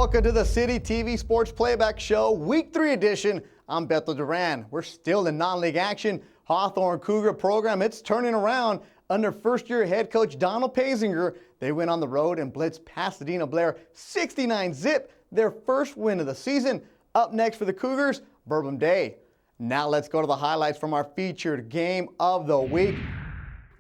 Welcome to the City TV Sports Playback Show, Week 3 edition. I'm Beto Duran. We're still in non-league action. Hawthorne Cougar program, it's turning around under first-year head coach Donald Leuzinger. They went on the road and blitzed Pasadena Blair 69-zip, their first win of the season. Up next for the Cougars, Bourbon Day. Now let's go to the highlights from our featured game of the week.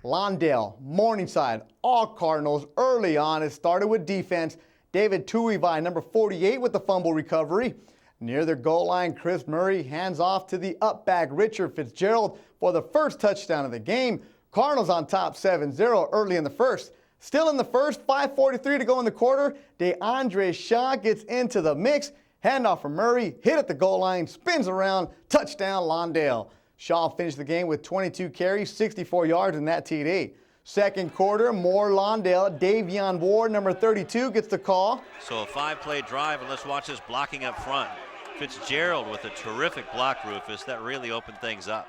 Lawndale, Morningside, all Cardinals early on. It started with defense. David Tuivai, number 48, with the fumble recovery. Near their goal line, Chris Murray hands off to the up back Richard Fitzgerald for the first touchdown of the game. Cardinals on top 7-0 early in the first. Still in the first, 5:43 to go in the quarter. DeAndre Shaw gets into the mix. Handoff from Murray, hit at the goal line, spins around, touchdown Lawndale. Shaw finished the game with 22 carries, 64 yards in that TD. Second quarter, more Lawndale. Davion Ward, number 32, gets the call. So a 5-play drive, and let's watch this blocking up front. Fitzgerald with a terrific block, Rufus. That really opened things up.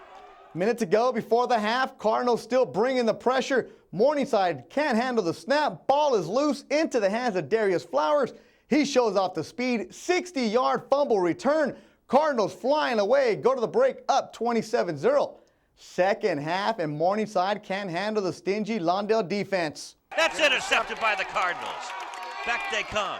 Minute to go before the half. Cardinals still bringing the pressure. Morningside can't handle the snap. Ball is loose into the hands of Darius Flowers. He shows off the speed. 60-yard fumble return. Cardinals flying away. Go to the break up 27-0. Second half, and Morningside can't handle the stingy Lawndale defense. That's intercepted by the Cardinals. Back they come.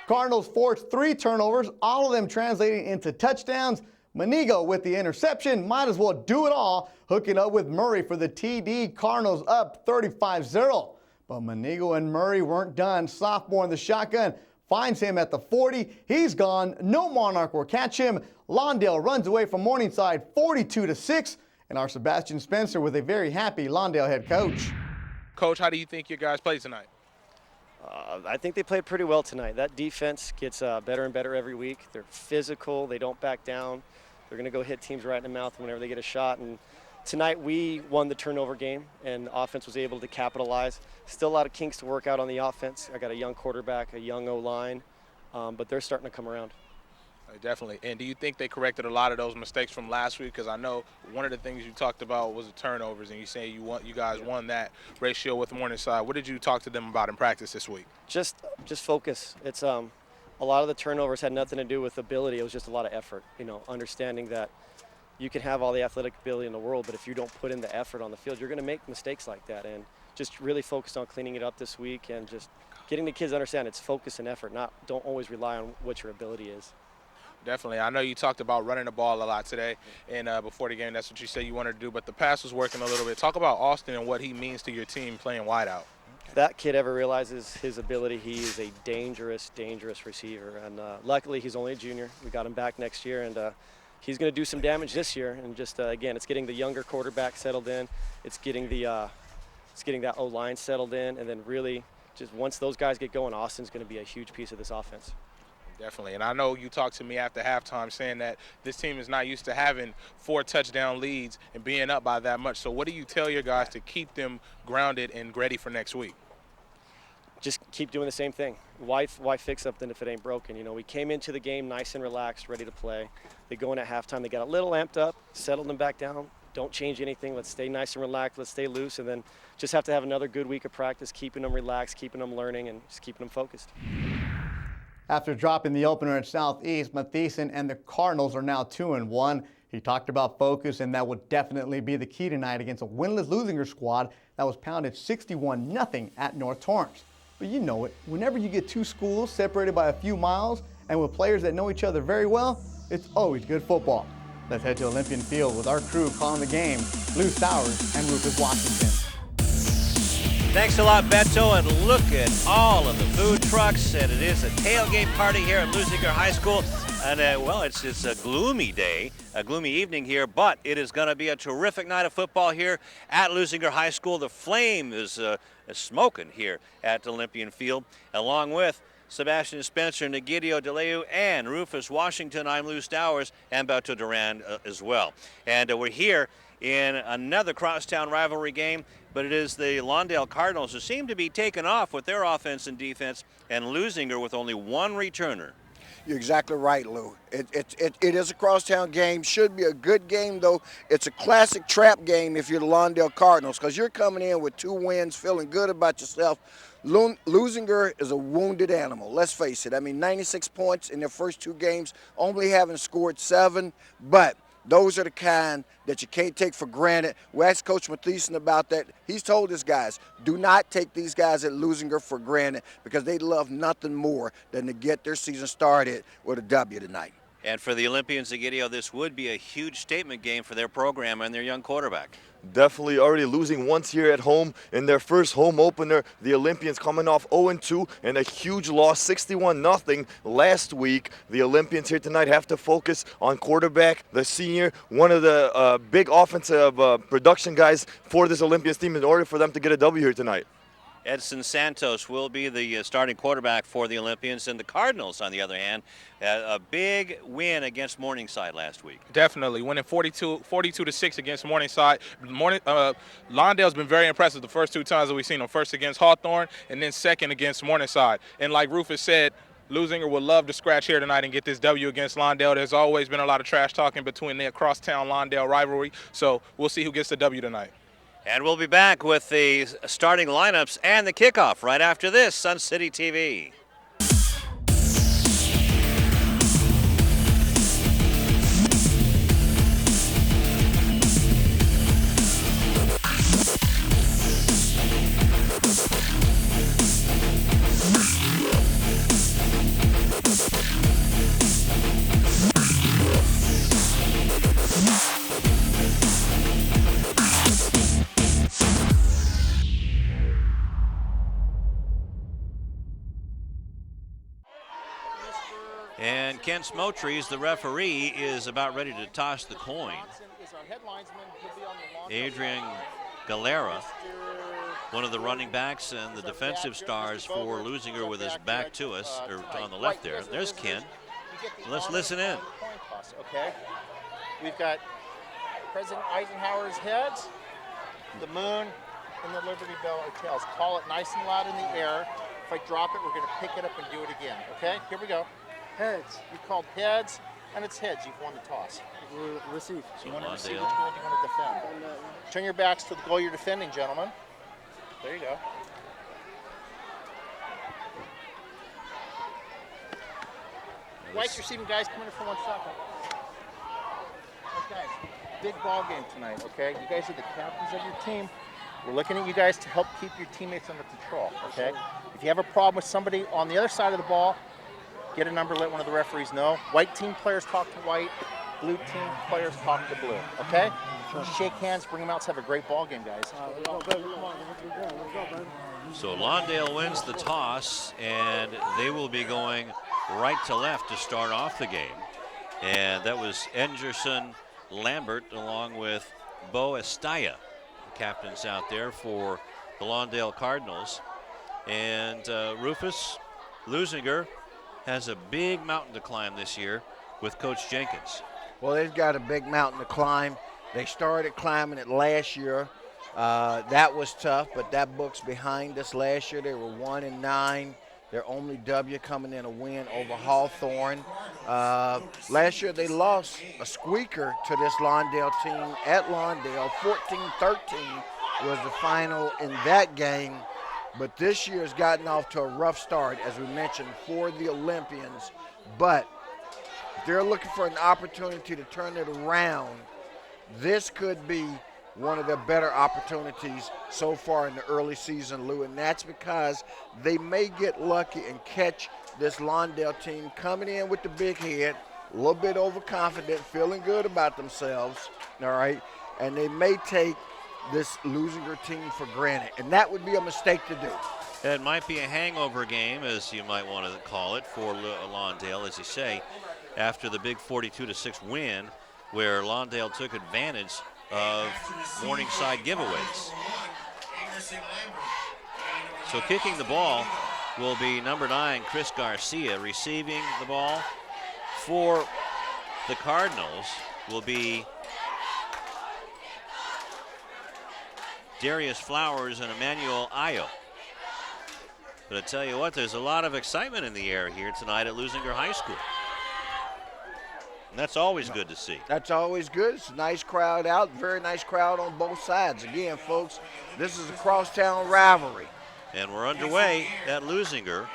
Cardinals forced 3 turnovers, all of them translating into touchdowns. Manigo with the interception, might as well do it all, hooking up with Murray for the TD. Cardinals up 35-0. But Manigo and Murray weren't done. Sophomore in the shotgun finds him at the 40. He's gone. No Monarch will catch him. Lawndale runs away from Morningside 42-6. And our Sebastian Spencer with a very happy Lawndale head coach. Coach, how do you think your guys played tonight? I think they played pretty well tonight. That defense gets better and better every week. They're physical. They don't back down. They're going to go hit teams right in the mouth whenever they get a shot. And tonight we won the turnover game, and the offense was able to capitalize. Still a lot of kinks to work out on the offense. I got a young quarterback, a young O-line, but they're starting to come around. Definitely. And do you think they corrected a lot of those mistakes from last week? Because I know one of the things you talked about was the turnovers, and you say you guys won that ratio with Morningside. What did you talk to them about in practice this week? Just focus. It's a lot of the turnovers had nothing to do with ability. It was just a lot of effort. You know, understanding that you can have all the athletic ability in the world, but if you don't put in the effort on the field, you're going to make mistakes like that. And just really focused on cleaning it up this week and just getting the kids to understand it's focus and effort. Don't always rely on what your ability is. Definitely. I know you talked about running the ball a lot today, and before the game, that's what you said you wanted to do, but the pass was working a little bit. Talk about Austin and what he means to your team playing wide out. If that kid ever realizes his ability, he is a dangerous, dangerous receiver, and luckily he's only a junior. We got him back next year, and he's going to do some damage this year, and just, again, it's getting the younger quarterback settled in. It's getting that O-line settled in, and then really just once those guys get going, Austin's going to be a huge piece of this offense. Definitely, and I know you talked to me after halftime saying that this team is not used to having 4 touchdown leads and being up by that much. So what do you tell your guys to keep them grounded and ready for next week? Just keep doing the same thing. Why fix something if it ain't broken? You know, we came into the game nice and relaxed, ready to play. They go in at halftime, they got a little amped up, settled them back down. Don't change anything. Let's stay nice and relaxed. Let's stay loose, and then just have to have another good week of practice, keeping them relaxed, keeping them learning, and just keeping them focused. After dropping the opener at Southeast, Matheson and the Cardinals are now 2-1. He talked about focus, and that would definitely be the key tonight against a winless Leuzinger squad that was pounded 61-0 at North Torrance. But you know it, whenever you get 2 schools separated by a few miles and with players that know each other very well, it's always good football. Let's head to Olympian Field with our crew calling the game, Lou Stowers and Rufus Washington. Thanks a lot, Beto, and look at all of the food trucks, and it is a tailgate party here at Leuzinger High School. And, well, it's a gloomy day, a gloomy evening here, but it is going to be a terrific night of football here at Leuzinger High School. The flame is smoking here at Olympian Field, along with Sebastian Spencer, Negidio DeLeu, and Rufus Washington. I'm Lou Stowers, and Beto Duran as well. And we're here in another crosstown rivalry game, but it is the Lawndale Cardinals who seem to be taken off with their offense and defense, and Leuzinger with only 1 returner. You're exactly right, Lou. It is a crosstown game. Should be a good game, though. It's a classic trap game if you're the Lawndale Cardinals, because you're coming in with 2 wins, feeling good about yourself. Leuzinger is a wounded animal. Let's face it. I mean, 96 points in their first 2 games, only having scored 7, but those are the kind that you can't take for granted. We asked Coach Mathieson about that. He's told his guys, do not take these guys at Leuzinger for granted because they love nothing more than to get their season started with a W tonight. And for the Olympians, Egidio, this would be a huge statement game for their program and their young quarterback. Definitely already losing once here at home in their first home opener. The Olympians coming off 0-2 and a huge loss, 61-0 last week. The Olympians here tonight have to focus on quarterback, the senior, one of the big offensive production guys for this Olympians team in order for them to get a W here tonight. Edson Santos will be the starting quarterback for the Olympians, and the Cardinals, on the other hand, had a big win against Morningside last week. Definitely winning 42-6 against Morningside. Lawndale's been very impressive the first 2 times that we've seen them. First against Hawthorne, and then second against Morningside. And like Rufus said, Leuzinger would love to scratch here tonight and get this W against Lawndale. There's always been a lot of trash talking between their crosstown Lawndale rivalry, so we'll see who gets the W tonight. And we'll be back with the starting lineups and the kickoff right after this on City TV. And Ken Smotries, the referee, is about ready to toss the coin. Adrian Galera, one of the running backs and the defensive stars for Leuzinger, with his back to us, or on the left there. There's Ken. Let's listen in. Okay. We've got President Eisenhower's heads, the moon, and the Liberty Bell are tails. Call it nice and loud in the air. If I drop it, we're going to pick it up and do it again. Okay? Here we go. Heads. You called heads, and it's heads. You've won the toss. Receive. So you want to receive which goal do you want to defend? Turn your backs to the goal you're defending, gentlemen. There you go. White's receiving, guys. Come in for 1 second. Okay. Big ball game tonight, okay? You guys are the captains of your team. We're looking at you guys to help keep your teammates under control, okay? If you have a problem with somebody on the other side of the ball, get a number, let one of the referees know. White team players talk to white, blue team players talk to blue, okay? Shake hands, bring them out, let's have a great ball game, guys. So Lawndale wins the toss, and they will be going right to left to start off the game. And that was Engerson Lambert along with Bo Estaya, captains out there for the Lawndale Cardinals. And Rufus Leuzinger has a big mountain to climb this year with Coach Jenkins. Well, they've got a big mountain to climb. They started climbing it last year. That was tough, but that book's behind us. Last year they were 1-9. Their only W coming in a win over Hawthorne. Last year they lost a squeaker to this Lawndale team at Lawndale. 14-13 was the final in that game. But this year has gotten off to a rough start, as we mentioned, for the Olympians. But they're looking for an opportunity to turn it around. This could be one of their better opportunities so far in the early season, Lou, and that's because they may get lucky and catch this Lawndale team coming in with the big head, a little bit overconfident, feeling good about themselves, all right, and they may take this Leuzinger team for granted, and that would be a mistake to do. It might be a hangover game, as you might want to call it, for Lawndale, as you say, after the big 42-6 win, where Lawndale took advantage of Morningside giveaways. So kicking the ball will be number 9, Chris Garcia. Receiving the ball for the Cardinals will be Darius Flowers and Emmanuel Ayo. But I tell you what, there's a lot of excitement in the air here tonight at Leuzinger High School. And that's always good to see. That's always good. It's a nice crowd out, very nice crowd on both sides. Again, folks, this is a crosstown rivalry. And we're underway at Leuzinger.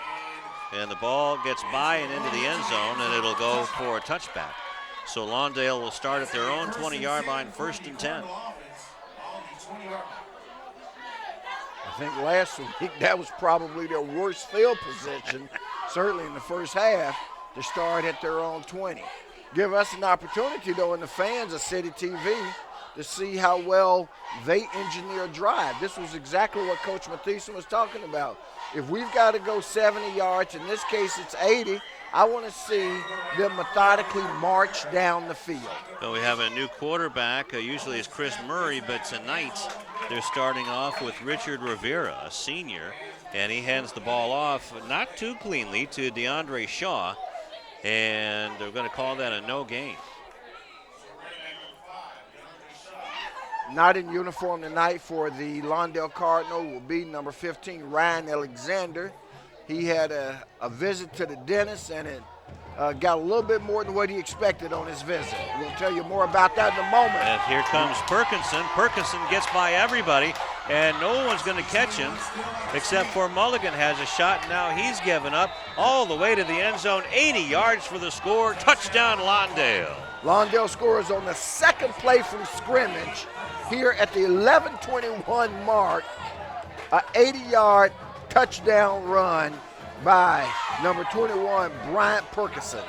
And the ball gets by and into the end zone, and it'll go for a touchback. So Lawndale will start at their own 20-yard line, 1st and 10. I think last week that was probably their worst field position, certainly in the first half, to start at their own 20. Give us an opportunity, though, and the fans of CityTV to see how well they engineer a drive. This was exactly what Coach Mathieson was talking about. If we've got to go 70 yards, in this case it's 80, I want to see them methodically march down the field. So we have a new quarterback. Usually it's Chris Murray, but tonight they're starting off with Richard Rivera, a senior, and he hands the ball off not too cleanly to DeAndre Shaw, and they're going to call that a no gain. Not in uniform tonight for the Lawndale Cardinal will be number 15, Ryan Alexander. He had a visit to the dentist, and it got a little bit more than what he expected on his visit. We'll tell you more about that in a moment. And here comes Perkinson. Perkinson gets by everybody, and no one's going to catch him except for Mulligan has a shot. Now he's given up all the way to the end zone. 80 yards for the score. Touchdown, Lawndale. Lawndale scores on the second play from scrimmage here at the 11:21 mark. An 80-yard touchdown run by number 21, Bryant Perkinson.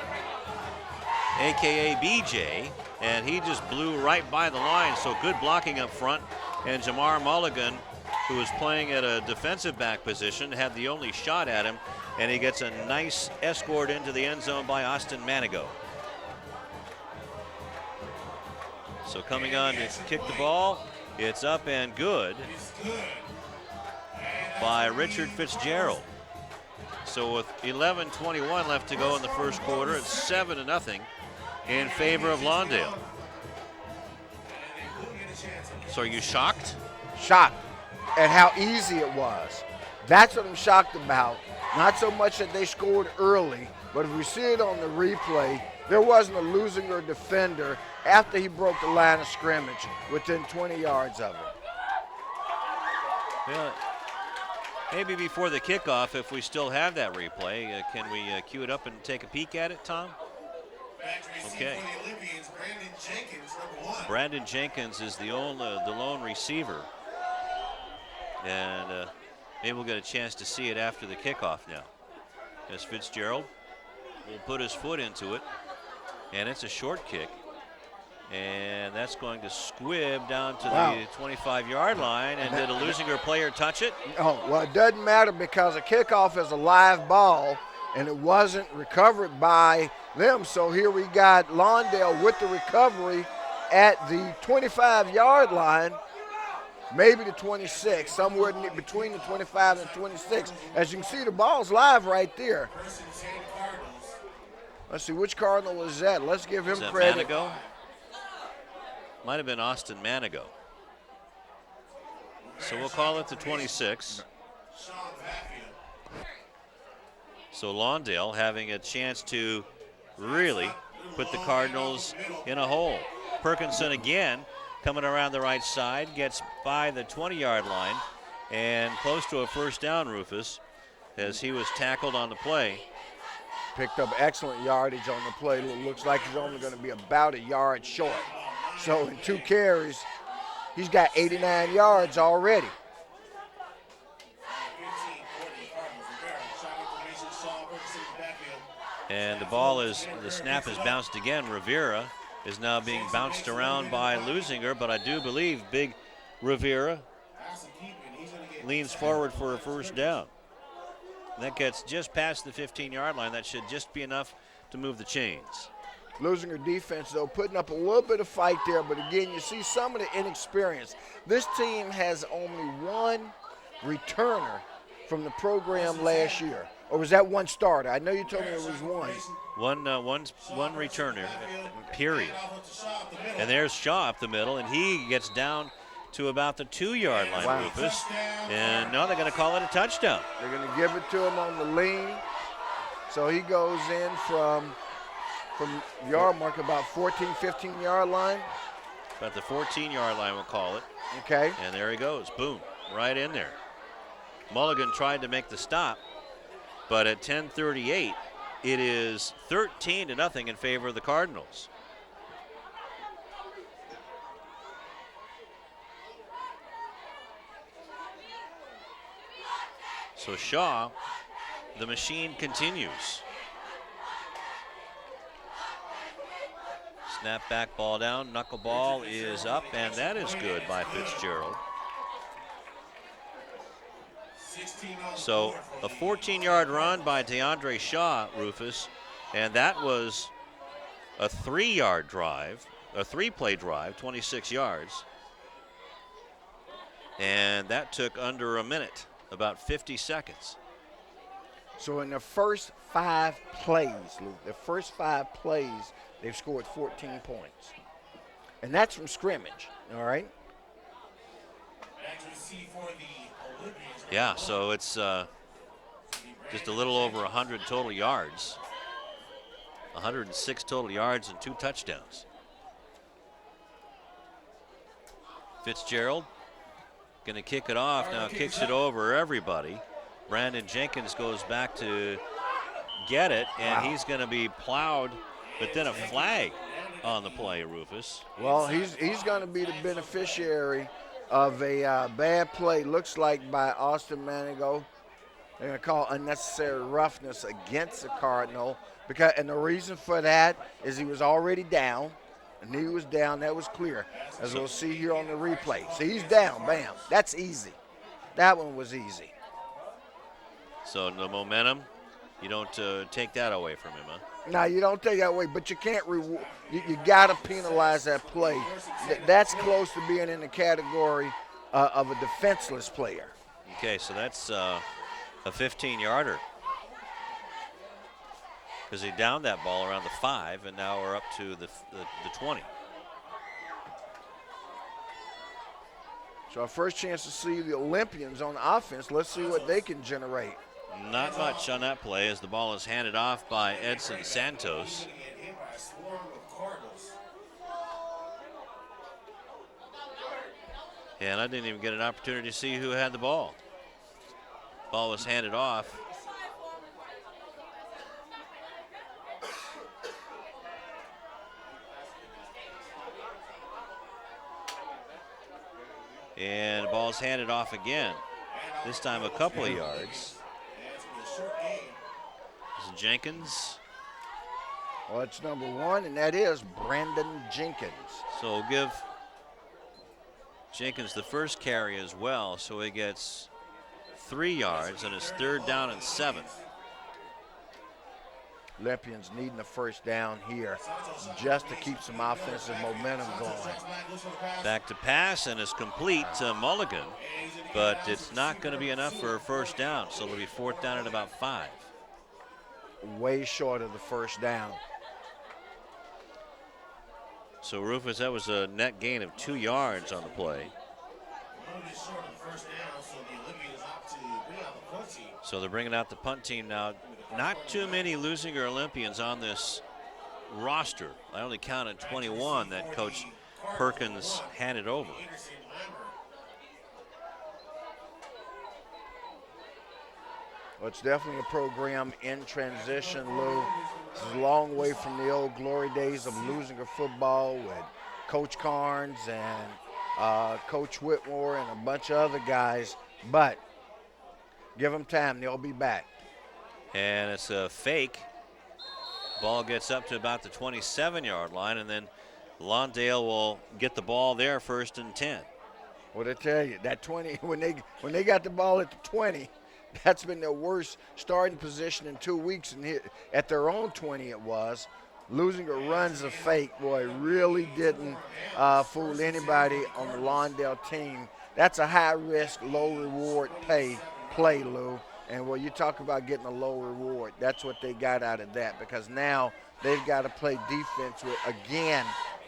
AKA BJ, and he just blew right by the line, so good blocking up front. And Jamar Mulligan, who was playing at a defensive back position, had the only shot at him, and he gets a nice escort into the end zone by Austin Manigo. So coming on to kick the ball, it's up and good by Richard Fitzgerald. So with 11:21 left to go in the first quarter, it's 7-0 in favor of Lawndale. So are you shocked? Shocked at how easy it was. That's what I'm shocked about. Not so much that they scored early, but if we see it on the replay, there wasn't a Leuzinger defender after he broke the line of scrimmage within 20 yards of him. Well, maybe before the kickoff, if we still have that replay, can we cue it up and take a peek at it, Tom? Okay. Brandon Jenkins is the lone receiver. And maybe we'll get a chance to see it after the kickoff now. As Fitzgerald will put his foot into it. And it's a short kick. And that's going to squib down to the 25-yard line. And did a Leuzinger player touch it? Oh, well, it doesn't matter because a kickoff is a live ball, and it wasn't recovered by them. So here we got Lawndale with the recovery at the 25-yard line, maybe the 26, somewhere between the 25 and 26. As you can see, the ball's live right there. Let's see, which Cardinal was that? Let's give him credit. Manigo? Might have been Austin Manigo. So we'll call it the 26. So Lawndale having a chance to really put the Cardinals in a hole. Perkinson again coming around the right side, gets by the 20-yard line and close to a first down, Rufus, as he was tackled on the play. Picked up excellent yardage on the play. It looks like he's only going to be about a yard short. So in 2 carries, he's got 89 yards already. And the snap is bounced again. Rivera is now being bounced around by Leuzinger, but I do believe big Rivera leans forward for a first down. That gets just past the 15-yard line. That should just be enough to move the chains. Leuzinger defense, though, putting up a little bit of fight there, but again, you see some of the inexperience. This team has only one returner from the program last year. Or was that one starter? I know you told me it was one. One returner, period. And there's Shaw up the middle, and he gets down to about the 2-yard line, Rufus. And now they're going to call it a touchdown. They're going to give it to him on the lean. So he goes in from yard mark about 14, 15-yard line. About the 14-yard line, we'll call it. Okay. And there he goes. Boom. Right in there. Mulligan tried to make the stop, but at 10:38, it is 13-0 in favor of the Cardinals. So Shaw, the machine continues. Snap back ball down, knuckleball is up, and that is good by Fitzgerald. So a 14-yard run by DeAndre Shaw, Rufus, and that was a 3-yard drive, a 3-play drive, 26 yards. And that took under a minute, about 50 seconds. So in the first 5 plays, Luke, they've scored 14 points. And that's from scrimmage, all right? Yeah, so it's just a little over 100 total yards. 106 total yards and 2 touchdowns. Fitzgerald going to kick it off. Now kicks it over everybody. Brandon Jenkins goes back to get it, and he's going to be plowed, but then a flag on the play, Rufus. Well, he's going to be the beneficiary of a bad play, looks like, by Austin Manigo. They're going to call unnecessary roughness against the Cardinal. And the reason for that is he was already down. And he was down. That was clear, as we'll see here on the replay. So he's down. Bam. That's easy. That one was easy. So the momentum, you don't take that away from him, huh? No, you don't take that away, but you can't reward. You got to penalize that play. That's close to being in the category of a defenseless player. Okay, so that's a 15-yarder. Because he downed that ball around the 5, and now we're up to the 20. So our first chance to see the Olympians on offense. Let's see what they can generate. Not much on that play as the ball is handed off by Edson Santos. And I didn't even get an opportunity to see who had the ball. Ball was handed off. And the ball's handed off again. This time a couple of yards. This is Jenkins. Well, it's number 1, and that is Brandon Jenkins. So we'll give Jenkins the first carry as well, so he gets 3 yards, and it's 3rd down and 7. Olympians needing the first down here just to keep some offensive momentum going. Back to pass, and it's complete to Mulligan, but it's not going to be enough for a first down, so it'll be 4th down at about 5. Way short of the first down. So Rufus, that was a net gain of 2 yards on the play. So they're bringing out the punt team now. Not too many Leuzinger Olympians on this roster. I only counted 21 that Coach Perkins handed over. Well, it's definitely a program in transition, Lou. This is a long way from the old glory days of Leuzinger football with Coach Carnes and Coach Whitmore and a bunch of other guys. But give them time. They'll be back. And it's a fake. Ball gets up to about the 27-yard line, and then Lawndale will get the ball there, 1st and 10. What I tell you, that 20, when they got the ball at the 20, that's been their worst starting position in 2 weeks, and at their own 20 it was. Leuzinger runs a fake, boy, really didn't fool anybody on the Lawndale team. That's a high-risk, low-reward play, Lou. And when you talk about getting a low reward, that's what they got out of that, because now they've got to play defense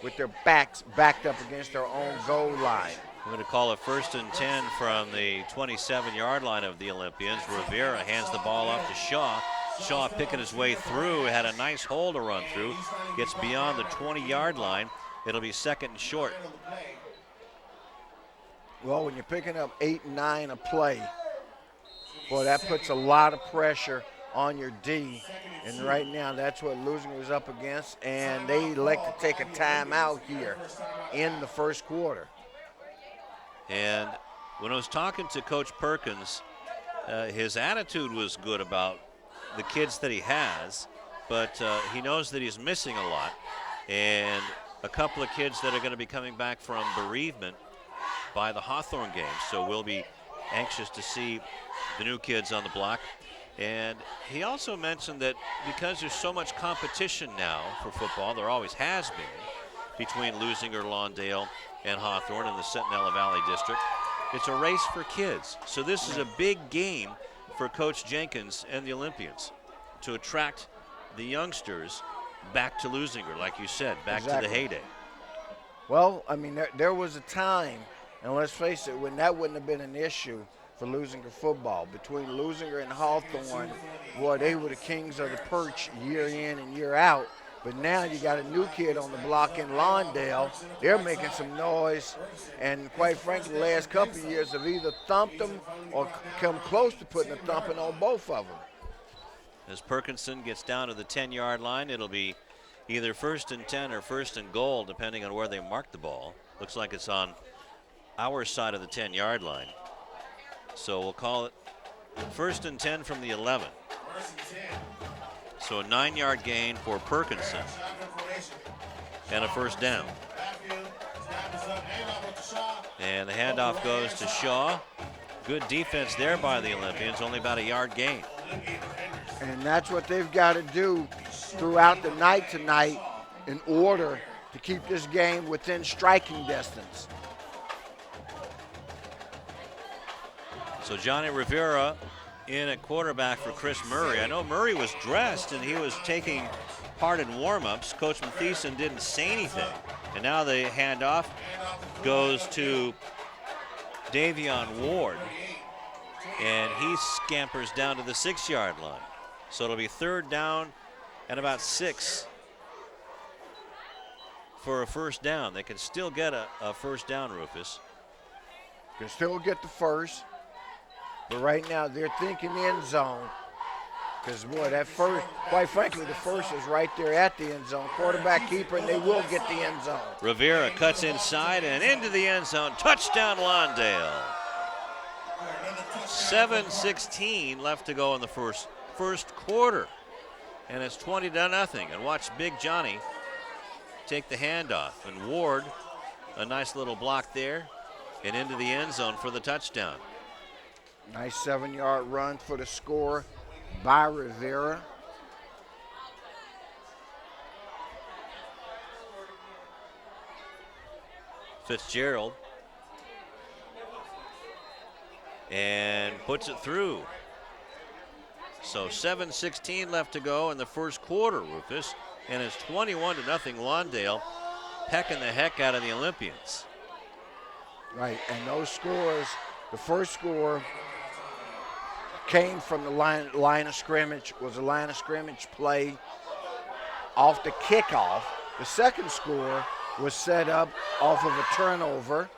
with their backs backed up against their own goal line. We're going to call it 1st and 10 from the 27-yard line of the Olympians. Rivera hands the ball off to Shaw. Shaw picking his way through, had a nice hole to run through, gets beyond the 20-yard line. It'll be 2nd and short. Well, when you're picking up 8 and 9 a play, Boy, that puts a lot of pressure on your D. And right now, that's what Leuzinger is up against. And they elect to take a timeout here in the first quarter. And when I was talking to Coach Perkins, his attitude was good about the kids that he has, but he knows that he's missing a lot. And a couple of kids that are going to be coming back from bereavement by the Hawthorne game. So we'll be anxious to see the new kids on the block. And he also mentioned that because there's so much competition now for football, there always has been, between Leuzinger, Lawndale, and Hawthorne in the Centinela Valley District, it's a race for kids. So this is a big game for Coach Jenkins and the Olympians to attract the youngsters back to Leuzinger, like you said, back to the heyday. Well, I mean, there was a time, and let's face it, when that wouldn't have been an issue for Leuzinger football. Between Leuzinger and Hawthorne, boy, they were the kings of the perch year in and year out. But now you got a new kid on the block in Lawndale. They're making some noise, and quite frankly, the last couple of years have either thumped them or come close to putting a thumping on both of them. As Perkinson gets down to the 10-yard line, it'll be either 1st and 10 or 1st and goal, depending on where they mark the ball. Looks like it's on our side of the 10-yard line. So we'll call it 1st and 10 from the 11. So a 9-yard gain for Perkinson and a first down. And the handoff goes to Shaw. Good defense there by the Olympians, only about a yard gain. And that's what they've got to do throughout the night tonight in order to keep this game within striking distance. So Johnny Rivera in at quarterback for Chris Murray. I know Murray was dressed and he was taking part in warm-ups. Coach Mathieson didn't say anything. And now the handoff goes to Davion Ward. And he scampers down to the 6-yard line. So it'll be 3rd down and about 6 for a first down. They can still get a first down, Rufus. Can still get the first. But right now they're thinking end zone. Because, boy, that first, quite frankly, the first is right there at the end zone. Quarterback keeper, and they will get the end zone. Rivera cuts inside and into the end zone. Touchdown, Lawndale. 7:16 left to go in the first quarter. And it's 20-0. And watch Big Johnny take the handoff. And Ward, a nice little block there, and into the end zone for the touchdown. Nice 7-yard run for the score by Rivera. Fitzgerald. And puts it through. So 7:16 left to go in the first quarter, Rufus. And it's 21-0 Lawndale, pecking the heck out of the Olympians. Right, and those scores, the first score came from the line of scrimmage, was a line of scrimmage play off the kickoff. The second score was set up off of a turnover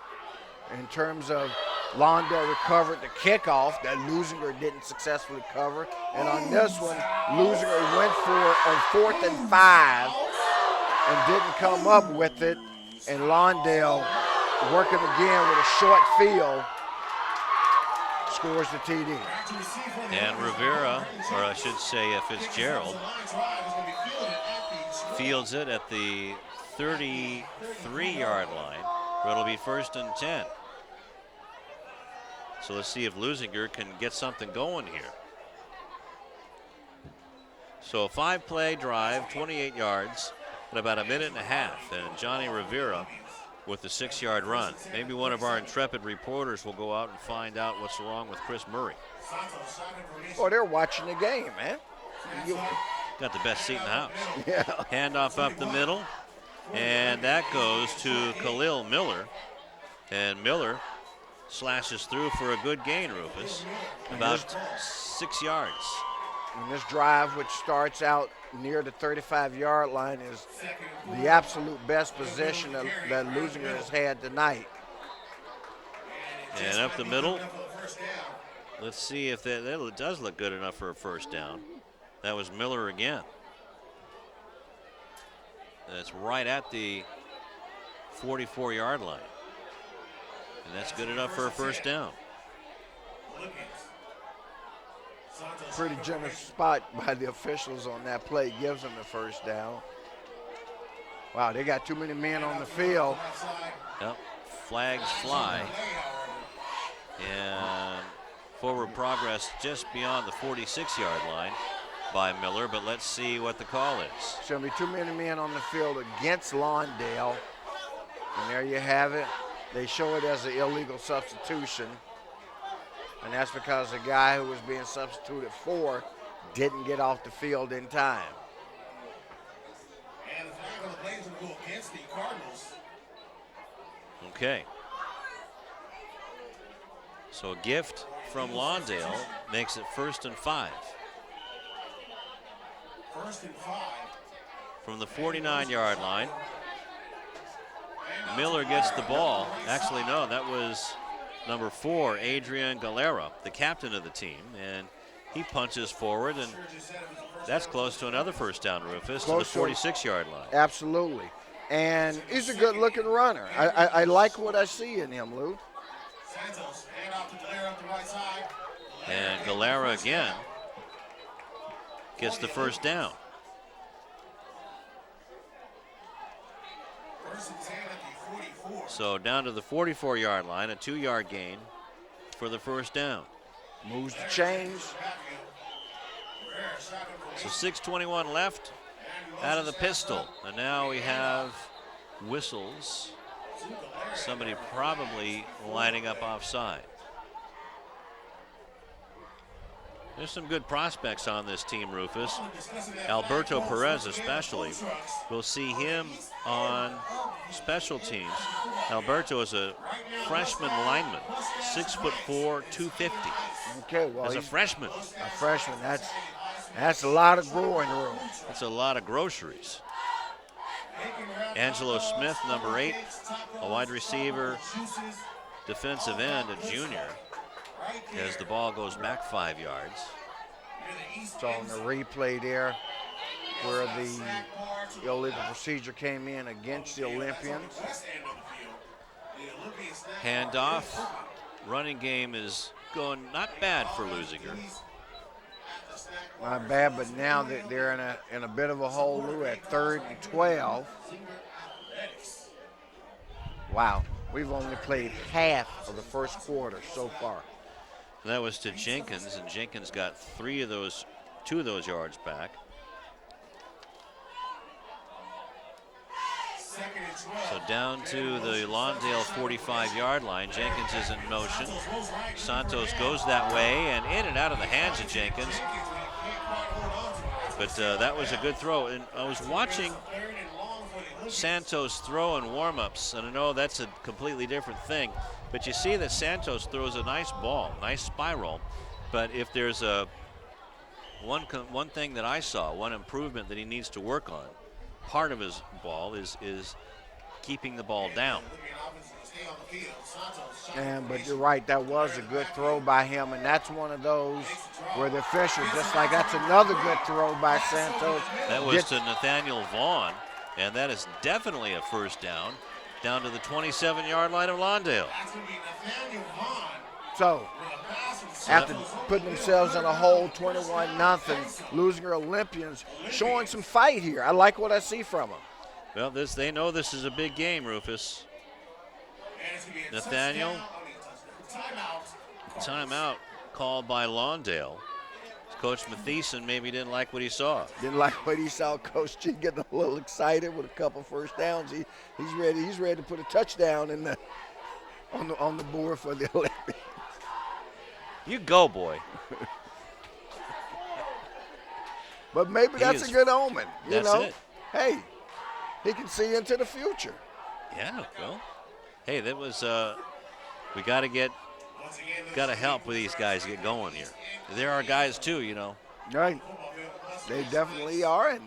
in terms of Lawndale recovered the kickoff that Leuzinger didn't successfully cover. And on this one, Leuzinger went for on 4th and 5 and didn't come up with it. And Lawndale, working again with a short field, scores the TD. And Rivera, or I should say Fitzgerald, fields it at the 33-yard line, where it'll be 1st and 10. So let's see if Leuzinger can get something going here. So a 5-play drive, 28 yards, in about a minute and a half. And Johnny Rivera with the 6-yard run. Maybe one of our intrepid reporters will go out and find out what's wrong with Chris Murray. Oh, they're watching the game, man. Got the best seat in the house. Yeah. Handoff up the middle. And that goes to Khalil Miller. And Miller slashes through for a good gain, Rufus. About 6 yards. And this drive, which starts out near the 35-yard line, is the absolute best position that Leuzinger has had tonight. And up the middle Let's see if that does look good enough for a first down. That was Miller again. That's right at the 44-yard line. And that's good enough for a first down. Pretty generous spot by the officials on that play. Gives them the first down. Wow, they got too many men on the field. Yep, flags fly. And forward progress just beyond the 46-yard line by Miller, but let's see what the call is. There's going to be too many men on the field against Lawndale. And there you have it. They show it as an illegal substitution. And that's because the guy who was being substituted for didn't get off the field in time. And the flag on the plays will go against the Cardinals. Okay. So a gift from Lawndale makes it 1st and 5. 1st and 5. From the 49-yard line. Miller gets the ball. Actually, no, that was number 4, Adrian Galera, the captain of the team, and he punches forward, and that's close to another first down, Rufus, to the 46-yard line. Absolutely. And he's a good-looking runner. I like what I see in him, Lou. Santos, hand off to Galera up the right side. And Galera again gets the first down. First and 10 at the 44. So down to the 44-yard line, a 2-yard gain for the first down. Moves the chains. So 6:21 left out of the pistol. And now we have whistles. Somebody probably lining up offside. There's some good prospects on this team, Rufus. Alberto Perez especially. We'll see him on special teams. Alberto is a freshman lineman, 6'4", 250. Okay, well, as a freshman. A freshman, that's a lot of growing room. That's a lot of groceries. Angelo Smith, number 8, a wide receiver, defensive end, a junior, as the ball goes back 5 yards. So on the replay there, where the illegal procedure came in against the Olympians. Handoff. Running game is going not bad for Leuzinger. Not bad, but now that they're in a bit of a hole, Lou, at 3rd and 12. Wow, we've only played half of the first quarter so far. That was to Jenkins, and Jenkins got 2 of those yards back. So down to the Lawndale 45-yard line. Jenkins is in motion. Santos goes that way and in and out of the hands of Jenkins. But that was a good throw. And I was watching Santos throw in warm-ups, and I know that's a completely different thing. But you see that Santos throws a nice ball, nice spiral. But if there's one thing that I saw, one improvement that he needs to work on, part of his ball is keeping the ball down. But you're right, that was a good throw by him, and that's one of those where the official, just like that's another good throw by Santos. That was to Nathaniel Vaughn, and that is definitely a first down to the 27-yard line of Lawndale. So, after putting themselves in a hole 21-0, Leuzinger Olympians showing some fight here. I like what I see from them. Well, they know this is a big game, Rufus. Nathaniel, timeout called by Lawndale. Coach Mathieson maybe didn't like what he saw. Didn't like what he saw. Coach G getting a little excited with a couple first downs. He's ready. He's ready to put a touchdown on the board for the Olympians. You go, boy. But maybe that's a good omen. You know, it. Hey, he can see into the future. Yeah, well, hey, that was we got to help with these guys get going here. There are guys too, you know. Right. They definitely are, and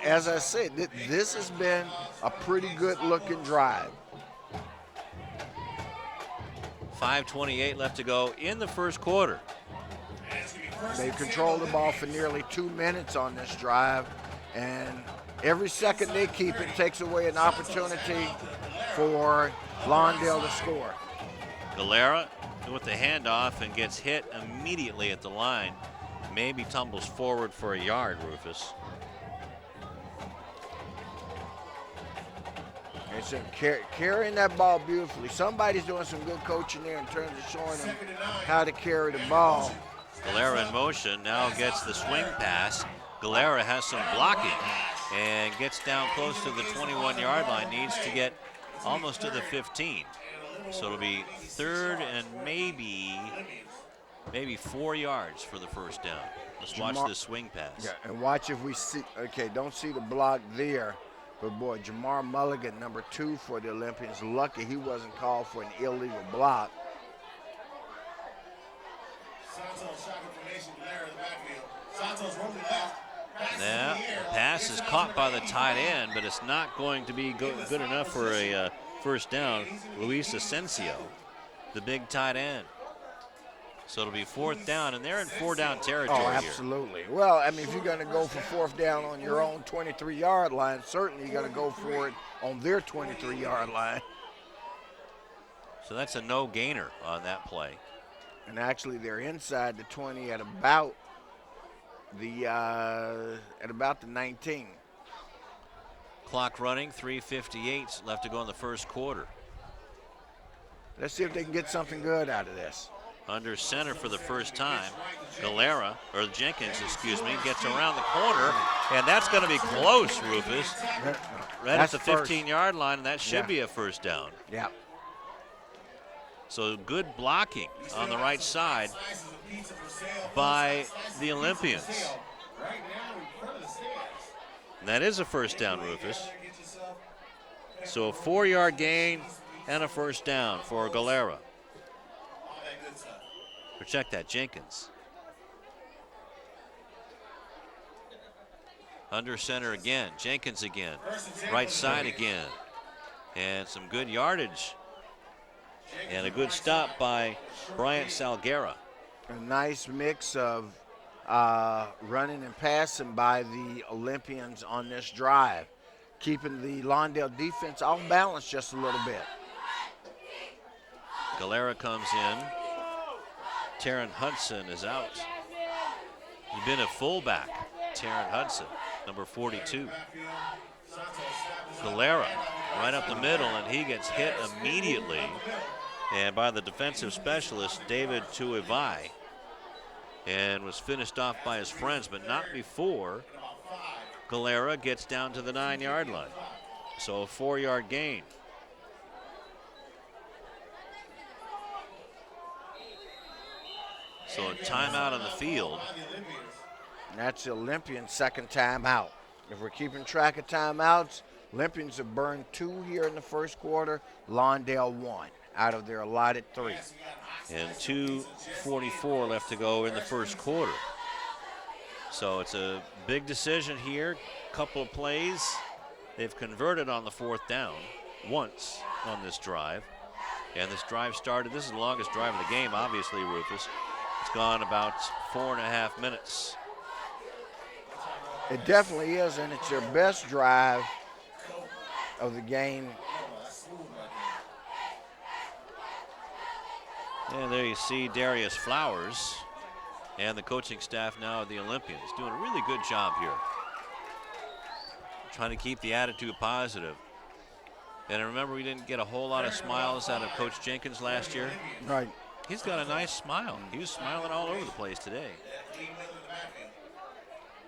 as I said, this has been a pretty good looking drive. 5:28 left to go in the first quarter. They controlled the ball for nearly 2 minutes on this drive, and every second they keep it takes away an opportunity for Lawndale to score. Galera with the handoff and gets hit immediately at the line. Maybe tumbles forward for a yard, Rufus. It's carrying that ball beautifully. Somebody's doing some good coaching there in terms of showing them how to carry the ball. Galera in motion, now gets the swing pass. Galera has some blocking and gets down close to the 21-yard line, needs to get almost to the 15. So it'll be third and maybe 4 yards for the first down. Let's watch this swing pass. Yeah, and watch if we see, okay, don't see the block there, but boy, Jamar Mulligan, number 2 for the Olympians, lucky he wasn't called for an illegal block. Santos shot information, Galera in the backfield. Santos rolling left. Now, the pass is caught by the tight end, but it's not going to be good enough for a first down. Luis Asensio, the big tight end. So it'll be fourth down, and they're in 4-down territory Oh, absolutely. Here. Well, I mean, if you're going to go for fourth down on your own 23-yard line, certainly you're going to go for it on their 23-yard line. So that's a no-gainer on that play. And actually, they're inside the 20 at about the 19. Clock running, 3:58 left to go in the first quarter. Let's see if they can get something good out of this. Under center for the first time, Jenkins, gets around the corner, and that's going to be close, Rufus. Right at the 15-yard line, and that should be a first down. Yeah. So good blocking on the right side by the Olympians. And that is a first down, Rufus. So a 4-yard gain and a first down for Galera. Or check that, Jenkins. Under center again, Jenkins again, right side again. And some good yardage. And a good stop by Bryant Salguera. A nice mix of running and passing by the Olympians on this drive, keeping the Lawndale defense off balance just a little bit. Galera comes in. Taryn Hudson is out. He's been a fullback, Taryn Hudson, number 42. Galera right up the middle, and he gets hit immediately. And by the defensive specialist, David Tuivai, and was finished off by his friends, but not before Galera gets down to the 9-yard line. So a 4-yard gain. So a timeout on the field. That's the Olympians' second timeout. If we're keeping track of timeouts, Olympians have burned 2 here in the first quarter, Lawndale 1 out of their allotted 3. And 2:44 left to go in the first quarter. So it's a big decision here. Couple of plays. They've converted on the 4th down once on this drive. And this drive started, this is the longest drive of the game, obviously, Rufus. It's gone about 4.5 minutes. It definitely is, and it's their best drive of the game. And there you see Darius Flowers and the coaching staff now of the Olympians doing a really good job here. Trying to keep the attitude positive. And remember, we didn't get a whole lot of smiles out of Coach Jenkins last year. Right. He's got a nice smile. He was smiling all over the place today.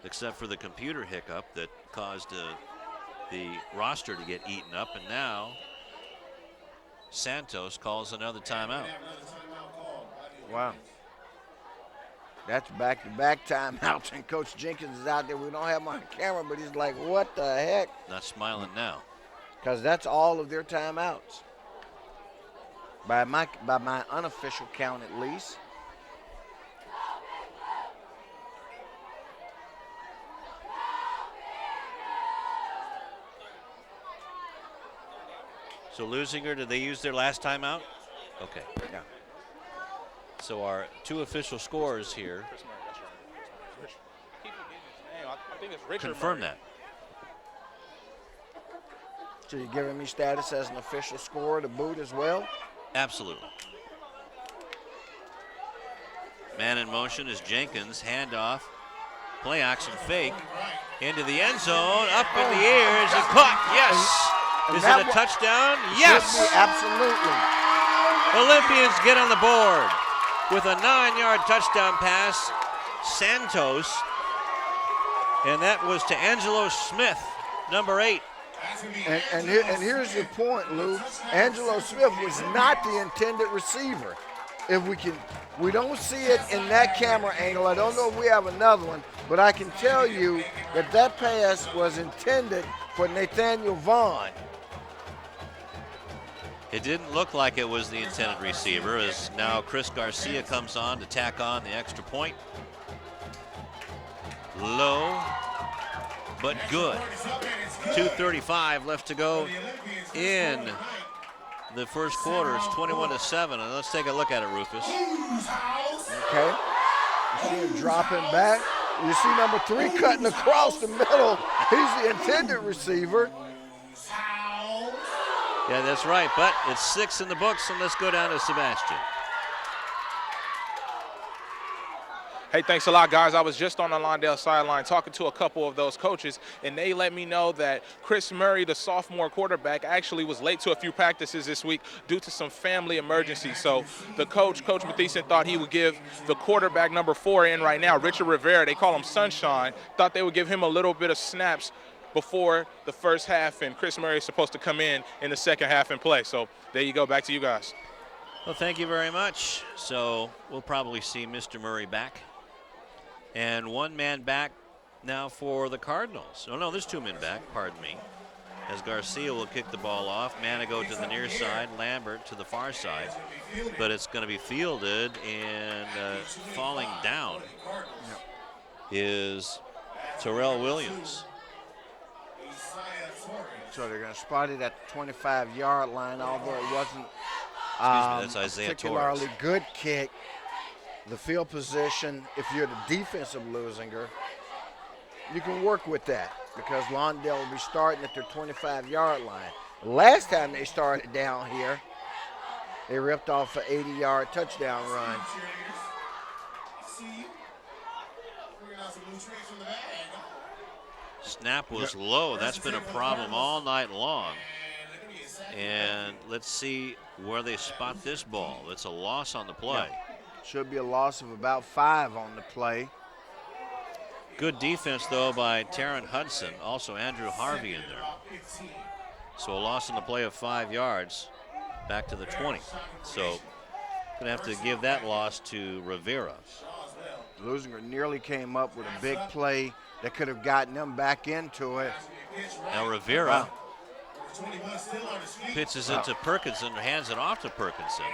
Except for the computer hiccup that caused the roster to get eaten up. And now Santos calls another timeout. Wow. That's back-to-back timeouts, and Coach Jenkins is out there. We don't have him on camera, but he's like, what the heck? Not smiling now. Because that's all of their timeouts. By my unofficial count, at least. So Leuzinger, did they use their last timeout? Okay. Yeah. So our 2 official scores here Chris Murray, that's right. Keep forgetting his name. I think it's Richard confirm Murray. that. So you're giving me status as an official scorer to boot as well? Absolutely. Man in motion is Jenkins. Handoff. Play action fake. Into the end zone. Up in the air. Is it caught? Yes. And Is that it a touchdown? Should Yes. be, absolutely. Olympians get on the board with a 9-yard touchdown pass. Santos. And that was to Angelo Smith, number 8. And here's the point, Lou. Angelo Smith was not the intended receiver. If we don't see it in that camera angle. I don't know if we have another one, but I can tell you that pass was intended for Nathaniel Vaughn. It didn't look like it was the intended receiver, as now Chris Garcia comes on to tack on the extra point. Low, but good. 2:35 left to go in the first quarter. It's 21-7, and let's take a look at it, Rufus. Okay. You see him dropping back. You see number 3 cutting across the middle. He's the intended receiver. Yeah, that's right, but it's 6 in the books, and let's go down to Sebastian. Hey, thanks a lot, guys. I was just on the Lawndale sideline talking to a couple of those coaches, and they let me know that Chris Murray, the sophomore quarterback, actually was late to a few practices this week due to some family emergencies. So the Coach Mathisen, thought he would give the quarterback number 4 in right now, Richard Rivera, they call him Sunshine, thought they would give him a little bit of snaps before the first half, and Chris Murray is supposed to come in the second half and play. So there you go. Back to you guys. Well, thank you very much. So we'll probably see Mr. Murray back. And 1 man back now for the Cardinals. Oh, no, there's 2 men back, pardon me. As Garcia will kick the ball off. Manigo to the near side, Lambert to the far side. But it's going to be fielded, and falling down is Terrell Williams. So they're going to spot it at the 25-yard line, although it wasn't That's a Isaiah particularly Torres. good kick. The field position, if you're the defensive Leuzinger, you can work with that because Lawndale will be starting at their 25-yard line. Last time they started down here, they ripped off an 80-yard touchdown run. Snap was low. That's been a problem all night long. And let's see where they spot this ball. It's a loss on the play. Yeah. Should be a loss of about 5 on the play. Good defense, though, by Taryn Hudson. Also Andrew Harvey in there. So a loss on the play of 5 yards back to the 20. So going to have to give that loss to Rivera. Leuzinger nearly came up with a big play that could have gotten them back into it. Now Rivera pitches it to Perkinson, hands it off to Perkinson.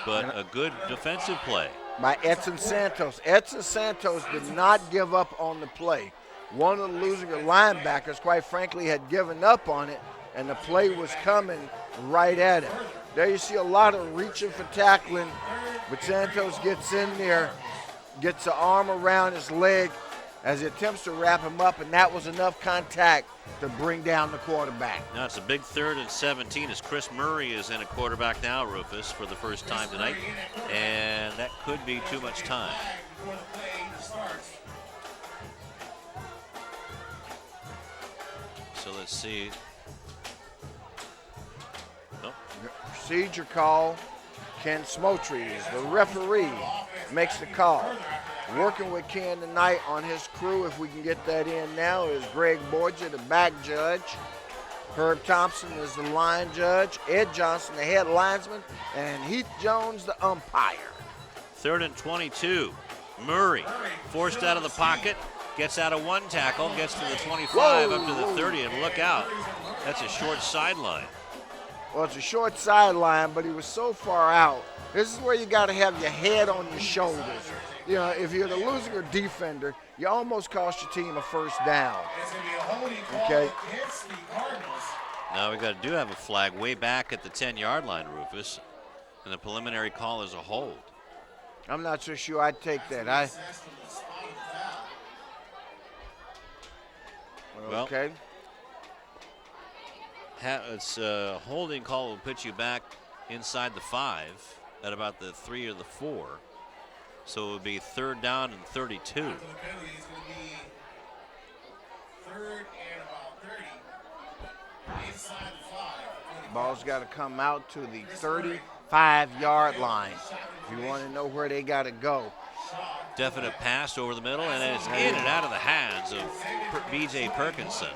But a good defensive play by Edson Santos. Edson Santos did not give up on the play. One of the Leuzinger linebackers, quite frankly, had given up on it, and the play was coming right at him. There you see a lot of reaching for tackling, but Santos gets in there, gets the arm around his leg as he attempts to wrap him up, and that was enough contact to bring down the quarterback. Now it's a big 3rd and 17 as Chris Murray is in a quarterback now, Rufus, for the first time tonight. And that could be too much time. So let's see. Nope. Procedure call. Ken Smotrese, the referee, makes the call. Working with Ken tonight on his crew, if we can get that in now, is Greg Borgia, the back judge. Herb Thompson is the line judge. Ed Johnson, the head linesman. And Heath Jones, the umpire. 3rd and 22. Murray forced out of the pocket, gets out of 1 tackle, gets to the 25, up to the 30, and look out. That's a short sideline. Well, it's a short sideline, but he was so far out. This is where you got to have your head on your shoulders. You know, if you're the Leuzinger defender, you almost cost your team a first down. Okay. Now we do have a flag way back at the 10-yard line, Rufus, and the preliminary call is a hold. I'm not so sure I'd take that. Well, Okay. It's a holding call will put you back inside the 5 at about the 3 or the 4. So it would be 3rd down and 32. After the penalty, it's going to be 3rd and about 30. Inside the 5. Ball's got to come out to the 35-yard line. If you want to know where they got to go. Definite pass over the middle, and it's in and out of the hands of B.J. Perkinson.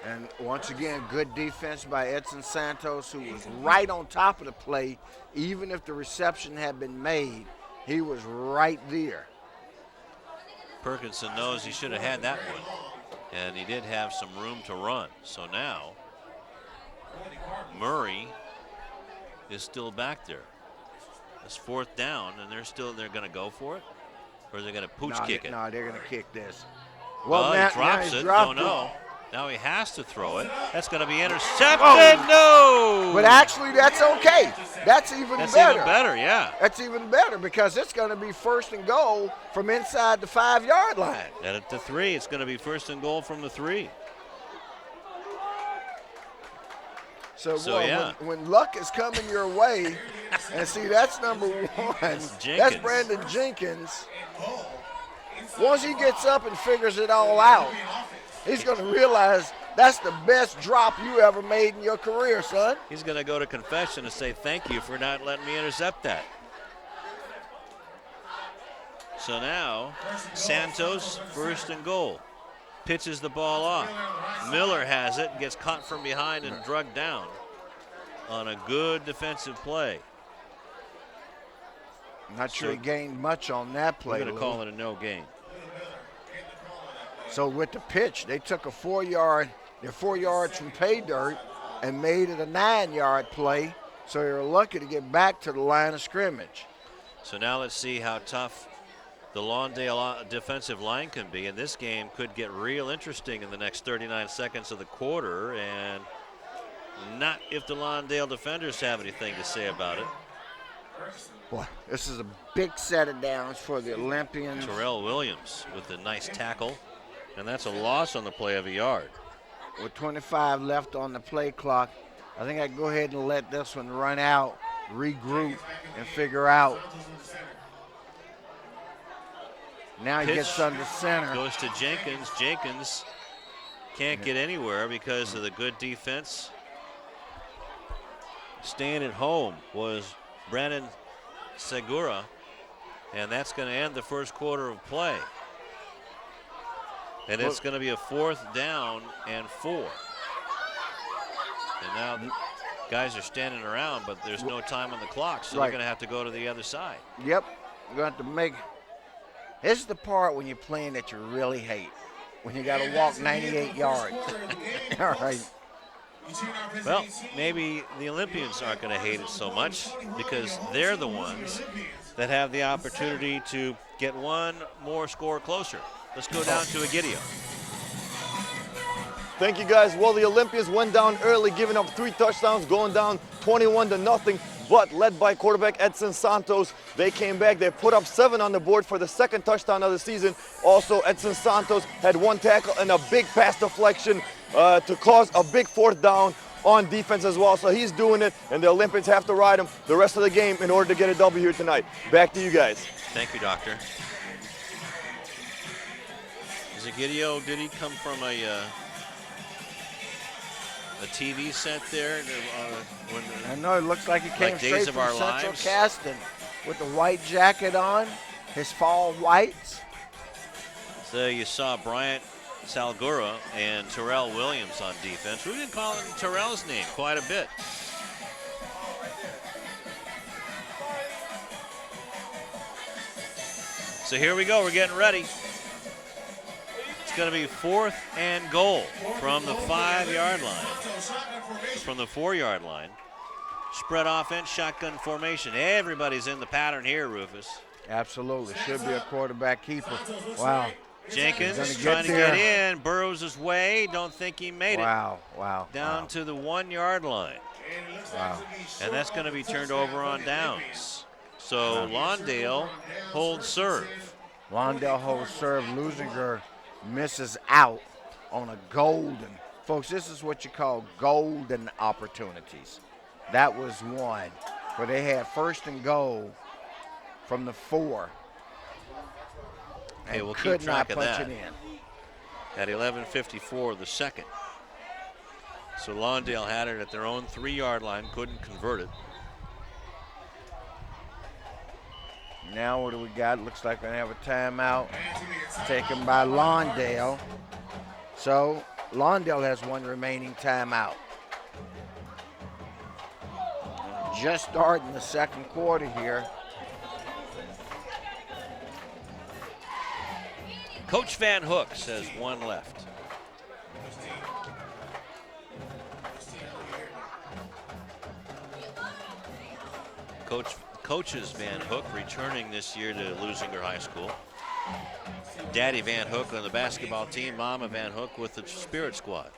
And once again, good defense by Edson Santos, who was right on top of the play. Even if the reception had been made, he was right there. Perkinson knows he should have had that one, and he did have some room to run. So now Murray is still back there. It's 4th down, and they're going to go for it, or are they going to pooch kick it? No, they're going to kick this. Well, now, he drops now it. dropped Don't know. it. Now he has to throw it. That's going to be intercepted. No. But actually, that's okay. That's even That's better. even better, yeah. That's even better because it's going to be 1st and goal from inside the 5-yard line. And at the 3, it's going to be 1st and goal from the 3. So So, yeah. when luck is coming your way, and see, that's number 1. That's Jenkins. Brandon Jenkins. Once he gets up and figures it all out, he's going to realize that's the best drop you ever made in your career, son. He's going to go to confession and say thank you for not letting me intercept that. So now Santos 1st and goal. Pitches the ball off. Miller has it and gets caught from behind and drugged down on a good defensive play. I'm not sure he gained much on that play. We're going to call it a no gain. So with the pitch, they took a 4-yard, they're 4 yards from pay dirt and made it a 9-yard play. So they were lucky to get back to the line of scrimmage. So now let's see how tough the Lawndale defensive line can be. And this game could get real interesting in the next 39 seconds of the quarter. And not if the Lawndale defenders have anything to say about it. Boy, this is a big set of downs for the Olympians. Terrell Williams with a nice tackle. And that's a loss on the play of a yard. With 25 left on the play clock, I think I'd go ahead and let this one run out, regroup, and figure out. Now he gets under center. Goes to Jenkins. Jenkins can't get anywhere because of the good defense. Staying at home was Brandon Segura, and that's going to end the 1st quarter of play. And it's going to be a 4th down and 4. And now the guys are standing around, but there's no time on the clock, so they're going to have to go to the other side. Yep, you're going to have to make. This is the part when you're playing that you really hate, when you got to walk 98 yards. All right. Well, maybe the Olympians aren't going to hate it so much because they're the ones that have the opportunity to get one more score closer. Let's go down to Egidio. Thank you, guys. Well, the Olympians went down early, giving up 3 touchdowns, going down 21-0. But led by quarterback Edson Santos, they came back. They put up 7 on the board for the 2nd touchdown of the season. Also, Edson Santos had 1 tackle and a big pass deflection to cause a big 4th down on defense as well. So he's doing it, and the Olympians have to ride him the rest of the game in order to get a W here tonight. Back to you guys. Thank you, Doctor. Egidio, did he come from a TV set there? I know, it looks like he came like straight Days of from Our Central Lives? Casting with the white jacket on, his fall whites. So you saw Bryant Salgura and Terrell Williams on defense. We've been calling Terrell's name quite a bit. So here we go. We're getting ready. It's going to be 4th and goal from the 5-yard line, from the 4-yard line. Spread offense, shotgun formation. Everybody's in the pattern here, Rufus. Absolutely. Should be a quarterback keeper. Wow. Jenkins trying to get in, burrows his way. Don't think he made it. Wow. Down to the 1-yard line. Wow. And that's going to be turned over on downs. So Lawndale holds serve. Lawndale holds serve. Leuzinger misses out on a golden. Folks, this is what you call golden opportunities. That was one where they had first and goal from the 4. Okay, And we'll could keep not track of punch that. it in. At 11:54, the second. So Lawndale had it at their own 3-yard line, couldn't convert it. Now what do we got? Looks like we're gonna have a timeout taken by Lawndale. So Lawndale has one remaining timeout. Just starting the second quarter here. Coach Van Hook says one left. Coaches Van Hook returning this year to Leuzinger High School. Daddy Van Hook on the basketball team, Mama Van Hook with the Spirit Squad.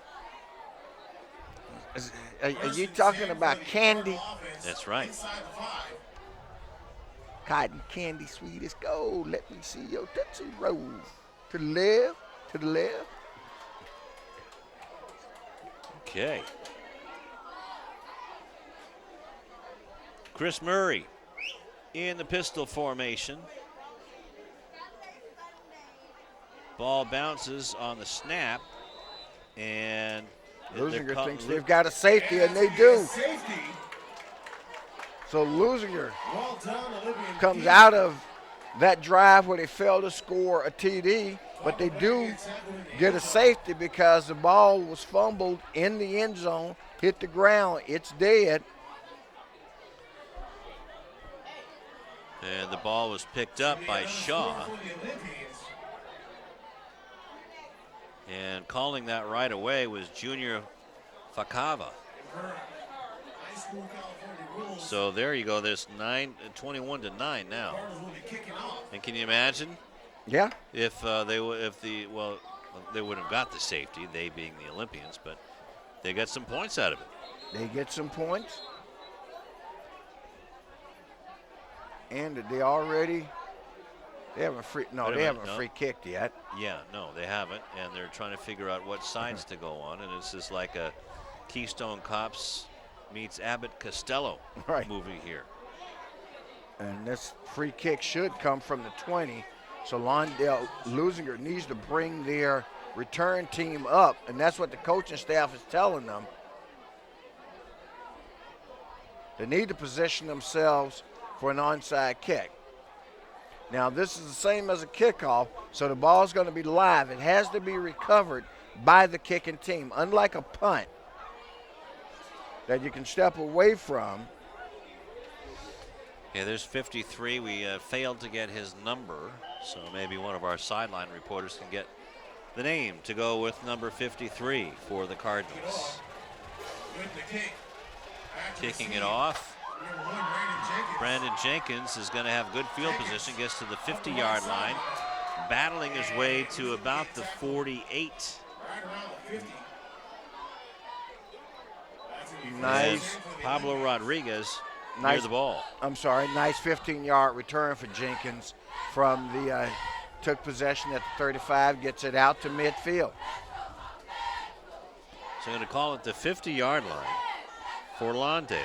Are you talking about candy? That's right. Cotton candy, sweet as gold. Let me see your Tootsie Roll. To the left, to the left. Okay. Chris Murray in the pistol formation. Ball bounces on the snap, and Leuzinger thinks they've got a safety, and they do. So Leuzinger comes out of that drive where they failed to score a TD, but they do get a safety because the ball was fumbled in the end zone, hit the ground, it's dead. And the ball was picked up by Shaw. And calling that right away was Junior Fakava. So there you go. There's 21-9 now. And can you imagine? Yeah. If they wouldn't have got the safety, they being the Olympians, but they got some points out of it. They get some points. And they already, they haven't free kicked yet. Yeah, no, they haven't, and they're trying to figure out what sides to go on, and it's just like a Keystone Cops meets Abbott Costello movie here. And this free kick should come from the 20. So Leuzinger needs to bring their return team up, and that's what the coaching staff is telling them. They need to position themselves for an onside kick. Now this is the same as a kickoff, so the ball's going to be live. It has to be recovered by the kicking team, unlike a punt that you can step away from. Yeah, there's 53. We failed to get his number, so maybe one of our sideline reporters can get the name to go with number 53 for the Cardinals. Kicking it off. Brandon Jenkins is going to have good field position, gets to the 50-yard line, battling his way to about the 48. Nice. And Pablo Rodriguez near the ball. I'm sorry, nice 15-yard return for Jenkins from the, took possession at the 35, gets it out to midfield. So I'm going to call it the 50-yard line for Lawndale.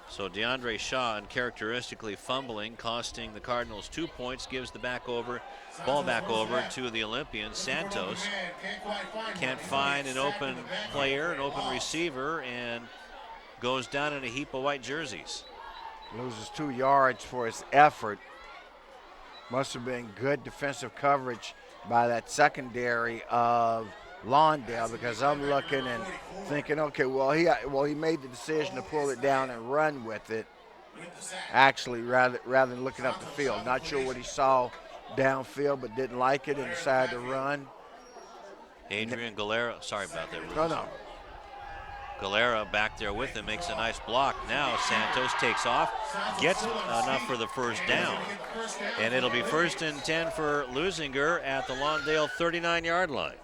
So DeAndre Shaw uncharacteristically fumbling, costing the Cardinals 2 points, gives the ball back over to the Olympians. Santos can't find an open player, an open receiver, and goes down in a heap of white jerseys. Loses 2 yards for his effort. Must have been good defensive coverage by that secondary of Lawndale, because I'm looking and thinking, okay, well he made the decision to pull it down and run with it. Actually, rather than looking up the field, not sure what he saw downfield, but didn't like it and decided to run. Adrian Galera, sorry about that. No. Galera back there with him, makes a nice block. Now Santos takes off, gets enough for the first down, and it'll be 1st and 10 for Leuzinger at the Lawndale 39-yard line.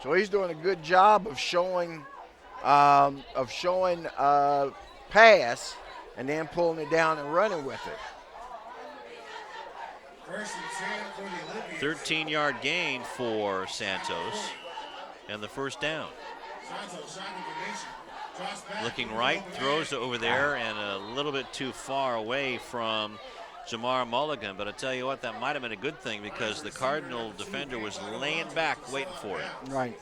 So he's doing a good job of showing pass and then pulling it down and running with it. First and 10 for the Olympians. 13-yard gain for Santos and the first down. Santos shocking formation. Drops back. Looking right, throws over there and a little bit too far away from Jamar Mulligan. But I tell you what, that might have been a good thing because the Cardinal defender was laying back waiting for it. Right.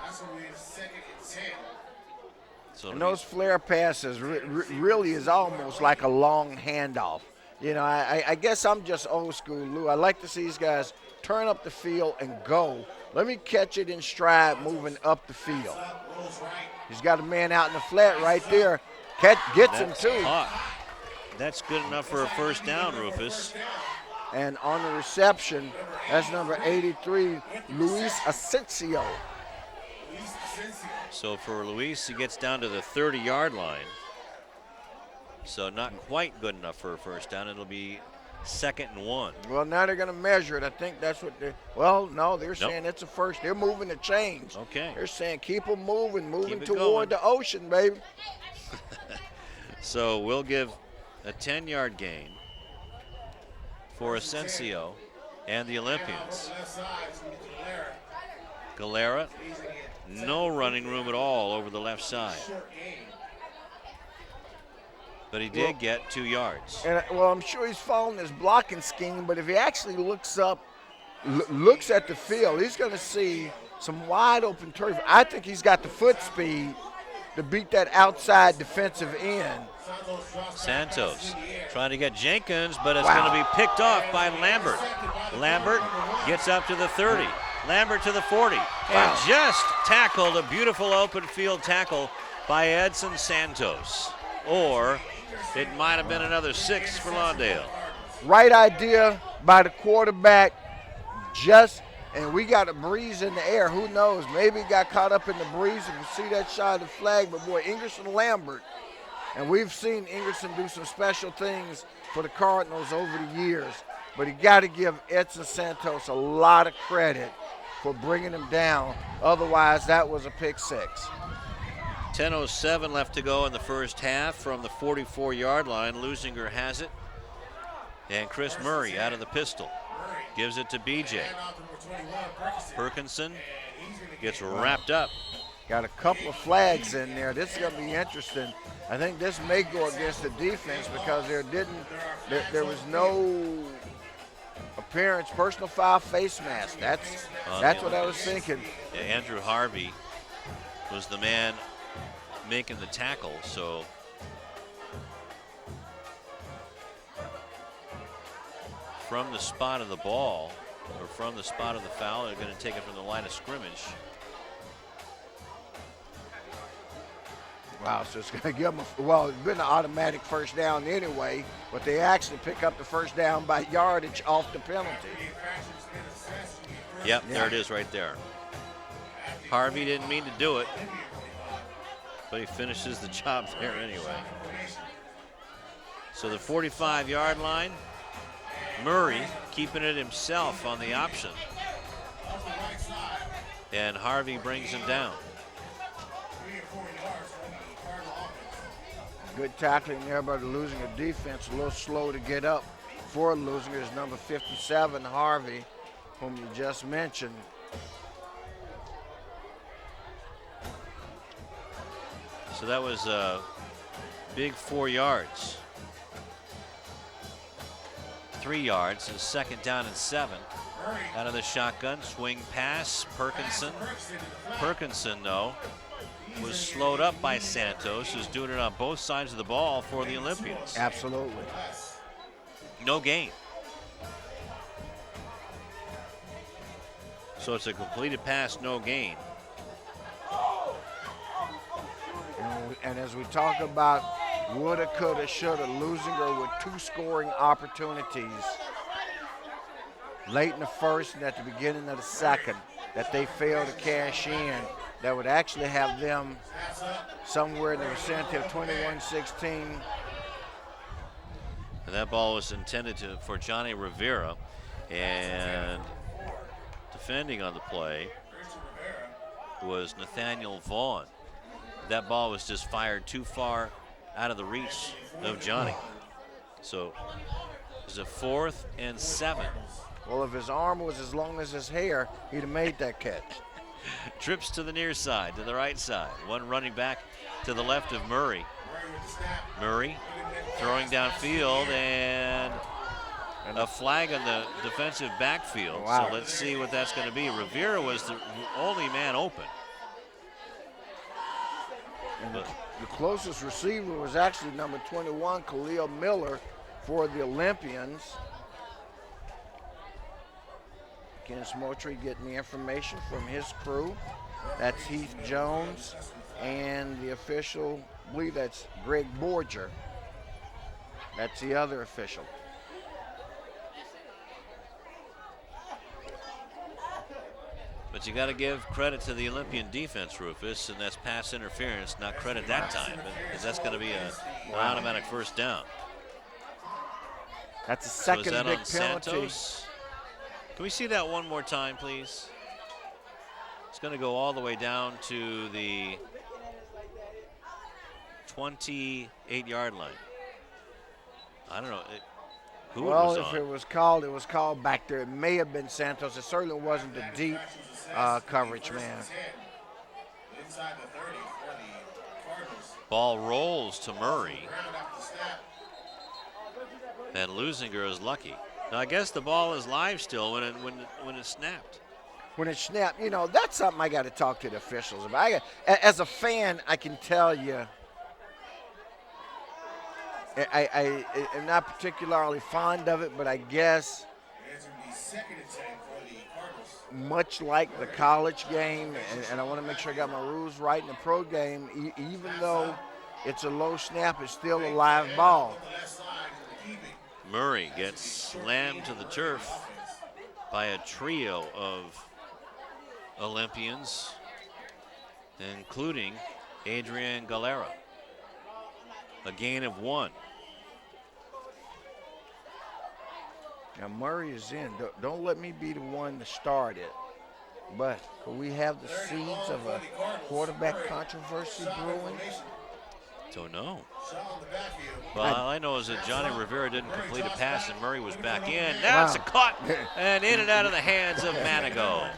That's what we in second and 10. So And those flare passes really is almost like a long handoff. You know, I guess I'm just old school, Lou. I like to see these guys turn up the field and go. Let me catch it in stride moving up the field. He's got a man out in the flat right there. Gets him too. Caught. That's good enough for a first down, Rufus. And on the reception, that's number 83, Luis Asensio. So for Luis, he gets down to the 30-yard line. So not quite good enough for a first down. It'll be 2nd and 1. Well, now they're going to measure it. I think that's what they're – well, no, they're saying it's a first. They're moving the chains. Okay. They're saying keep them moving Keep it toward going. the ocean, baby. So we'll give a 10-yard gain for Asensio and the Olympians. Galera, no running room at all over the left side. But he did get 2 yards. And well, I'm sure he's following his blocking scheme, but if he actually looks at the field, he's going to see some wide open turf. I think he's got the foot speed to beat that outside defensive end. Santos trying to get Jenkins, but it's going to be picked off by Lambert. Lambert gets up to the 30. Lambert to the 40. And just tackled, a beautiful open field tackle by Edson Santos. Or it might have been another 6 for Lawndale. Right idea by the quarterback, and we got a breeze in the air. Who knows? Maybe he got caught up in the breeze and you see that shot of the flag. But boy, Ingerson Lambert, and we've seen Ingerson do some special things for the Cardinals over the years. But you got to give Edson Santos a lot of credit for bringing him down. Otherwise, that was a pick 6. 10:07 left to go in the first half from the 44-yard line. Leuzinger has it. And Chris Murray out of the pistol. Gives it to BJ. Perkinson gets wrapped up. Got a couple of flags in there. This is going to be interesting. I think this may go against the defense because there was no appearance, personal foul, face mask. That's what I was thinking. Yeah, Andrew Harvey was the man making the tackle, so from the spot of the ball, or from the spot of the foul, they're going to take it from the line of scrimmage. Wow, so it's going to give them, it's been an automatic first down anyway, but they actually pick up the first down by yardage off the penalty. Yep, there it is right there. Harvey didn't mean to do it, but he finishes the job there anyway. So the 45-yard line, Murray keeping it himself on the option. And Harvey brings him down. Good tackling there by the Leuzinger defense. A little slow to get up for Leuzinger's number 57, Harvey, whom you just mentioned. So that was a big 4 yards. 3 yards, so 2nd down and 7. Out of the shotgun, swing pass, Perkinson. Perkinson, though, was slowed up by Santos, who's doing it on both sides of the ball for the Olympians. Absolutely. No gain. So it's a completed pass, no gain. And as we talk about woulda, coulda, shoulda, Leuzinger with 2 scoring opportunities late in the first and at the beginning of the second that they failed to cash in, that would actually have them somewhere in the vicinity of 21-16. And that ball was intended for Johnny Rivera, and defending on the play was Nathaniel Vaughn. That ball was just fired too far out of the reach of Johnny. So it's a 4th and 7. Well, if his arm was as long as his hair, he'd have made that catch. Trips to the near side, to the right side. One running back to the left of Murray. Murray throwing downfield, and a flag on the defensive backfield. Wow. So let's see what that's going to be. Rivera was the only man open. And the closest receiver was actually number 21, Khalil Miller, for the Olympians. Ken Smotry getting the information from his crew. That's Heath Jones, and the official, I believe that's Greg Borger. That's the other official. But you got to give credit to the Olympian defense, Rufus, and that's pass interference, not credit that time, because that's going to be an automatic first down. That's a So second is that big on penalty. Santos? Can we see that one more time, please? It's going to go all the way down to the 28-yard line. I don't know who Well, it was if on. it was called back there. It may have been Santos. It certainly wasn't the deep coverage man. Inside the 30 for the Cardinals. Ball rolls to Murray, Round up the snap. and Leuzinger is lucky. Now, I guess the ball is live still when it snapped. When it snapped, you know, that's something I got to talk to the officials about. As a fan, I can tell you, I am not particularly fond of it, but I guess It's going to be second and 10 for the Cardinals. much like the college game, and I want to make sure I got my rules right in the pro game, even though it's a low snap, it's still a live ball. The left side to the keeping. Murray gets slammed to the turf by a trio of Olympians, including Adrian Galera. A gain of 1. Now Murray is in. Don't let me be the one to start it. But could we have the seeds of a quarterback controversy brewing? Don't know. Shaw in the backfield. Well, all I know is that Johnny Rivera didn't complete a pass and Murray was back in. Now it's a cut and in and out of the hands of Manigo.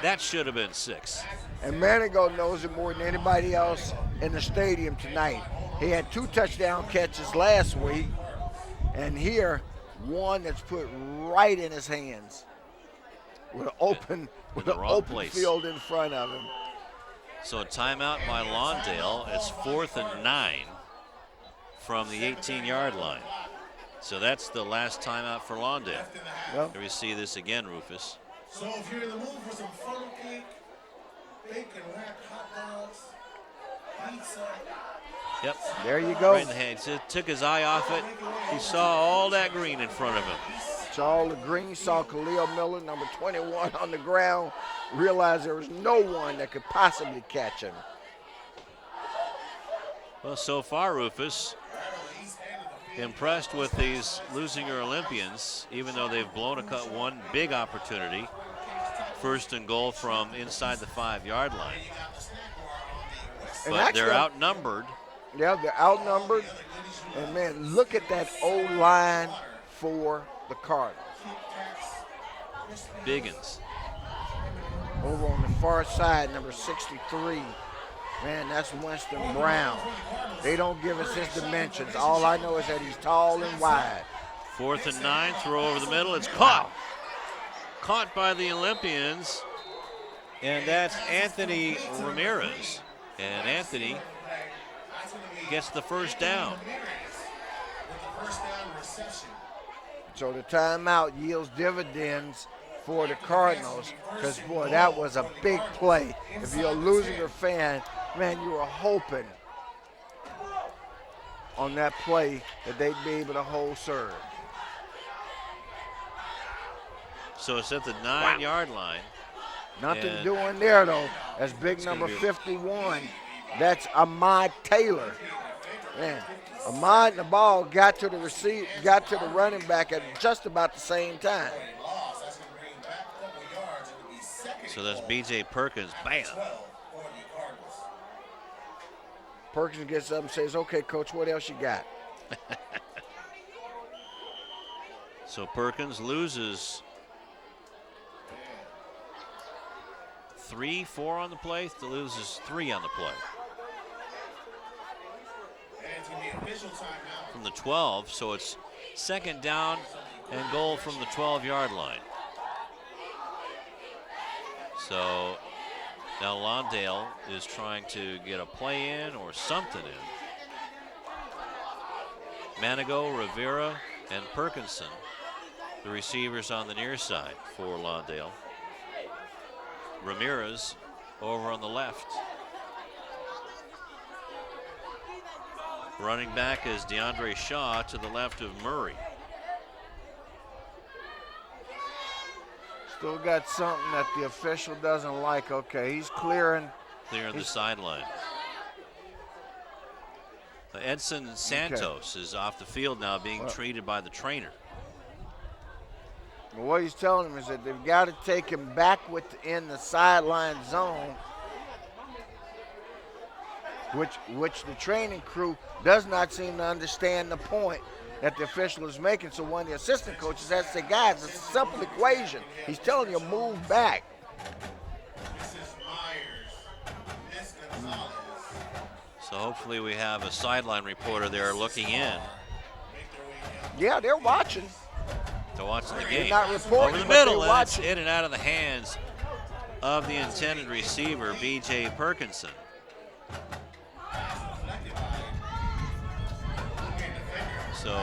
That should have been 6. And Manigo knows it more than anybody else in the stadium tonight. He had 2 touchdown catches last week, and here, one that's put right in his hands with an open, place. field in front of him. So a timeout by Lawndale. It's 4th and 9 from the 18-yard line. So that's the last timeout for Lawndale. Well, Here we see this again, Rufus. So if you're in the mood for some funnel cake, bacon wrapped hot dogs, pizza, Yep. there you go. Right in the hand. He took his eye off it. He saw all that green in front of him. Saw the green, saw Khalil Miller, number 21, on the ground, realized there was no one that could possibly catch him. Well, so far, Rufus, impressed with these Leuzinger Olympians, even though they've blown one big opportunity. 1st and goal from inside the 5-yard line. And But they're actually, outnumbered. Yeah, they're outnumbered. And, man, look at that O-line for the Cardinals. Biggins. Over on the far side, number 63. Man, that's Winston Brown. They don't give us his dimensions. All I know is that he's tall and wide. 4th and 9, throw over the middle. It's caught. Caught by the Olympians. And that's Anthony Ramirez. And Anthony gets the first down. first down reception. So the timeout yields dividends for the Cardinals because, boy, that was a big play. If you're a Leuzinger fan, man, you were hoping on that play that they'd be able to hold serve. So it's at the 9-yard line. Nothing And doing there, though. That's big it's number gonna be- 51. That's Ahmad Taylor. Man, Ahmad and the ball got to the running back at just about the same time. Loss. That's going to bring him back a couple yards. It'll be second. So that's B.J. Perkins. Bam. Perkins gets up and says, okay, coach, what else you got? So Perkins loses 4 on the play. Loses 3 on the play. From the 12, so it's second down and goal from the 12-yard line. So now Lawndale is trying to get a play in or something in. Manigo, Rivera, and Perkinson, the receivers on the near side for Lawndale. Ramirez over on the left. Running back is DeAndre Shaw to the left of Murray. Still got something that the official doesn't like. Okay, he's clearing. Clearing the sideline. Edson Santos is off the field now, being treated by the trainer. Well, what he's telling him is that they've got to take him back within the sideline zone, which the training crew does not seem to understand the point that the official is making. So one of the assistant coaches has to say, guys, it's a simple equation. He's telling you move back. So hopefully we have a sideline reporter there looking in. Yeah, they're watching. They're watching the game. They're not reporting, over the but middle, they're and it's watching. in and out of the hands of the intended receiver, B.J. Perkinson. So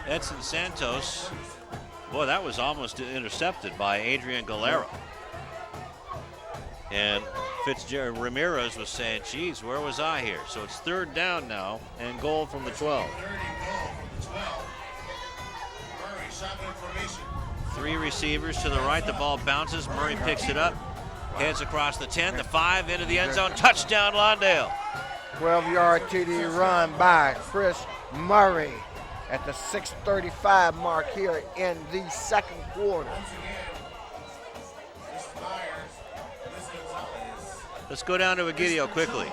Edson Santos, boy, that was almost intercepted by Adrian Galera. And Fitzgerald Ramirez was saying, geez, where was I here? So it's third down now and goal from the 12. 3 receivers to the right. The ball bounces. Murray picks it up. Heads across the 10, the 5, into the end zone. Touchdown, Lawndale. 12-yard TD run by Chris Murray at the 6:35 mark here in the second quarter. Let's go down to Egidio quickly.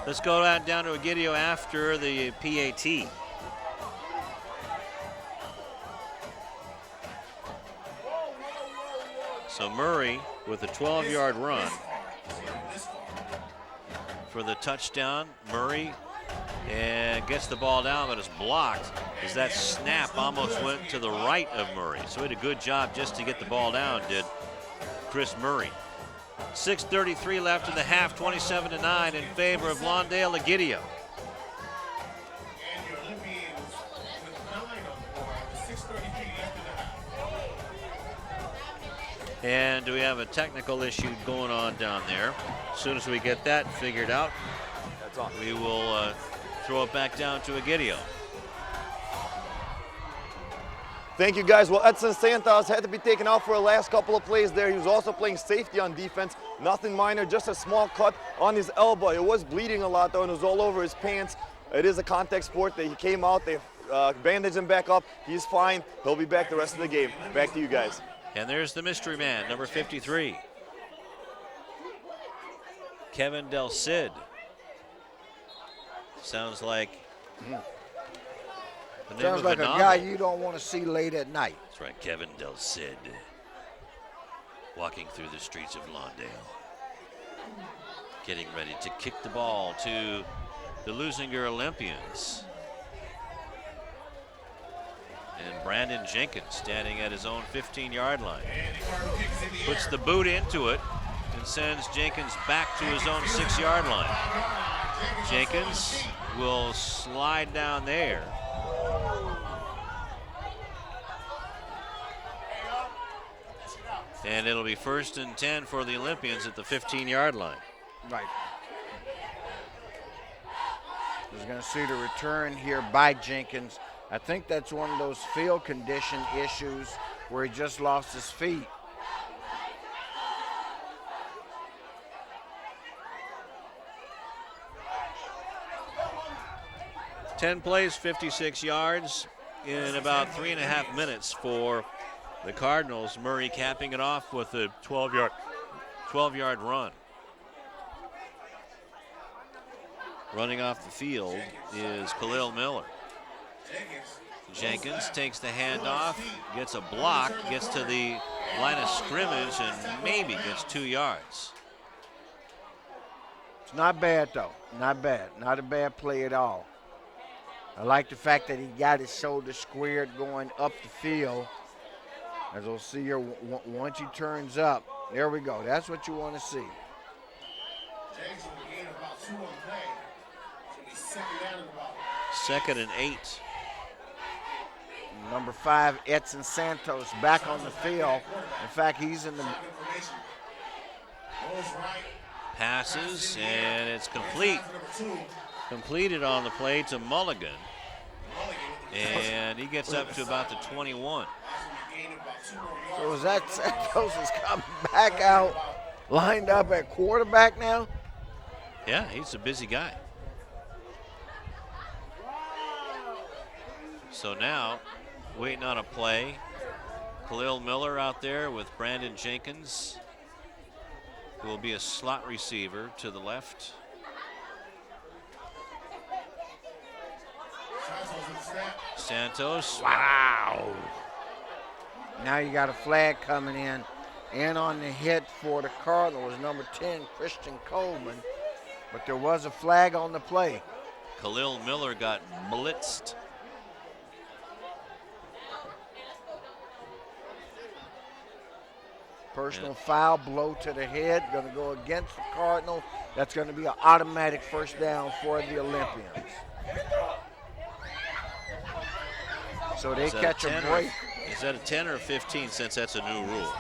Let's go down to Egidio after the PAT. So Murray with a 12-yard run for the touchdown. Murray and gets the ball down, but it's blocked as that snap almost went to the right of Murray. So he had a good job just to get the ball down, did Chris Murray. 6:33 left in the half, 27-9 in favor of Lawndale. Egidio. And we have a technical issue going on down there. As soon as we get that figured out, we will throw it back down to Egidio. Thank you, guys. Well, Edson Santos had to be taken out for the last couple of plays there. He was also playing safety on defense. Nothing minor, just a small cut on his elbow. It was bleeding a lot, though, and it was all over his pants. It is a contact sport. He came out, they bandaged him back up. He's fine. He'll be back the rest of the game. Back to you guys. And there's the mystery man, number 53. Kevin Del Cid. Sounds like the name Sounds of like a a novel. guy you don't want to see late at night. That's right, Kevin Del Cid. Walking through the streets of Lawndale. Getting ready to kick the ball to the Leuzinger Olympians. And Brandon Jenkins standing at his own 15-yard line. Puts the boot into it and sends Jenkins back to his own 6-yard line. Jenkins will slide down there. And it'll be 1st and 10 for the Olympians at the 15-yard line. Right. We're going to see the return here by Jenkins. I think that's one of those field condition issues where he just lost his feet. Ten plays, 56 yards in about 3.5 minutes for the Cardinals. Murray capping it off with a 12-yard run. Running off the field is Khalil Miller. Jenkins takes the handoff, gets a block, gets to the line of scrimmage, and maybe gets 2 yards. It's not bad, though. Not bad. Not a bad play at all. I like the fact that he got his shoulder squared going up the field. As we'll see here, once he turns up, there we go. That's what you want to see. Jackson will gain about 2 on play. Should be second down and about. 2nd and 8. Number 5, Edson Santos, back on the field. In fact, he's in the Information. Goes right. Passes, and it's complete. Completed on the play to Mulligan. And he gets up to about the 21. So is that Santos is coming back out, lined up at quarterback now? Yeah, he's a busy guy. So now, waiting on a play. Khalil Miller out there with Brandon Jenkins, who will be a slot receiver to the left. Santos. Wow. Now you got a flag coming in. And on the hit for the Cardinals, number 10, Christian Coleman. But there was a flag on the play. Khalil Miller got blitzed. Personal foul, blow to the head, going to go against the Cardinal. That's going to be an automatic first down for the Olympians. So they catch a break. Is that a 10 or a 15 since that's a new rule?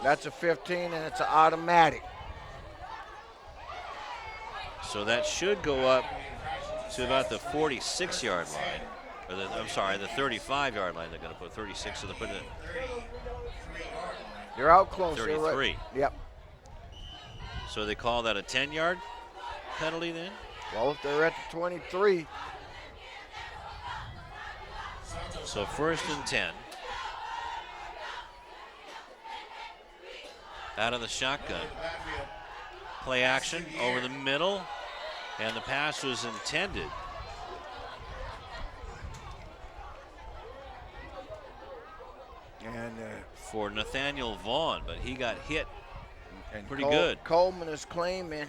That's a 15 and it's an automatic. So that should go up to about the 46-yard line. Or the 35-yard line. They're going to put 36, so they're putting it. They're out close. 33. Right. Yep. So they call that a 10-yard penalty then? Well, if they're at the 23. So 1st and 10. Out of the shotgun. Play action over the middle. And the pass was intended. And for Nathaniel Vaughn, but he got hit and pretty good. Coleman is claiming,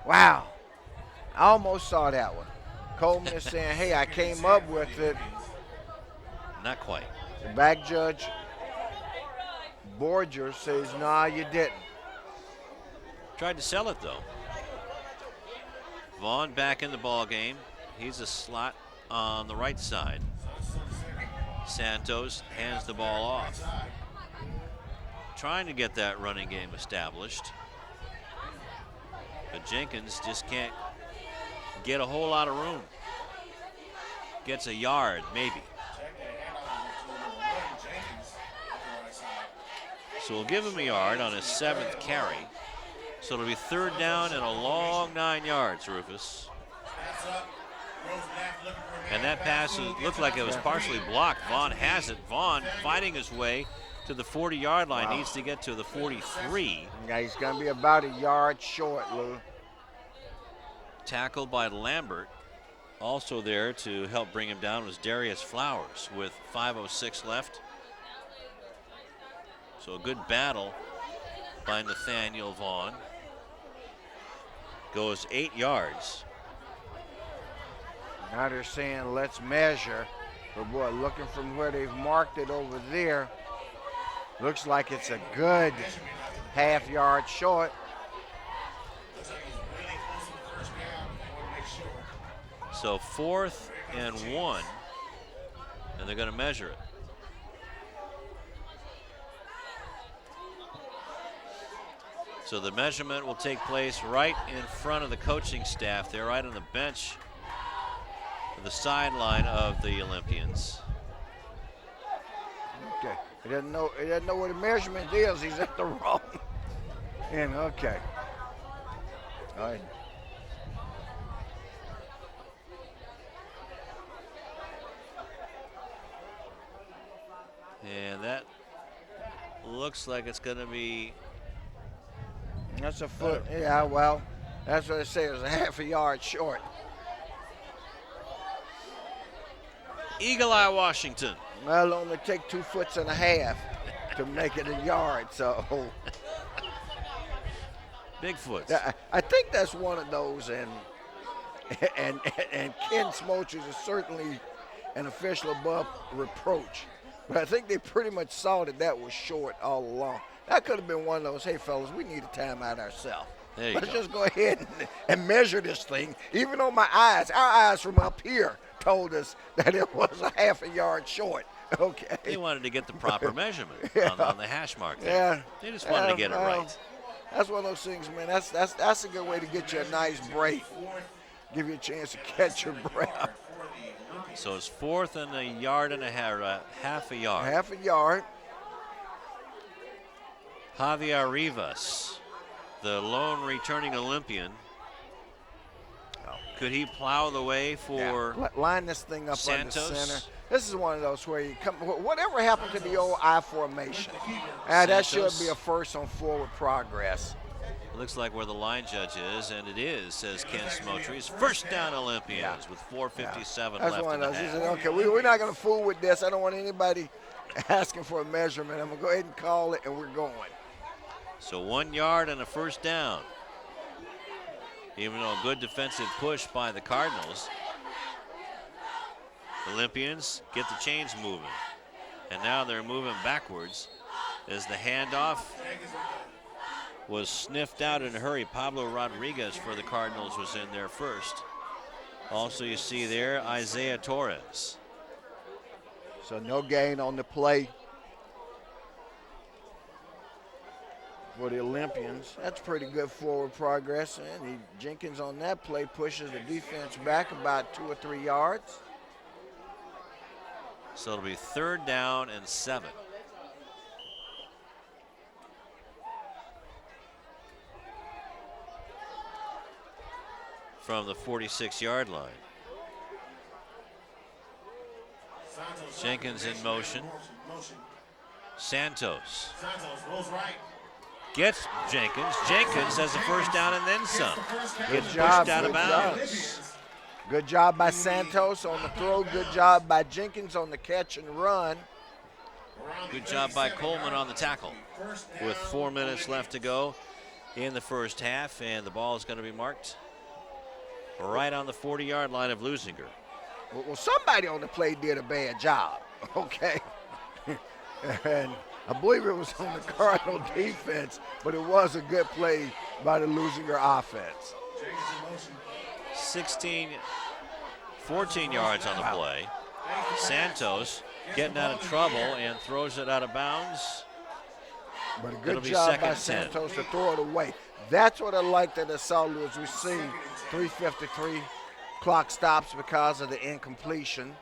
wow, I almost saw that one. Coleman is saying, hey, I came up with it. Not quite. The back judge, Borger, says, nah, you didn't. Tried to sell it, though. Vaughn back in the ball game. He's a slot on the right side. Santos hands the ball off. Trying to get that running game established. But Jenkins just can't get a whole lot of room. Gets a yard, maybe. So we'll give him a yard on his 7th carry. So it'll be 3rd down and a long 9 yards, Rufus. And that pass looked like it was partially blocked. Vaughn has it. Vaughn fighting his way to the 40-yard line. Wow. Needs to get to the 43. Yeah, he's going to be about a yard short, Lou. Tackled by Lambert. Also there to help bring him down was Darius Flowers with 5:06 left. So a good battle by Nathaniel Vaughn. Goes 8 yards. Now they're saying let's measure. But boy, looking from where they've marked it over there, looks like it's a good half-yard short. So 4th and 1, and they're going to measure it. So the measurement will take place right in front of the coaching staff. They're right on the bench, the sideline of the Olympians. Okay, he doesn't know where the measurement is. He's at the wrong end. Okay. All right. And that looks like it's going to be. That's a foot. Yeah, well, that's what I say. It was a half a yard short. Eagle Eye, Washington. Well, it'll only take 2 foot and a half to make it a yard, so. Bigfoots. I think that's one of those, and Ken Smochers is certainly an official above reproach. But I think they pretty much saw that was short all along. That could have been one of those, hey, fellas, we need a timeout ourselves. Let's just go ahead and measure this thing. Even though our eyes from up here told us that it was a half a yard short. Okay. They wanted to get the proper measurement on the hash mark there. Yeah. They just wanted to get it right. That's one of those things, man. That's a good way to get you a nice break. Give you a chance to catch your breath. So it's 4th and a yard and a half a yard. Half a yard. Javier Rivas, the lone returning Olympian. Could he plow the way for line this thing up Santos? Under center. This is one of those where you come. Whatever happened to the old I formation? That should be a first on forward progress. Looks like where the line judge is, and it is, says Ken Smotrys. First down Olympians with 4:57 That's left one in of the those. He half. said, okay, we're not going to fool with this. I don't want anybody asking for a measurement. I'm going to go ahead and call it, and we're going. So 1 yard and a first down. Even though a good defensive push by the Cardinals, Olympians get the chains moving. And now they're moving backwards as the handoff was sniffed out in a hurry. Pablo Rodriguez for the Cardinals was in there first. Also, you see there Isaiah Torres. So no gain on the play for the Olympians. That's pretty good forward progress. And Jenkins on that play pushes the defense back about 2 or 3 yards. So it'll be 3rd down and 7. From the 46-yard line. Jenkins in motion. Santos gets Jenkins. Jenkins has a first down and then some. Good Gets job. pushed out of bounds. Good job by Santos on the throw. Good job by Jenkins on the catch and run. Good job by Coleman on the tackle. With 4 minutes left to go in the first half, and the ball is going to be marked right on the 40-yard line of Leuzinger. Well, somebody on the play did a bad job, okay? And I believe it was on the Cardinal defense, but it was a good play by the Leuzinger offense. 14 yards on the play. Santos getting out of trouble and throws it out of bounds. But a It'll good be job second by and 10. Santos to throw it away. That's what I like that I saw, Lewis. We see 3:53 clock stops because of the incompletion.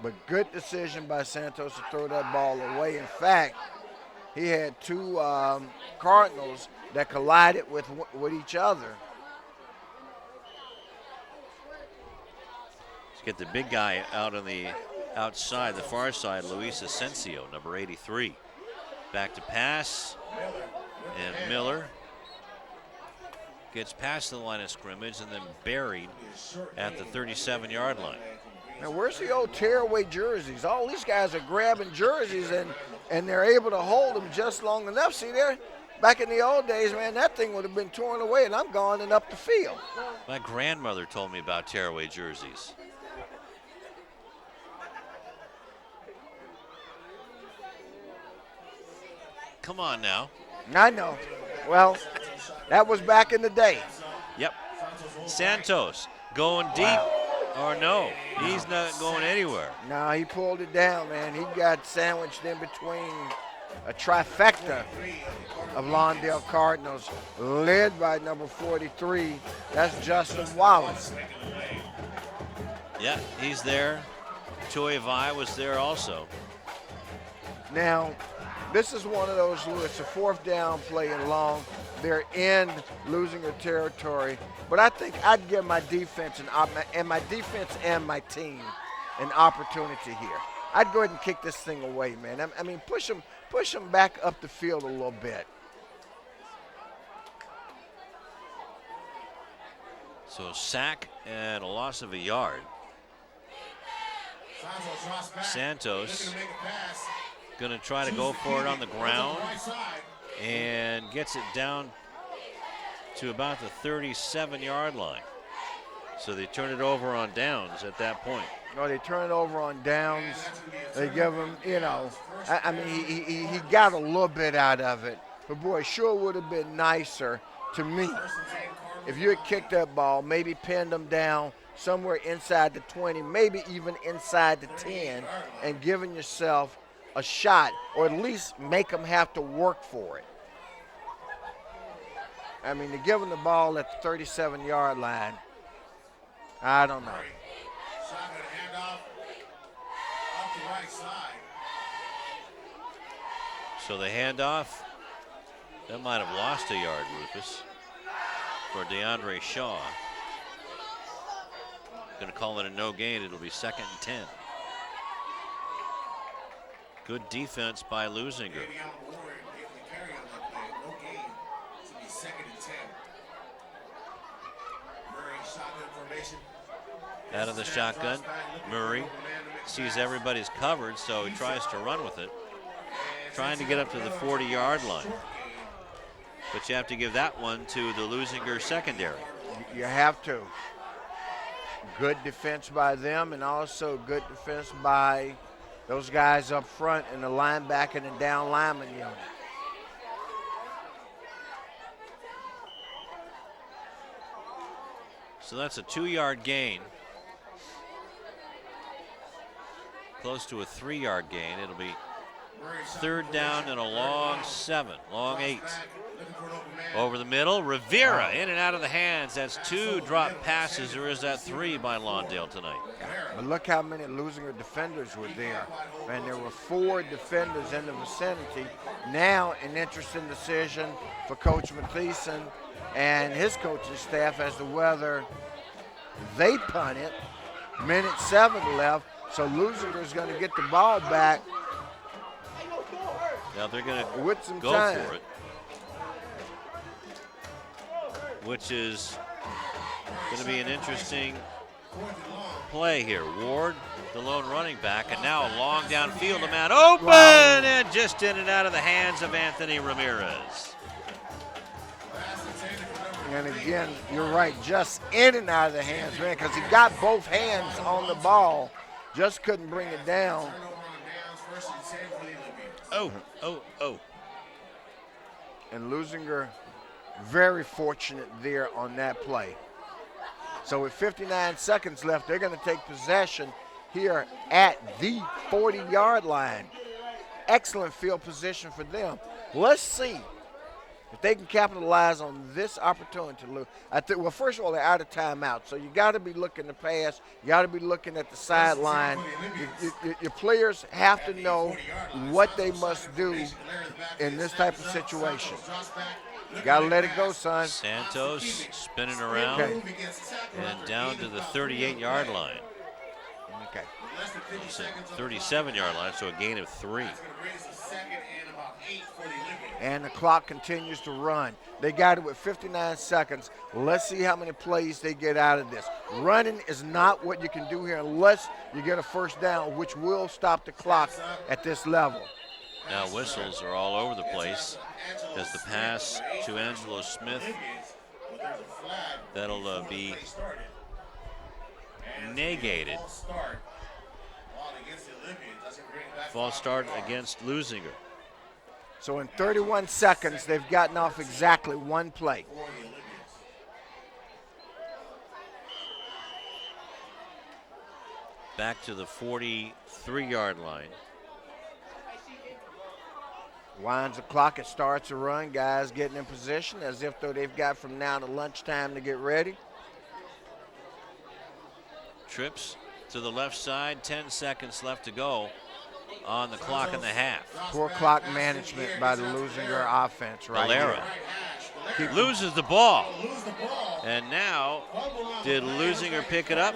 But good decision by Santos to throw that ball away. In fact, he had 2 Cardinals that collided with each other. Let's get the big guy out on the outside, the far side, Luis Asensio, number 83. Back to pass, and Miller gets past the line of scrimmage and then buried at the 37-yard line. Now, where's the old tearaway jerseys? All these guys are grabbing jerseys, and they're able to hold them just long enough. See, there, back in the old days, man, that thing would have been torn away, and I'm gone and up the field. My grandmother told me about tearaway jerseys. Come on now. I know. Well, that was back in the day. Yep. Santos going deep. Or no, he's not going anywhere. No, he pulled it down, man. He got sandwiched in between a trifecta of Lawndale Cardinals, led by number 43. That's Justin Wallace. Yeah, he's there. Choi Vai was there also. Now, this is one of those, it's a 4th down play and long. They're in Leuzinger territory. But I think I'd give my defense and my team an opportunity here. I'd go ahead and kick this thing away, man. I mean, push them back up the field a little bit. So a sack and a loss of a yard. Santos going to try to go for it on the ground and gets it down to about the 37-yard line. So they turn it over on downs at that point. No, they turn it over on downs. They give him, you know, I mean, he got a little bit out of it. But, boy, sure would have been nicer to me if you had kicked that ball, maybe pinned them down somewhere inside the 20, maybe even inside the 10, and given yourself a shot, or at least make them have to work for it. I mean, to give them the ball at the 37-yard line, I don't know. Shotgun handoff up the right side. So the handoff, that might have lost a yard, Rufus, for DeAndre Shaw. Going to call it a no gain. It'll be 2nd and 10. Good defense by Leuzinger. Out of the shotgun, Murray sees everybody's covered, so he tries to run with it, trying to get up to the 40-yard line. But you have to give that one to the Leuzinger secondary. You have to. Good defense by them, and also good defense by those guys up front in the linebacker and down lineman unit. So that's a 2-yard gain. Close to a 3-yard gain. It'll be 3rd down and a long 7, long 8. Over the middle, Rivera in and out of the hands. That's 2 drop passes, or is that 3 by Lawndale tonight? But look how many Leuzinger defenders were there. And there were 4 defenders in the vicinity. Now an interesting decision for Coach Mathieson and his coaching staff as to whether they punt it. Minute 7 left, so Leuzinger's going to get the ball back. Now they're going to with some go time for it, which is going to be an interesting play here. Ward, the lone running back, and now a long downfield, a man open, and just in and out of the hands of Anthony Ramirez. And again, you're right, just in and out of the hands, man, because he got both hands on the ball, just couldn't bring it down. Oh. And Leuzinger very fortunate there on that play. So with 59 seconds left, they're going to take possession here at the 40-yard line. Excellent field position for them. Let's see if they can capitalize on this opportunity, Lou. Well, first of all, they're out of timeout, so you got to be looking to pass. You got to be looking at the sideline. Your players have to know what they must do in this type of situation. You got to let it go, son. Santos spinning around and down to the 38-yard line. Okay. 37-yard line, so a gain of 3. And the clock continues to run. They got it with 59 seconds. Let's see how many plays they get out of this. Running is not what you can do here unless you get a first down, which will stop the clock at this level. Now whistles are all over the place as the pass to Angelo Smith, that'll be negated. False start against Leuzinger. So in 31 seconds, they've gotten off exactly 1 play. Back to the 43-yard line. Winds the clock, it starts a run. Guys getting in position as if though they've got from now to lunchtime to get ready. Trips to the left side, 10 seconds left to go on the clock and the half. Poor clock management by the Leuzinger offense right Valera here. loses the ball. And now, did Leuzinger pick it up?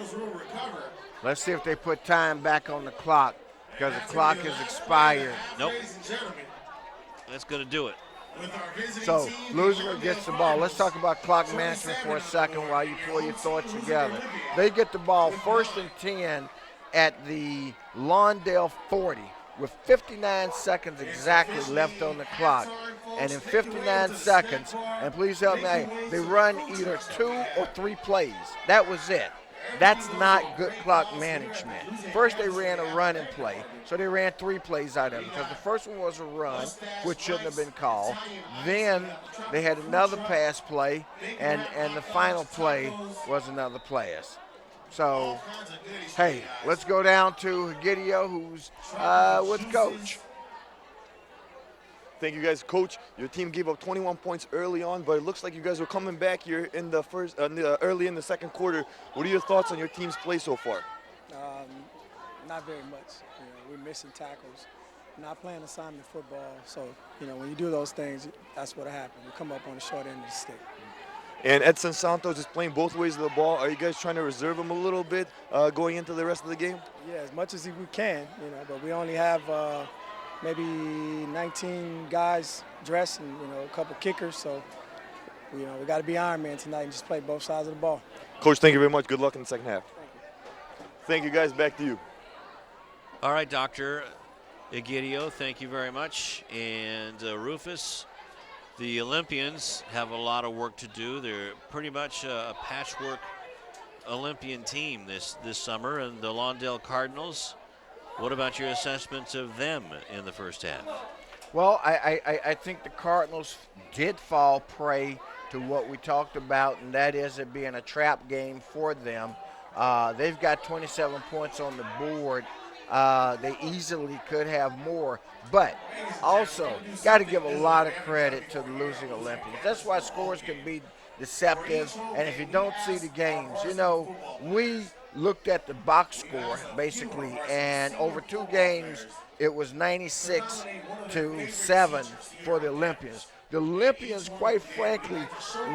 Let's see if they put time back on the clock because the clock has expired. Nope. That's going to do it. So Leuzinger gets the ball. Let's talk about clock management for a second while you pull your thoughts together. They get the ball 1st and 10 at the Lawndale 40 with 59 seconds exactly left on the clock. And in 59 seconds, and please help me, they run either 2 or 3 plays. That was it. That's not good clock management. First, they ran a run and play, so they ran 3 plays out of it because the first one was a run, which shouldn't have been called. Then they had another pass play, and the final play was another pass. So, hey, let's go down to Higgidio, who's with Coach. Thank you guys, Coach. Your team gave up 21 points early on, but it looks like you guys were coming back here in the early in the second quarter. What are your thoughts on your team's play so far? Not very much. We're missing tackles, not playing assignment football. So, when you do those things, that's what happens. You come up on the short end of the stick. And Edson Santos is playing both ways of the ball. Are you guys trying to reserve him a little bit going into the rest of the game? Yeah, as much as we can, but we only have maybe 19 guys dressed and, a couple kickers. So, we got to be Iron Man tonight and just play both sides of the ball. Coach, thank you very much. Good luck in the second half. Thank you, guys. Back to you. All right, Dr. Egidio, thank you very much. And Rufus, the Olympians have a lot of work to do. They're pretty much a patchwork Olympian team this summer. And the Lawndale Cardinals, what about your assessments of them in the first half? Well, I think the Cardinals did fall prey to what we talked about, and that is it being a trap game for them. They've got 27 points on the board. They easily could have more, but also got to give a lot of credit to the losing Olympians. That's why scores can be deceptive, and if you don't see the games, we looked at the box score basically, and over 2 games it was 96-7 for the Olympians. The Olympians, quite frankly,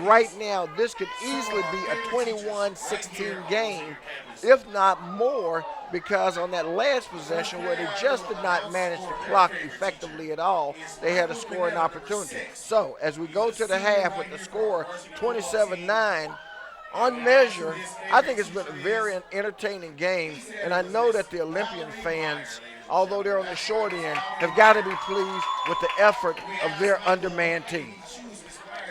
right now, this could easily be a 21-16 game, if not more, because on that last possession where they just did not manage the clock effectively at all, they had a scoring opportunity. So as we go to the half with the score 27-9, on measure, I think it's been a very entertaining game, and I know that the Olympian fans, although they're on the short end, have got to be pleased with the effort of their undermanned teams.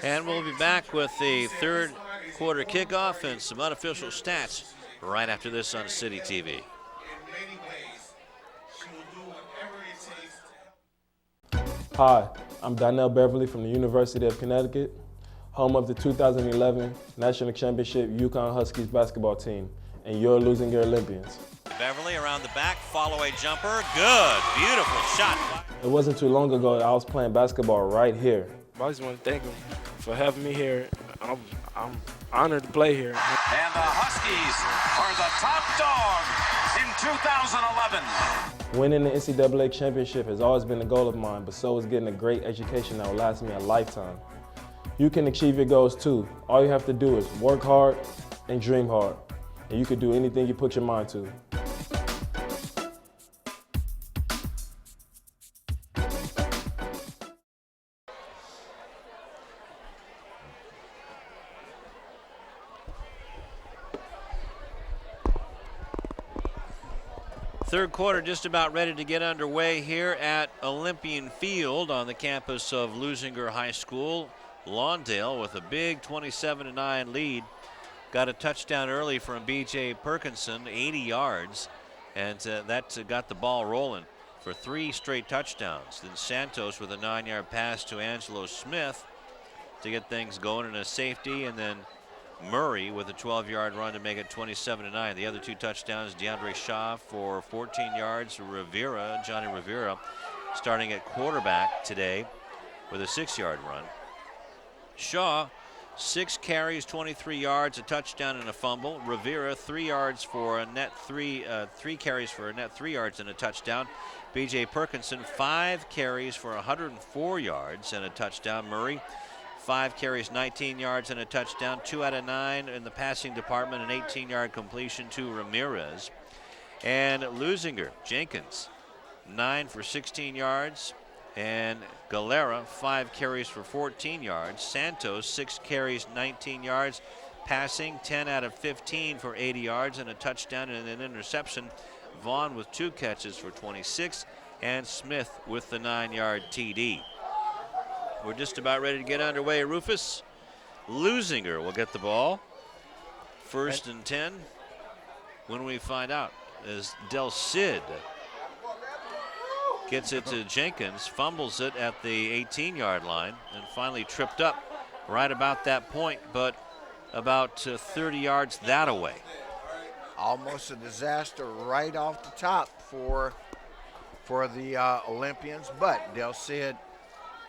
And we'll be back with the third quarter kickoff and some unofficial stats right after this on CityTV. Hi, I'm Donnell Beverly from the University of Connecticut, home of the 2011 National Championship UConn Huskies basketball team, and your Leuzinger Olympians. Beverly around the back, follow-away jumper, good, beautiful shot. It wasn't too long ago that I was playing basketball right here. I just want to thank him for having me here. I'm honored to play here. And the Huskies are the top dog in 2011. Winning the NCAA championship has always been a goal of mine, but so is getting a great education that will last me a lifetime. You can achieve your goals too. All you have to do is work hard and dream hard, and you can do anything you put your mind to. Third quarter just about ready to get underway here at Olympian Field on the campus of Leuzinger High School. Lawndale with a big 27-9 lead. Got a touchdown early from B.J. Perkinson, 80 yards, and that got the ball rolling for 3 straight touchdowns. Then Santos with a 9-yard pass to Angelo Smith to get things going in a safety, and then Murray with a 12-yard run to make it 27-9. The other 2 touchdowns, DeAndre Shaw for 14 yards. Johnny Rivera, starting at quarterback today with a 6-yard run. Shaw, 6 carries, 23 yards, a touchdown and a fumble. Rivera, 3 carries for a net 3 yards and a touchdown. B.J. Perkinson, 5 carries for 104 yards and a touchdown. Murray, 5 carries, 19 yards and a touchdown. 2 out of 9 in the passing department, an 18-yard completion to Ramirez. And Leuzinger, Jenkins, 9 for 16 yards, And Galera, 5 carries for 14 yards. Santos, 6 carries, 19 yards. Passing, 10 out of 15 for 80 yards and a touchdown and an interception. Vaughn with 2 catches for 26, and Smith with the 9-yard TD. We're just about ready to get underway. Rufus, Leuzinger will get the ball. 1st and 10 when we find out, as Del Cid gets it to Jenkins, fumbles it at the 18-yard line, and finally tripped up right about that point, but about 30 yards that away. Almost a disaster right off the top for the Olympians, but Del Cid,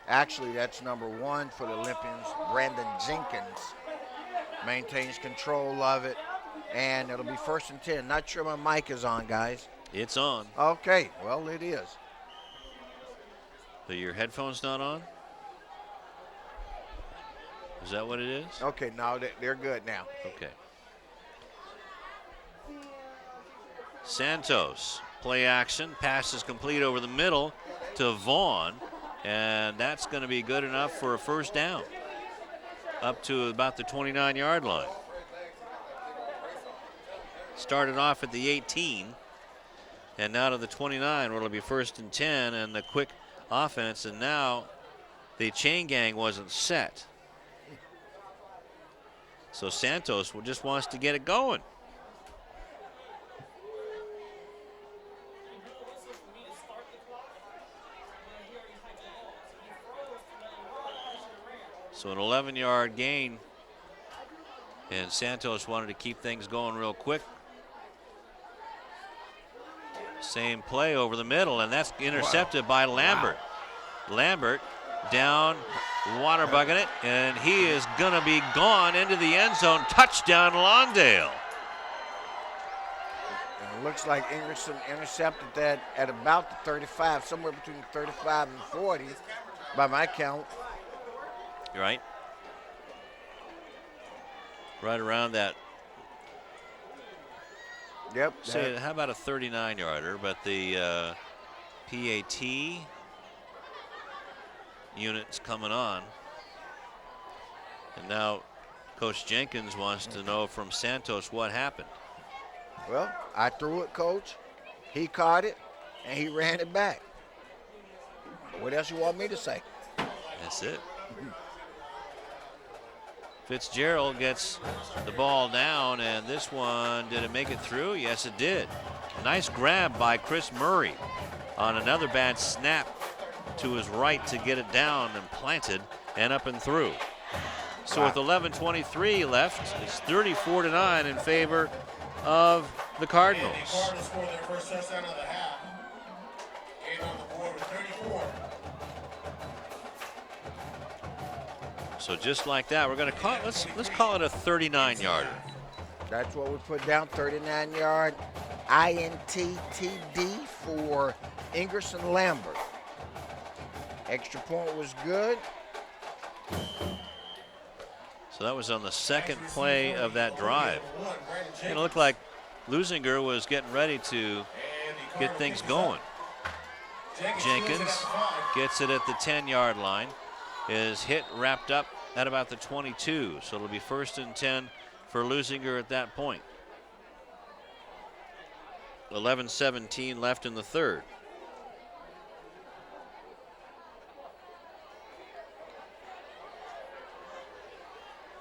actually that's number 1 for the Olympians, Brandon Jenkins, maintains control of it, and it'll be 1st and 10. Not sure my mic is on, guys. It's on. Okay, well it is. So your headphones not on? Is that what it is? Okay, now they're good now. Okay. Santos, play action, pass is complete over the middle to Vaughn, and that's going to be good enough for a 1st down up to about the 29-yard line. Started off at the 18 and now to the 29, where it'll be 1st and 10, and the quick offense, and now the chain gang wasn't set. So Santos just wants to get it going. So an 11-yard gain, and Santos wanted to keep things going real quick. Same play over the middle, and that's intercepted by Lambert. Wow. Lambert down, water bugging it, and he is going to be gone into the end zone. Touchdown, Lawndale. And it looks like Ingerson intercepted that at about the 35, somewhere between 35 and 40 by my count. You're right. Right around that. Yep. Say, how about a 39-yarder? But the PAT unit's coming on. And now Coach Jenkins wants to know from Santos what happened. Well, I threw it, Coach. He caught it, and he ran it back. What else you want me to say? That's it. Fitzgerald gets the ball down, and this one, did it make it through? Yes, it did. Nice grab by Chris Murray on another bad snap to his right to get it down and planted and up and through. So with 11:23 left, it's 34-9 in favor of the Cardinals. And the Cardinals scored their first touchdown of the half. And on the board with 34. So just like that, we're going to call it, let's call it a 39-yarder. That's what we put down, 39-yard INTTD for Ingerson Lambert. Extra point was good. So that was on the second play of that drive. And it looked like Leuzinger was getting ready to get things going. Jenkins gets it at the 10-yard line. Is hit, wrapped up at about the 22. So it'll be 1st and 10 for Leuzinger at that point. 11:17 left in the third.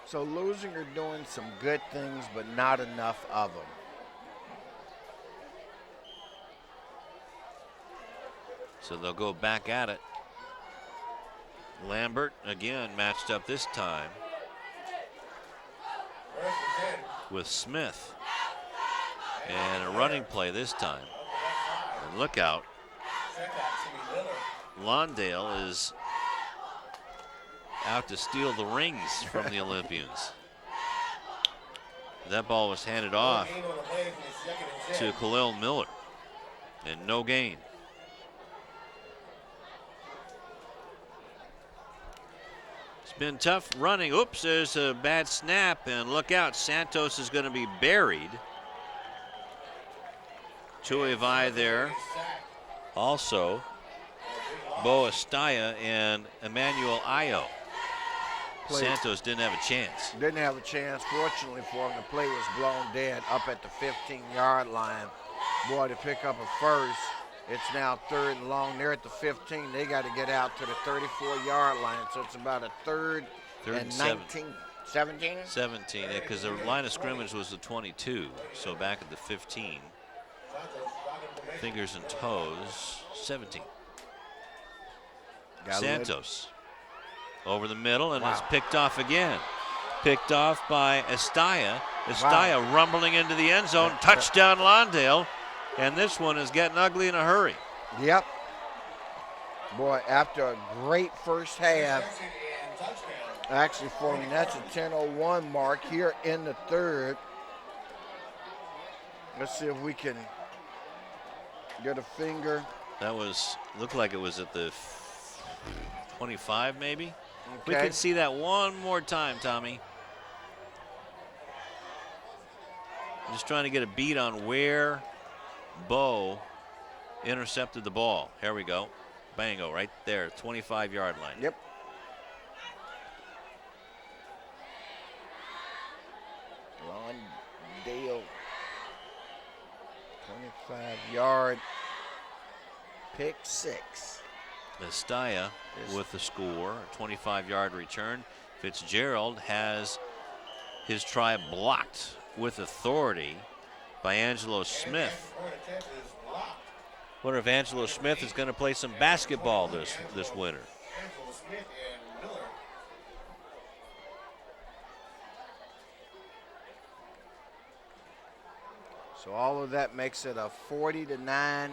So Leuzinger doing some good things, but not enough of them. So they'll go back at it. Lambert again matched up this time with Smith, and a running play this time. And look out, Lawndale is out to steal the rings from the Olympians. That ball was handed off to Khalil Miller, and no gain. Been tough running. Oops, there's a bad snap, and look out, Santos is going to be buried. Chuevai there also. Bo Estaya and Emmanuel Ayo. Played. Santos didn't have a chance. Didn't have a chance. Fortunately for him, the play was blown dead up at the 15-yard line. Boy, to pick up a first. It's now 3rd and long. They're at the 15. They got to get out to the 34-yard line. So it's about a third and 19. 17? 17, because the line of scrimmage was the 22. So back at the 15. Fingers and toes, 17. Santos over the middle, and it's picked off again. Picked off by Estaya. Estaya rumbling into the end zone. Touchdown Lawndale. And this one is getting ugly in a hurry. Yep. Boy, after a great first half, actually for me, that's a 10:01 mark here in the 3rd. Let's see if we can get a finger. That looked like it was at the 25 maybe. Okay. We can see that one more time, Tommy. I'm just trying to get a beat on where Bo intercepted the ball. Here we go. Bango right there, 25-yard line. Yep. Lawndale, 25-yard pick 6. Estaya with the score, 25-yard return. Fitzgerald has his try blocked with authority by Angelo Smith. Wonder if Angelo Smith is going to play some basketball this winter. So all of that makes it a 40-9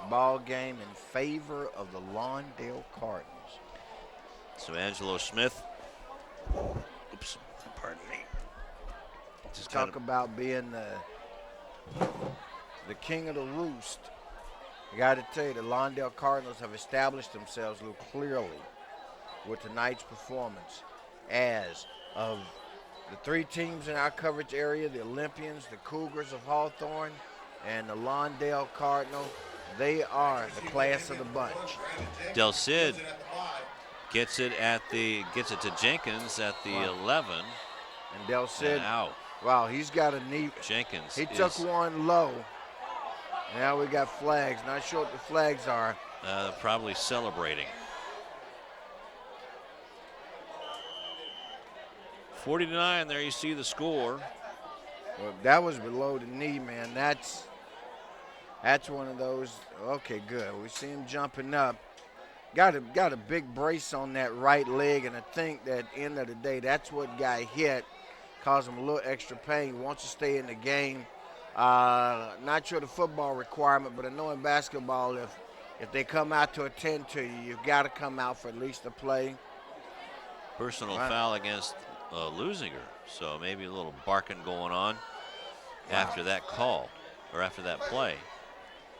ball game in favor of the Lawndale Cardinals. So Angelo Smith, oops, pardon me. Just talk about being the king of the roost. I got to tell you, the Lawndale Cardinals have established themselves a little clearly with tonight's performance. As of the 3 teams in our coverage area, the Olympians, the Cougars of Hawthorne, and the Lawndale Cardinal, they are the class of the bunch. Del Cid gets it to Jenkins at the 11. And Del Cid, out. Wow, he's got a knee. Jenkins. He took one low. Now we got flags. Not sure what the flags are. Probably celebrating. 40-9, there you see the score. Well, that was below the knee, man. That's one of those. Okay, good. We see him jumping up. Got a big brace on that right leg, and I think that at the end of the day, that's what got hit. Caused him a little extra pain. He wants to stay in the game. Not sure the football requirement, but I know in basketball, if they come out to attend to you, you've got to come out for at least a play. Personal foul against Leuzinger, so maybe a little barking going on after that call, or after that play.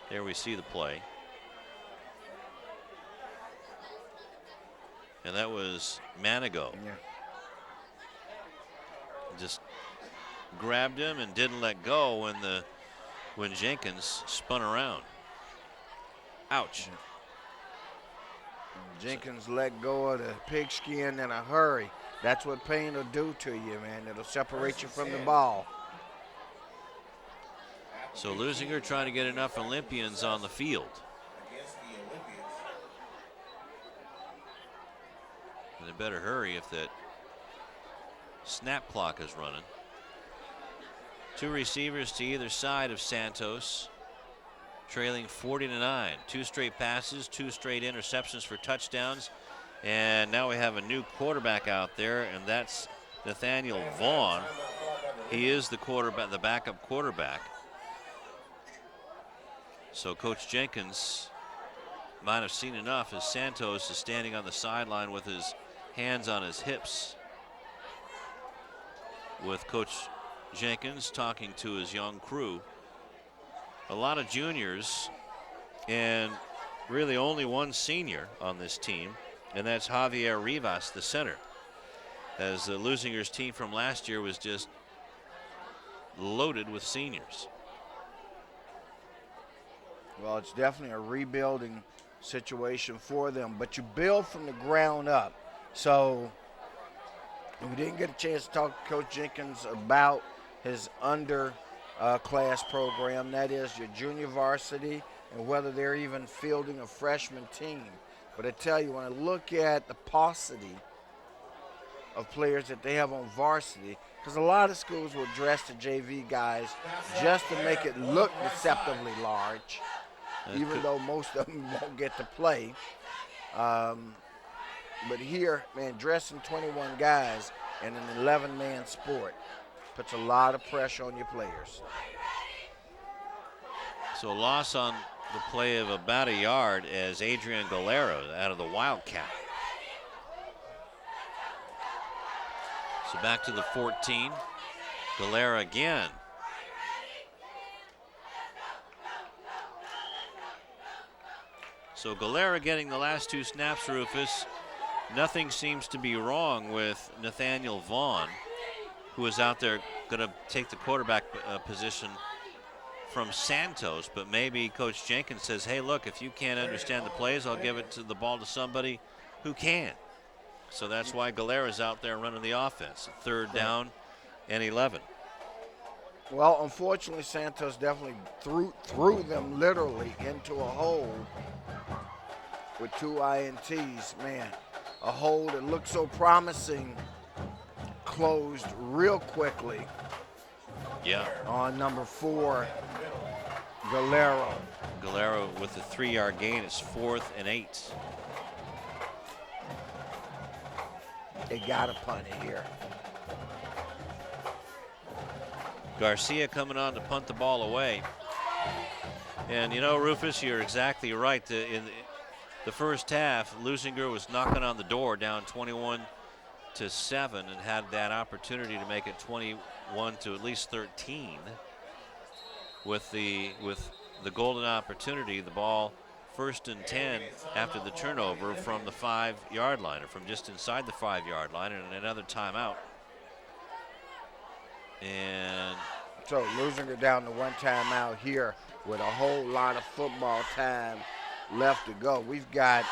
There we see the play. And that was Manigo. Yeah. Just grabbed him and didn't let go when Jenkins spun around. Ouch. Jenkins let go of the pigskin in a hurry. That's what pain will do to you, man. It'll separate you from the ball. So Leuzinger trying to get enough Olympians on the field. And they better hurry if that snap clock is running. 2 receivers to either side of Santos, trailing 40-9. 2 straight passes, 2 straight interceptions for touchdowns. And now we have a new quarterback out there, and that's Nathaniel Vaughn. He is the quarterback, the backup quarterback. So Coach Jenkins might have seen enough as Santos is standing on the sideline with his hands on his hips, with Coach Jenkins talking to his young crew. A lot of juniors and really only one senior on this team, and that's Javier Rivas, the center, as the Leuzinger's team from last year was just loaded with seniors. Well, it's definitely a rebuilding situation for them. But you build from the ground up. So we didn't get a chance to talk to Coach Jenkins about his class program. That is your junior varsity and whether they're even fielding a freshman team. But I tell you, when I look at the paucity of players that they have on varsity, because a lot of schools will dress the JV guys just to make it look deceptively large, even though most of them won't get to play. But here, man, dressing 21 guys in an 11-man sport puts a lot of pressure on your players. So a loss on the play of about a yard as Adrian Galero out of the Wildcat. So back to the 14. Galera again. So Galera getting the last 2 snaps, Rufus. Nothing seems to be wrong with Nathaniel Vaughn, who is out there going to take the quarterback position from Santos, but maybe Coach Jenkins says, hey, look, if you can't understand the plays, I'll give the ball to somebody who can. So that's why Galera's out there running the offense. 3rd down and 11. Well, unfortunately, Santos definitely threw them literally into a hole with 2 INTs. Man, a hole that looked so promising closed real quickly. Yeah. On number 4, Galero. Galero with the 3-yard gain. It's 4th and 8. They got to punt it here. Garcia coming on to punt the ball away. And you know, Rufus, you're exactly right. In the first half, Leuzinger was knocking on the door down 21-7 and had that opportunity to make it 21 to at least 13. With the golden opportunity, the ball 1st and 10 after the turnover from the 5-yard line, or from just inside the 5-yard line, and another timeout. And so Leuzinger down to 1 timeout here with a whole lot of football time left to go. We've got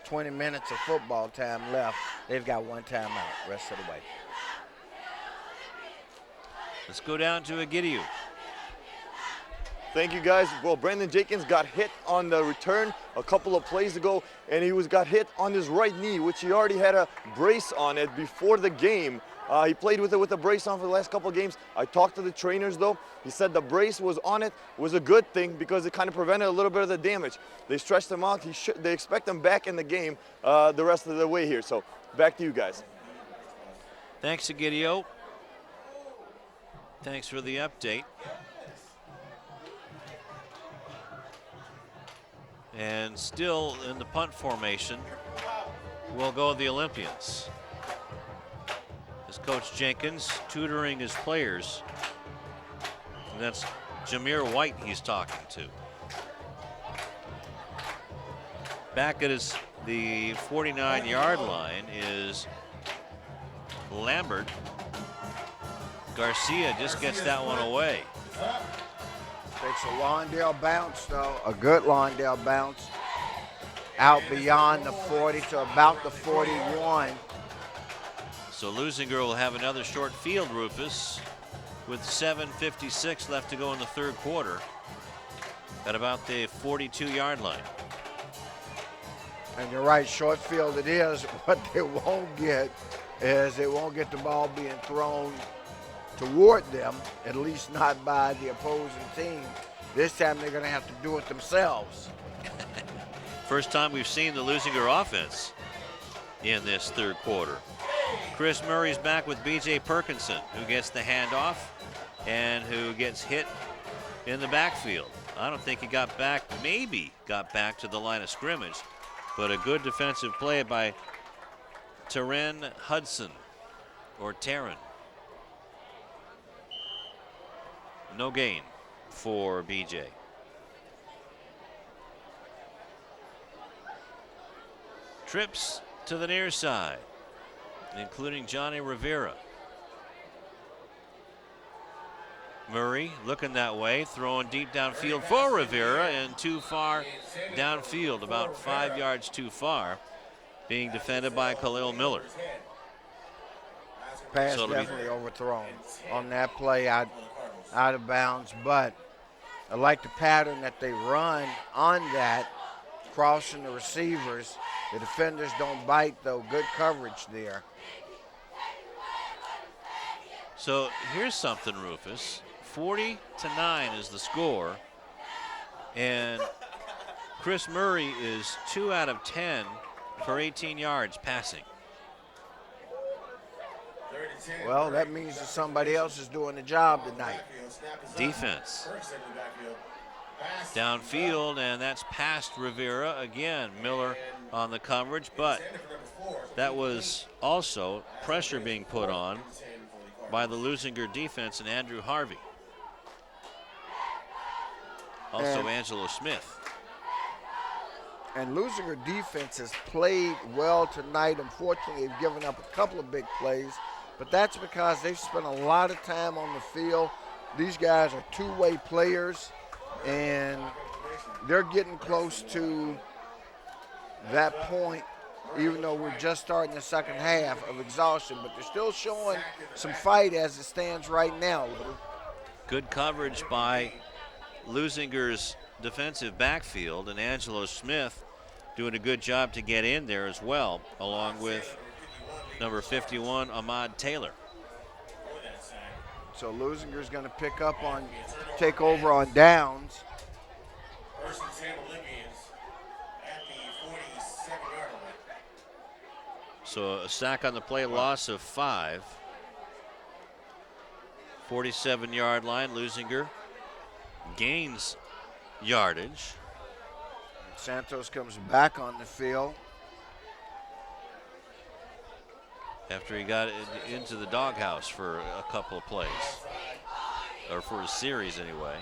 20 minutes of football time left. They've got 1 timeout rest of the way. Let's go down to Egidio. Thank you, guys. Well, Brandon Jenkins got hit on the return a couple of plays ago, and he got hit on his right knee, which he already had a brace on it before the game. He played with it with a brace on for the last couple of games. I talked to the trainers, though. He said the brace was on it was a good thing because it kind of prevented a little bit of the damage. They stretched him out. They expect him back in the game the rest of the way here. So back to you guys. Thanks, Egidio. Thanks for the update. And still in the punt formation will go the Olympians. As Coach Jenkins tutoring his players. And that's Jameer White he's talking to. Back at the 49-yard line is Lambert. Garcia just gets that one away. Takes a Lawndale bounce, though, a good Lawndale bounce. Out beyond the 40 to about the 41. So Leuzinger will have another short field, Rufus, with 7:56 left to go in the 3rd quarter at about the 42-yard line. And you're right, short field it is. What they won't get is they won't get the ball being thrown toward them, at least not by the opposing team. This time they're going to have to do it themselves. First time we've seen the Leuzinger offense in this 3rd quarter. Chris Murray's back with B.J. Perkinson, who gets the handoff and who gets hit in the backfield. I don't think he got back to the line of scrimmage, but a good defensive play by Taryn Hudson, or Taryn. No gain for BJ. Trips to the near side, including Johnny Rivera. Murray looking that way, throwing deep downfield for Rivera and too far downfield, about 5 yards too far, being defended by Khalil Miller. Pass definitely overthrown on that play out of bounds, but I like the pattern that they run on that, crossing the receivers. The defenders don't bite, though. Good coverage there. So here's something, Rufus. 40-9 is the score, and Chris Murray is 2 out of 10 for 18 yards passing. Well, that means that somebody else is doing the job tonight. Defense. Downfield, and that's past Rivera again. Miller on the coverage, but that was also pressure being put on by the Leuzinger defense and Andrew Harvey. Also Angelo Smith. And Leuzinger defense has played well tonight. Unfortunately, they've given up a couple of big plays, but that's because they've spent a lot of time on the field. These guys are two-way players, and they're getting close to that point, even though we're just starting the second half of exhaustion, but they're still showing some fight as it stands right now. Good coverage by Leuzinger's defensive backfield, and Angelo Smith doing a good job to get in there as well, along with number 51, Ahmad Taylor. So Leuzinger's going to take over on downs. So a sack on the play, loss of 5. 47-yard line, Leuzinger gains yardage. Santos comes back on the field. After he got into the doghouse for a couple of plays, or for a series anyway.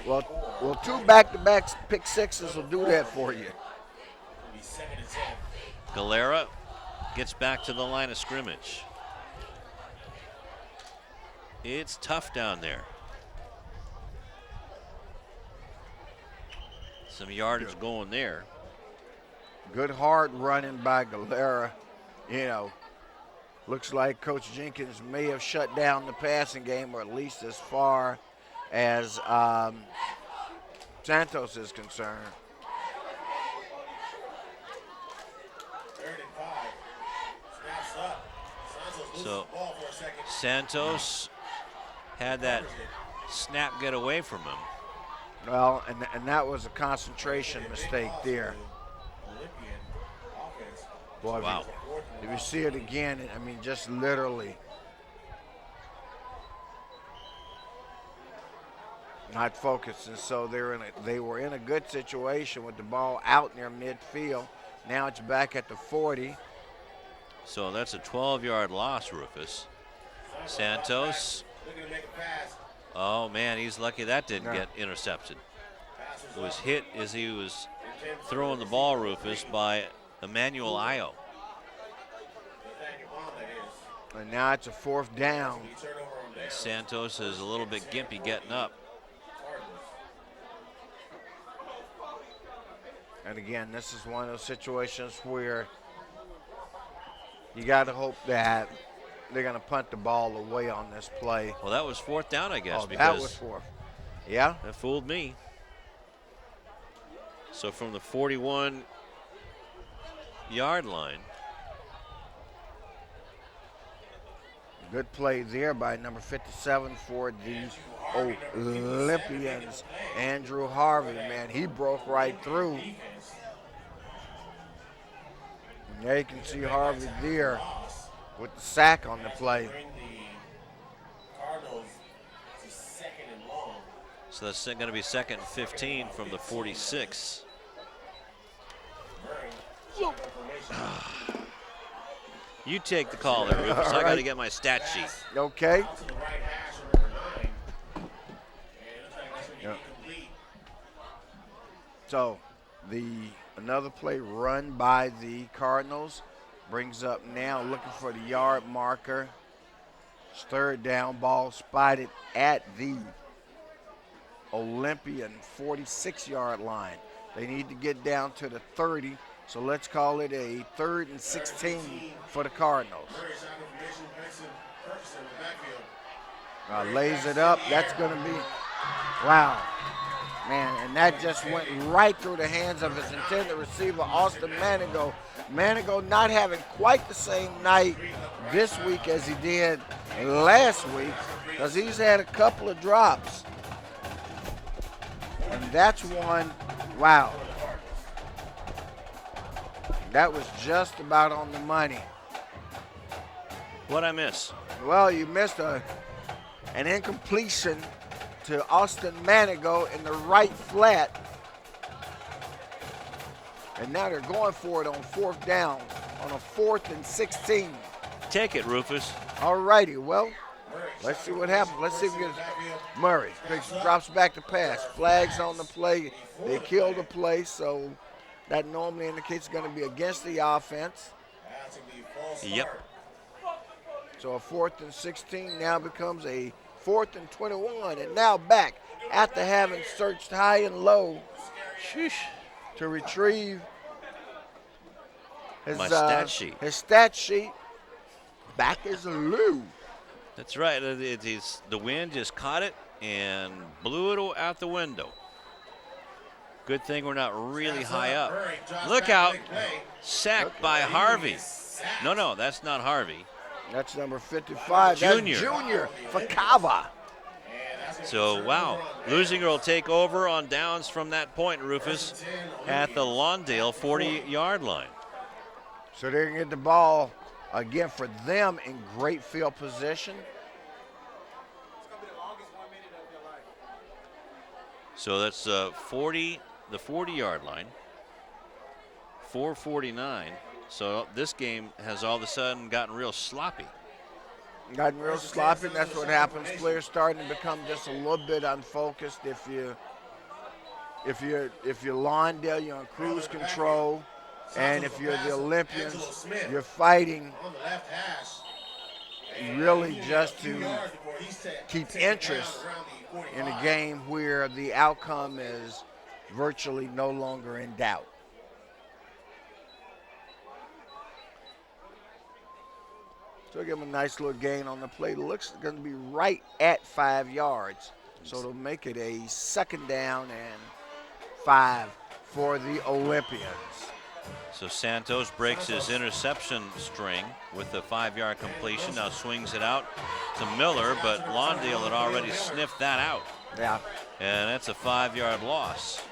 Well, 2 back-to-back pick sixes will do that for you. Galera gets back to the line of scrimmage. It's tough down there. Some yardage going there. Good hard running by Galera. You know, looks like Coach Jenkins may have shut down the passing game, or at least as far as Santos is concerned. So Santos had that snap get away from him. Well, and that was a concentration mistake there. Boy, wow. If you see it again, I mean, just literally not focused. And so they were in a good situation with the ball out near midfield. Now it's back at the 40. So that's a 12-yard loss, Rufus. Santos. Oh, man, he's lucky that didn't get intercepted. It was hit as he was throwing the ball, Rufus, by Emmanuel Ayo. And now it's a 4th down. Santos is a little bit gimpy getting up. And again, this is one of those situations where you got to hope that they're going to punt the ball away on this play. Well, that was 4th down, I guess. Oh, because that was 4th. Yeah? That fooled me. So from the 41-yard line. Good play there by number 57 for the Olympians, Andrew Harvey. Man, he broke right through. And there you can see Harvey there with the sack on the play. So that's going to be 2nd and 15 from the 46. You take the call there, Rufus. I got to get my stat sheet. Okay. Yeah. So another play run by the Cardinals brings up now looking for the yard marker. It's third down, ball spotted at the Olympian 46-yard line. They need to get down to the 30, so let's call it a 3rd and 16 for the Cardinals. Lays it up. That's going to be, wow. Man, and that just went right through the hands of his intended receiver, Austin Manigo. Manigo not having quite the same night this week as he did last week, because he's had a couple of drops. And that's one, wow. That was just about on the money. What'd I miss? Well, you missed an incompletion to Austin Manigo in the right flat. And now they're going for it on 4th down on a 4th and 16. Take it, Rufus. All righty, well, let's see what happens. Let's see if we get Murray. Drops back to pass. Flags on the play. They kill the play, so that normally indicates it's going to be against the offense. Yep. So a 4th and 16 now becomes a 4th and 21, and now back after having searched high and low to retrieve his stat sheet. His stat sheet. Back is Lou. That's right. The wind just caught it and blew it out the window. Good thing we're not really high up. Look out. Sacked by Harvey. No, that's not Harvey. That's number 55. Junior. That's Junior Fakava. So, wow. Leuzinger will take over on downs from that point, Rufus, at the Lawndale 40-yard line. So they're going to get the ball, again, for them in great field position. So that's the 40-yard line, 4:49. So this game has all of a sudden gotten real sloppy. Gotten real sloppy, and that's what happens. Players starting to become just a little bit unfocused. If you're Lawndale, you're on cruise control, and if you're the Olympians, you're fighting really just to keep interest in a game where the outcome is virtually no longer in doubt. So give them a nice little gain on the play. Looks going to be right at 5 yards. So it'll make it a 2nd down and 5 for the Olympians. So Santos breaks his interception string with the 5-yard completion. Now swings it out to Miller, but Lawndale had already sniffed that out. Yeah. And that's a 5-yard loss.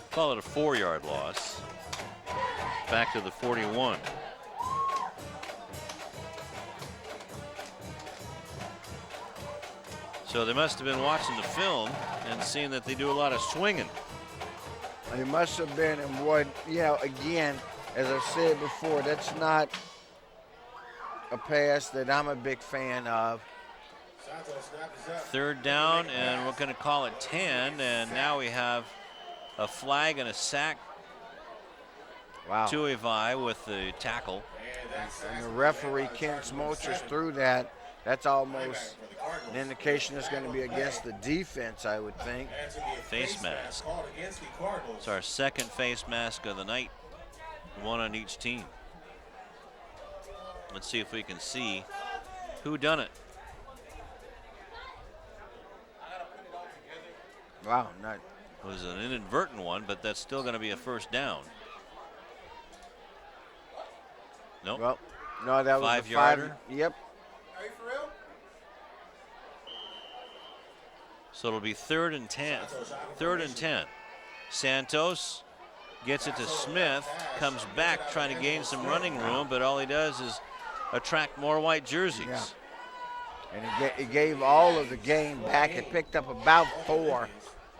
Call it a 4-yard loss. Back to the 41. So they must have been watching the film and seeing that they do a lot of swinging. They must have been, and what, again, as I've said before, that's not a pass that I'm a big fan of. 3rd down, and we're going to call it 10, and now we have a flag and a sack. Wow. To Evi with the tackle. And the referee, Ken Smolters, threw that. That's almost an indication it's going to be against the defense, I would think. Face mask. It's our 2nd face mask of the night, one on each team. Let's see if we can see who done it. Wow, not. It was an inadvertent one, but that's still going to be a 1st down. Nope. Well, no, that was 5-yarder. Yep. So it'll be 3rd and 10. 3rd and 10. Santos gets it to Smith, comes back trying to gain some running room, but all he does is attract more white jerseys. Yeah. And it gave all of the game back. It picked up about 4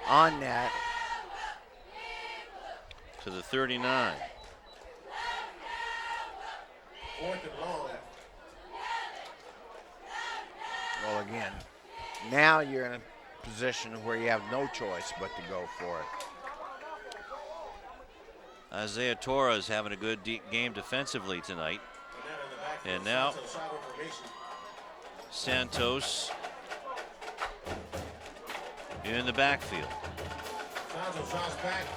on that. To the 39. Well, again, now you're in a position where you have no choice but to go for it. Isaiah Torres having a good game defensively tonight. And now Santos in the backfield.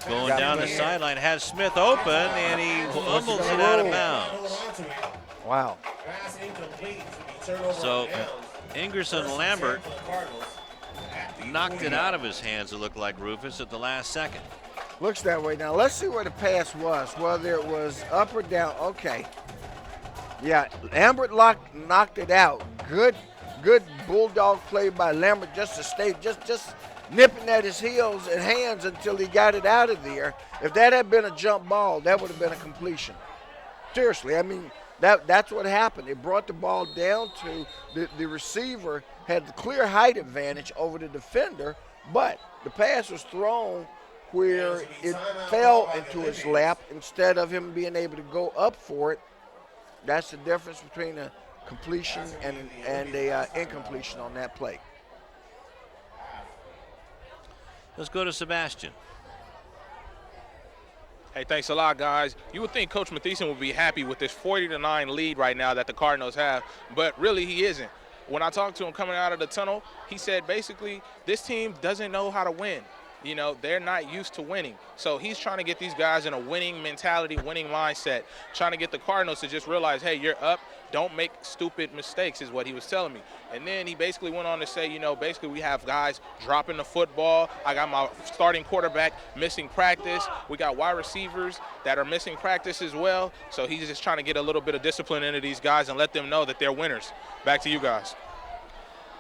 Going down the sideline, has Smith open, and he fumbles it out of bounds. Wow. So Ingerson Lambert knocked it out of his hands, it looked like, Rufus, at the last second. Looks that way. Now let's see where the pass was, whether it was up or down. Okay. Yeah, Lambert knocked it out. Good bulldog play by Lambert just to stay, just nipping at his heels and hands until he got it out of there. If that had been a jump ball, that would have been a completion. Seriously, I mean, that's what happened. It brought the ball down to the receiver had the clear height advantage over the defender, but the pass was thrown where it fell into his lap instead of him being able to go up for it. That's the difference between a completion and a incompletion on that play. Let's go to Sebastian. Hey, thanks a lot, guys. You would think Coach Mathieson would be happy with this 40-9 lead right now that the Cardinals have, but really he isn't. When I talked to him coming out of the tunnel, he said basically this team doesn't know how to win. You know, they're not used to winning. So he's trying to get these guys in a winning mentality, winning mindset, trying to get the Cardinals to just realize, hey, you're up. Don't make stupid mistakes is what he was telling me. And then he basically went on to say, you know, basically we have guys dropping the football. I got my starting quarterback missing practice. We got wide receivers that are missing practice as well. So he's just trying to get a little bit of discipline into these guys and let them know that they're winners. Back to you guys.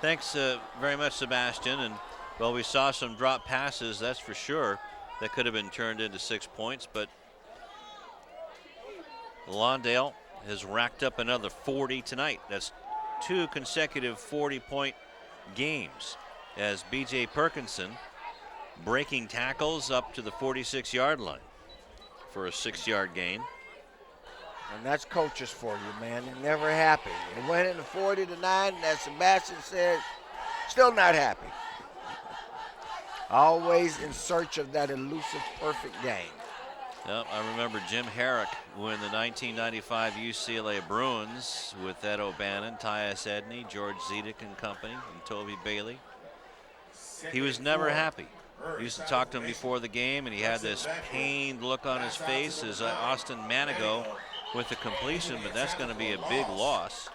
Thanks very much, Sebastian. And well, we saw some drop passes, that's for sure, that could have been turned into 6 points, but Lawndale has racked up another 40 tonight. That's 2 consecutive 40-point games as B.J. Perkinson breaking tackles up to the 46-yard line for a 6-yard gain. And that's coaches for you, man. They're never happy. They went into 40-9, and as Sebastian said, still not happy. Always in search of that elusive perfect game. Yep, I remember Jim Herrick win the 1995 UCLA Bruins with Ed O'Bannon, Tyus Edney, George Zedek and company, and Toby Bailey. He was never happy. We used to talk to him before the game, and he had this pained look on his face as Austin Manigo with the completion, but that's going to be a big loss.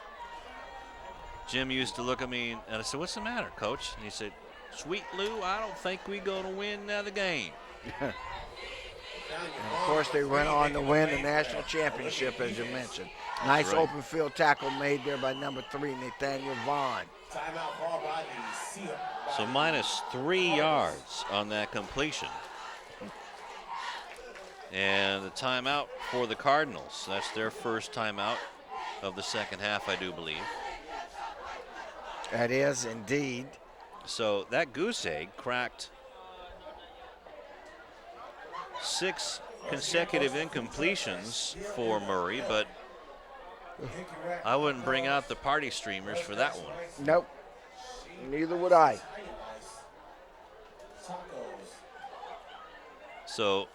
Jim used to look at me, and I said, "What's the matter, Coach?" And he said, "Sweet Lou, I don't think we're going to win another game." And of course, they went on to win the national championship, as you mentioned. Nice open field tackle made there by number 3, Nathaniel Vaughn. So -3 yards on that completion. And the timeout for the Cardinals. That's their first timeout of the second half, I do believe. That is indeed. So that goose egg cracked 6 consecutive incompletions for Murray, but I wouldn't bring out the party streamers for that one. Nope, neither would I. So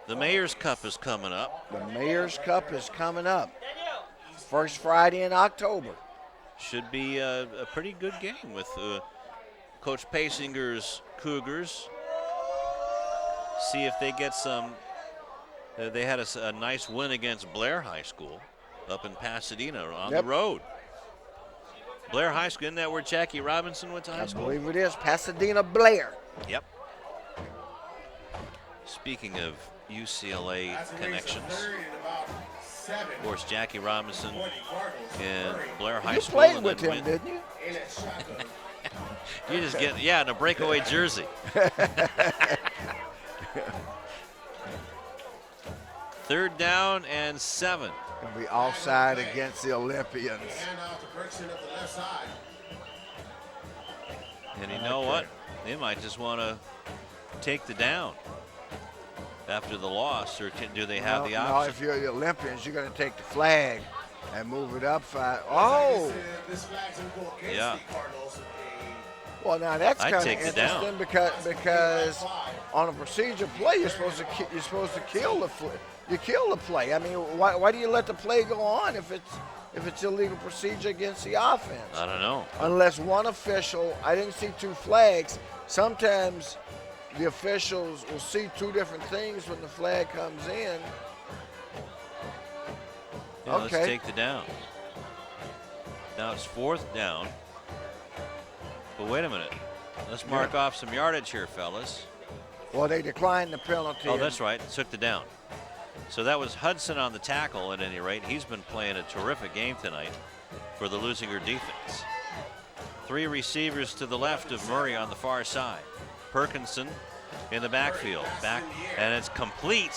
the Mayor's Cup is coming up. The Mayor's Cup is coming up. First Friday in October. Should be a pretty good game with Coach Pacinger's Cougars. See if they get some. They had a nice win against Blair High School up in Pasadena on the road. Blair High School, isn't that where Jackie Robinson went to high school? I believe it is. Pasadena Blair. Yep. Speaking of UCLA connections, of course, Jackie Robinson and Blair High School. You played with him, didn't you? You just get, yeah, in a breakaway jersey. Third down and 7. Gonna be offside against the Olympians. And you know what? They might just want to take the down after the loss, or do they have the option? No, if you're the Olympians, you're going to take the flag and move it up 5. Oh! Yeah. Well, now that's I'd kind of take the down. interesting because on a procedure play, you're supposed to kill the you kill the play. I mean, why do you let the play go on if it's illegal procedure against the offense? I don't know. Unless one official, I didn't see two flags. Sometimes the officials will see two different things when the flag comes in. Yeah, okay. Let's take the down. Now it's 4th down. But wait a minute. Let's mark off some yardage here, fellas. Well, they declined the penalty. Oh, that's right. Took the down. So that was Hudson on the tackle at any rate. He's been playing a terrific game tonight for the Leuzinger defense. 3 receivers to the left of Murray on the far side. Perkinson in the backfield. And it's complete.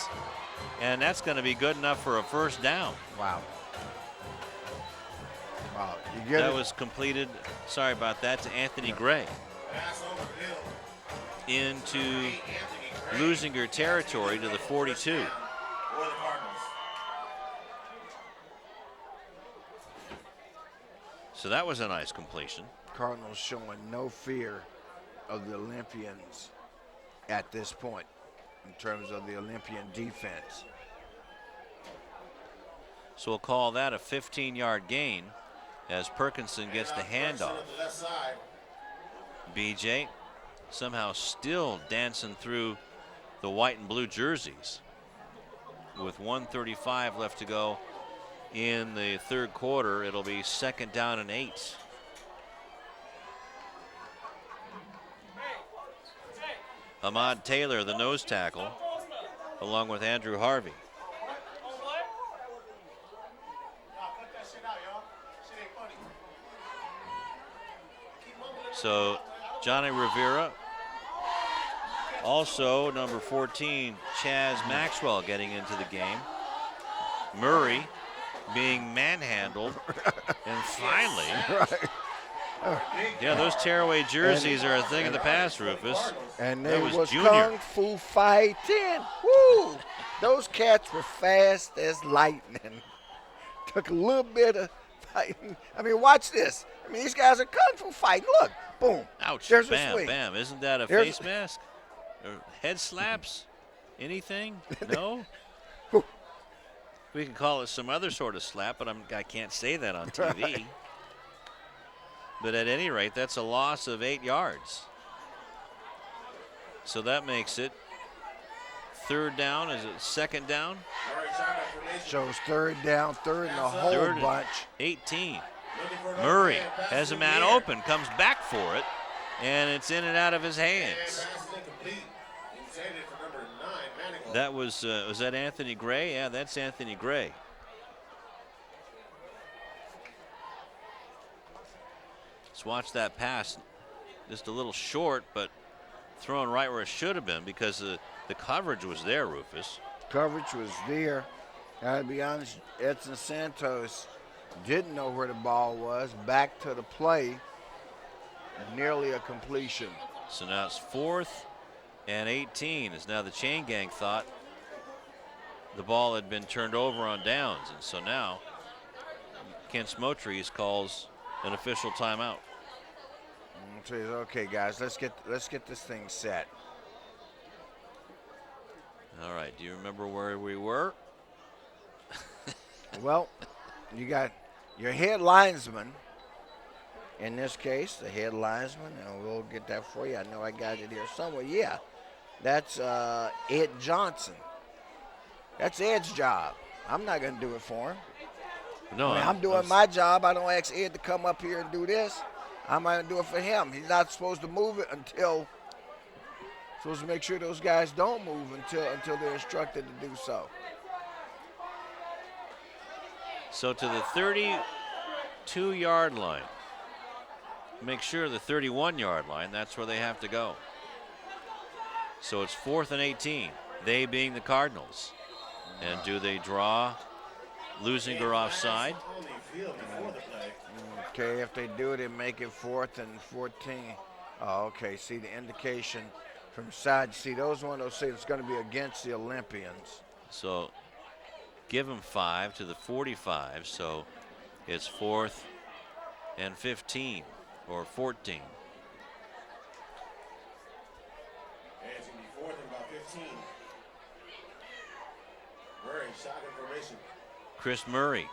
And that's going to be good enough for a first down. Wow. Wow. That was completed, sorry about that, to Anthony Gray. Into Leuzinger territory to the 42. So that was a nice completion. Cardinals showing no fear of the Olympians at this point in terms of the Olympian defense. So we'll call that a 15-yard gain as Perkinson gets the handoff. BJ somehow still dancing through the white and blue jerseys with 1:35 left to go in the 3rd quarter. It'll be 2nd down and 8. Ahmad Taylor, the nose tackle, along with Andrew Harvey. So Johnny Rivera, also number 14, Chaz Maxwell getting into the game. Murray being manhandled. And finally, yeah, those tearaway jerseys are a thing of the past, Rufus. And that was Junior. Kung Fu fighting. Woo! Those cats were fast as lightning. Took a little bit of fighting. I mean, watch this. I mean, these guys are Kung Fu fighting. Look, boom. Ouch, There's a bam, swing. bam. Isn't that a face mask? Or head slaps? Anything? No? We can call it some other sort of slap, but I can't say that on TV. Right. But at any rate, that's a loss of 8 yards. So that makes it 3rd down. Is it 2nd down? Shows 3rd down, 3rd in the whole 3rd and bunch. 18. Murray has a man open, comes back for it, and it's in and out of his hands. That was that Anthony Gray? Yeah, that's Anthony Gray. Let's watch that pass. Just a little short, but thrown right where it should have been because the coverage was there, Rufus. Coverage was there. Gotta be honest, Edson Santos didn't know where the ball was. Back to the play. Nearly a completion. So now it's 4th and 18, as now the chain gang thought the ball had been turned over on downs. And so now Ken Smotrese calls an official timeout. Says, okay, guys, let's get this thing set. All right, do you remember where we were? Well, you got your head linesman. In this case, the head linesman, and we'll get that for you. I know I got it here somewhere. Yeah, that's Ed Johnson. That's Ed's job. I'm not going to do it for him. No, I'm doing my job. I don't ask Ed to come up here and do this. I'm going to do it for him. He's not supposed to move it until, supposed to make sure those guys don't move until they're instructed to do so. So to the 32-yard line. Make sure the 31-yard line, that's where they have to go. So it's 4th and 18, they being the Cardinals. And do they draw Leuzinger offside? Okay, if they do, they make it 4th and 14. Oh, okay, see the indication from side. See, those one of those say it's going to be against the Olympians. So give them 5 to the 45, so it's 4th and 15 or 14. Chris Murray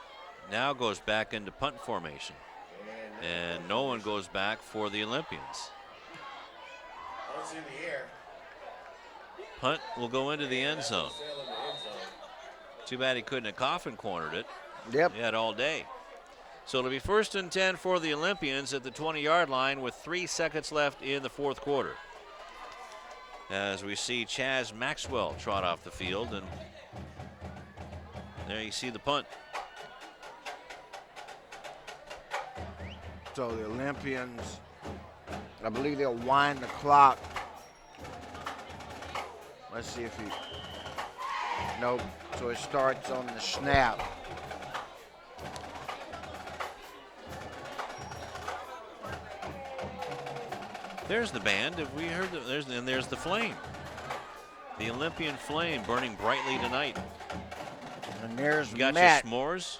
now goes back into punt formation. And no one goes back for the Olympians. Punt will go into the end zone. Too bad he couldn't have coffin cornered it. Yep. He had all day. So it'll be 1st and 10 for the Olympians at the 20-yard line with 3 seconds left in the 4th quarter. As we see Chaz Maxwell trot off the field, and there you see the punt. So the Olympians, I believe they'll wind the clock. Let's see if he, nope. So it starts on the snap. There's the band. Have we heard? There's the flame. The Olympian flame burning brightly tonight. And there's you got Matt. your s'mores.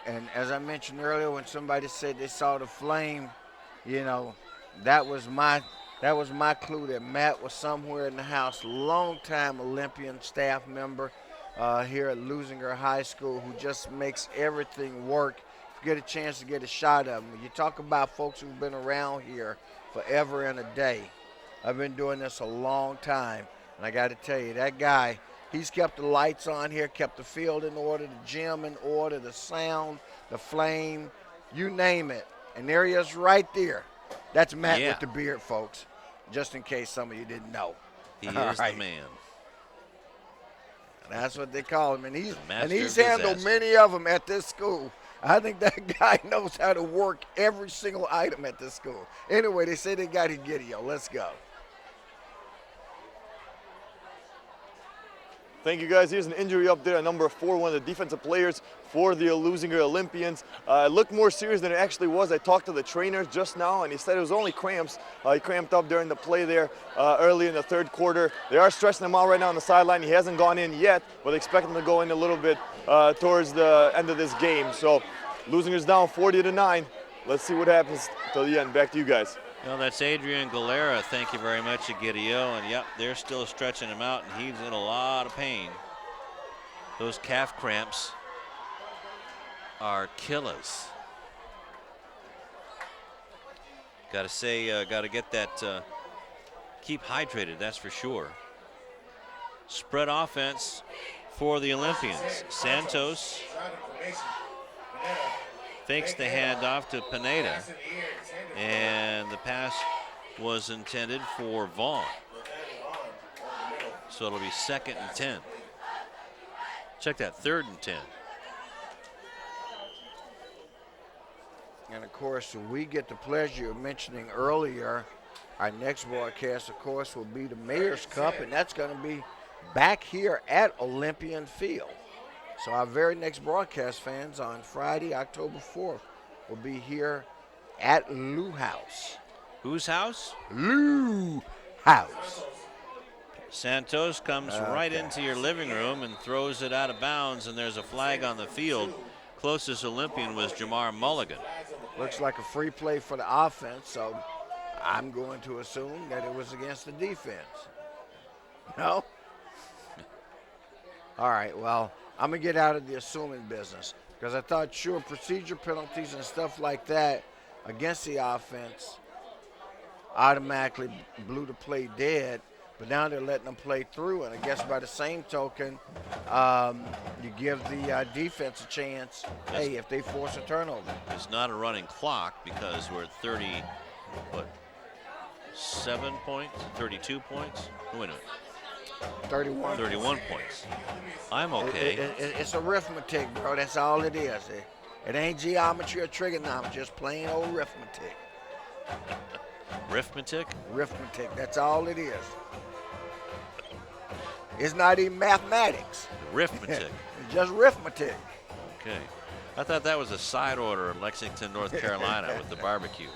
And as I mentioned earlier, when somebody said they saw the flame, you know, that was my clue that Matt was somewhere in the house. Longtime Olympian staff member here at Leuzinger High School who just makes everything work. If you get a chance to get a shot of him. You talk about folks who've been around here forever and a day. I've been doing this a long time, and I got to tell you, that guy, he's kept the lights on here, kept the field in order, the gym in order, the sound, the flame, you name it. And there he is right there. That's Matt with the beard, folks, just in case some of you didn't know. He is the man. That's what they call him, and he's of handled disaster. many of them at this school. I think that guy knows how to work every single item at this school. Anyway, they say they got Higgidio. Let's go. Thank you, guys. Here's an injury up there, number 4, one of the defensive players for the Leuzinger Olympians. It looked more serious than it actually was. I talked to the trainer just now, and he said it was only cramps. He cramped up during the play there early in the 3rd quarter. They are stretching him out right now on the sideline. He hasn't gone in yet, but they expect him to go in a little bit towards the end of this game. So Leuzinger's down 40-9. Let's see what happens till the end. Back to you guys. Well, that's Adrian Galera. Thank you very much, Egidio. And yep, they're still stretching him out, and he's in a lot of pain. Those calf cramps are killers. Got to say, got to get that, keep hydrated, that's for sure. Spread offense for the Olympians. Santos fakes the handoff to Pineda, and the pass was intended for Vaughn. So it'll be 2nd and 10. Check that, 3rd and 10. And of course, we get the pleasure of mentioning earlier, our next broadcast, of course, will be the Mayor's Cup, and that's going to be back here at Olympian Field. So our very next broadcast, fans, on Friday, October 4th, will be here at Lou House. Whose house? Lou House. Santos comes right into your living room and throws it out of bounds, and there's a flag on the field. Closest Olympian was Jamar Mulligan. Looks like a free play for the offense, so I'm going to assume that it was against the defense. No? All right, well, I'm going to get out of the assuming business because I thought, sure, procedure penalties and stuff like that against the offense automatically blew the play dead, but now they're letting them play through, and I guess by the same token, you give the defense a chance, hey, if they force a turnover. It's not a running clock because we're at 7 points, 32 points? Oh, wait a minute. 31. 31 points. I'm okay. It's arithmetic, bro. That's all it is. It ain't geometry or trigonometry. It's plain old arithmetic. Arithmetic? Arithmetic. That's all it is. It's not even mathematics. Arithmetic. It's just arithmetic. Okay. I thought that was a side order in Lexington, North Carolina with the barbecue.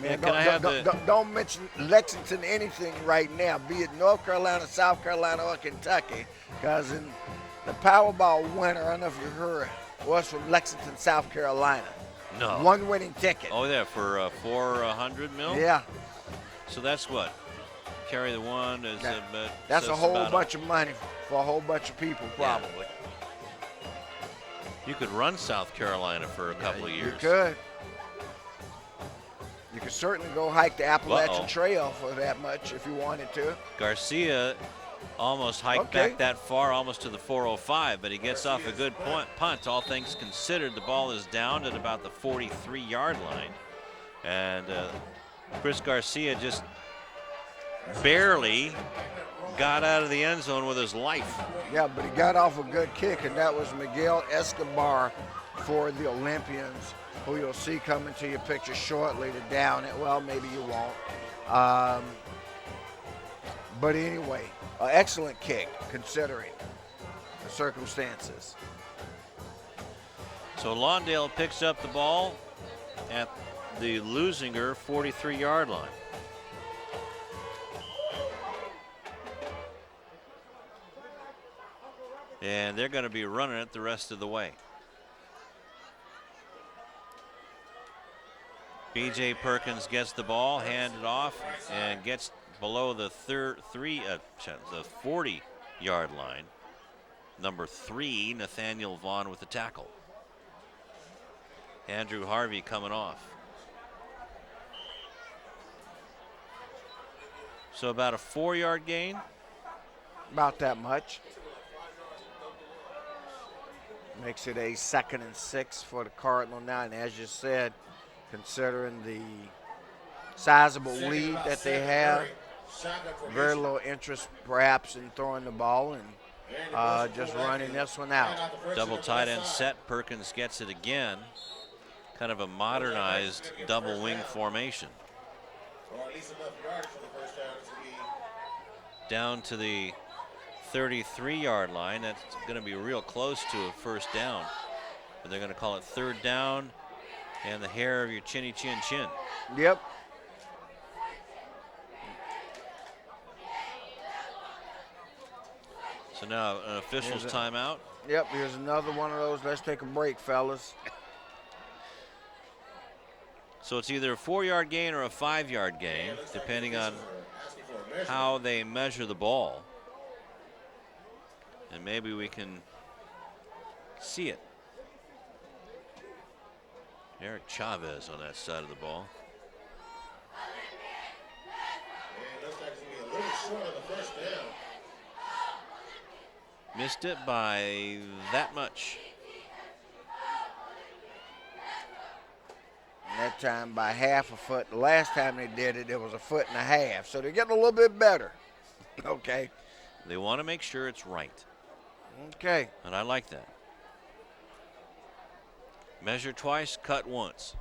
Man, Yeah, don't mention Lexington anything right now, be it North Carolina, South Carolina, or Kentucky, because in the Powerball winner, I don't know if you heard, was from Lexington, South Carolina. No. One winning ticket. Oh, yeah, for 400 mil? Yeah. So that's what? carry the one. That's a whole about bunch of money for a whole bunch of people, probably. You could run South Carolina for a couple of years. You could. You could certainly go hike the Appalachian Trail for that much if you wanted to. Garcia almost hiked back that far, almost to the 405, but he gets off a good punt. All things considered, the ball is down at about the 43-yard line. And Chris Garcia just barely got out of the end zone with his life. Yeah, but he got off a good kick, and that was Miguel Escobar for the Olympians, who you'll see coming to your picture shortly to down it. Well, maybe you won't. But anyway, an excellent kick considering the circumstances. So Lawndale picks up the ball at the Leuzinger 43-yard line. And they're going to be running it the rest of the way. B.J. Perkins gets the ball, handed off, and gets below the 40-yard line. Number 3, Nathaniel Vaughn with the tackle. Andrew Harvey coming off. So about a 4-yard gain? About that much. Makes it a 2nd and 6 for the Cardinal now, and as you said, considering the sizable lead that they have, very little interest perhaps in throwing the ball and just running this one out. Double tight end set. Perkins gets it again. Kind of a modernized double wing formation. Down to the 33-yard line. That's going to be real close to a first down. But they're going to call it 3rd down and the hair of your chinny chin chin. Yep. So now an official's timeout. Yep, here's another one of those. Let's take a break, fellas. So it's either a 4-yard gain or a 5-yard gain, depending on how they measure the ball. And maybe we can see it. Eric Chavez on that side of the ball. Missed it by that much. And that time by half a foot. The last time they did it, it was 1.5 feet. So they're getting a little bit better. Okay. They want to make sure it's right. Okay. And I like that. Measure twice, cut once.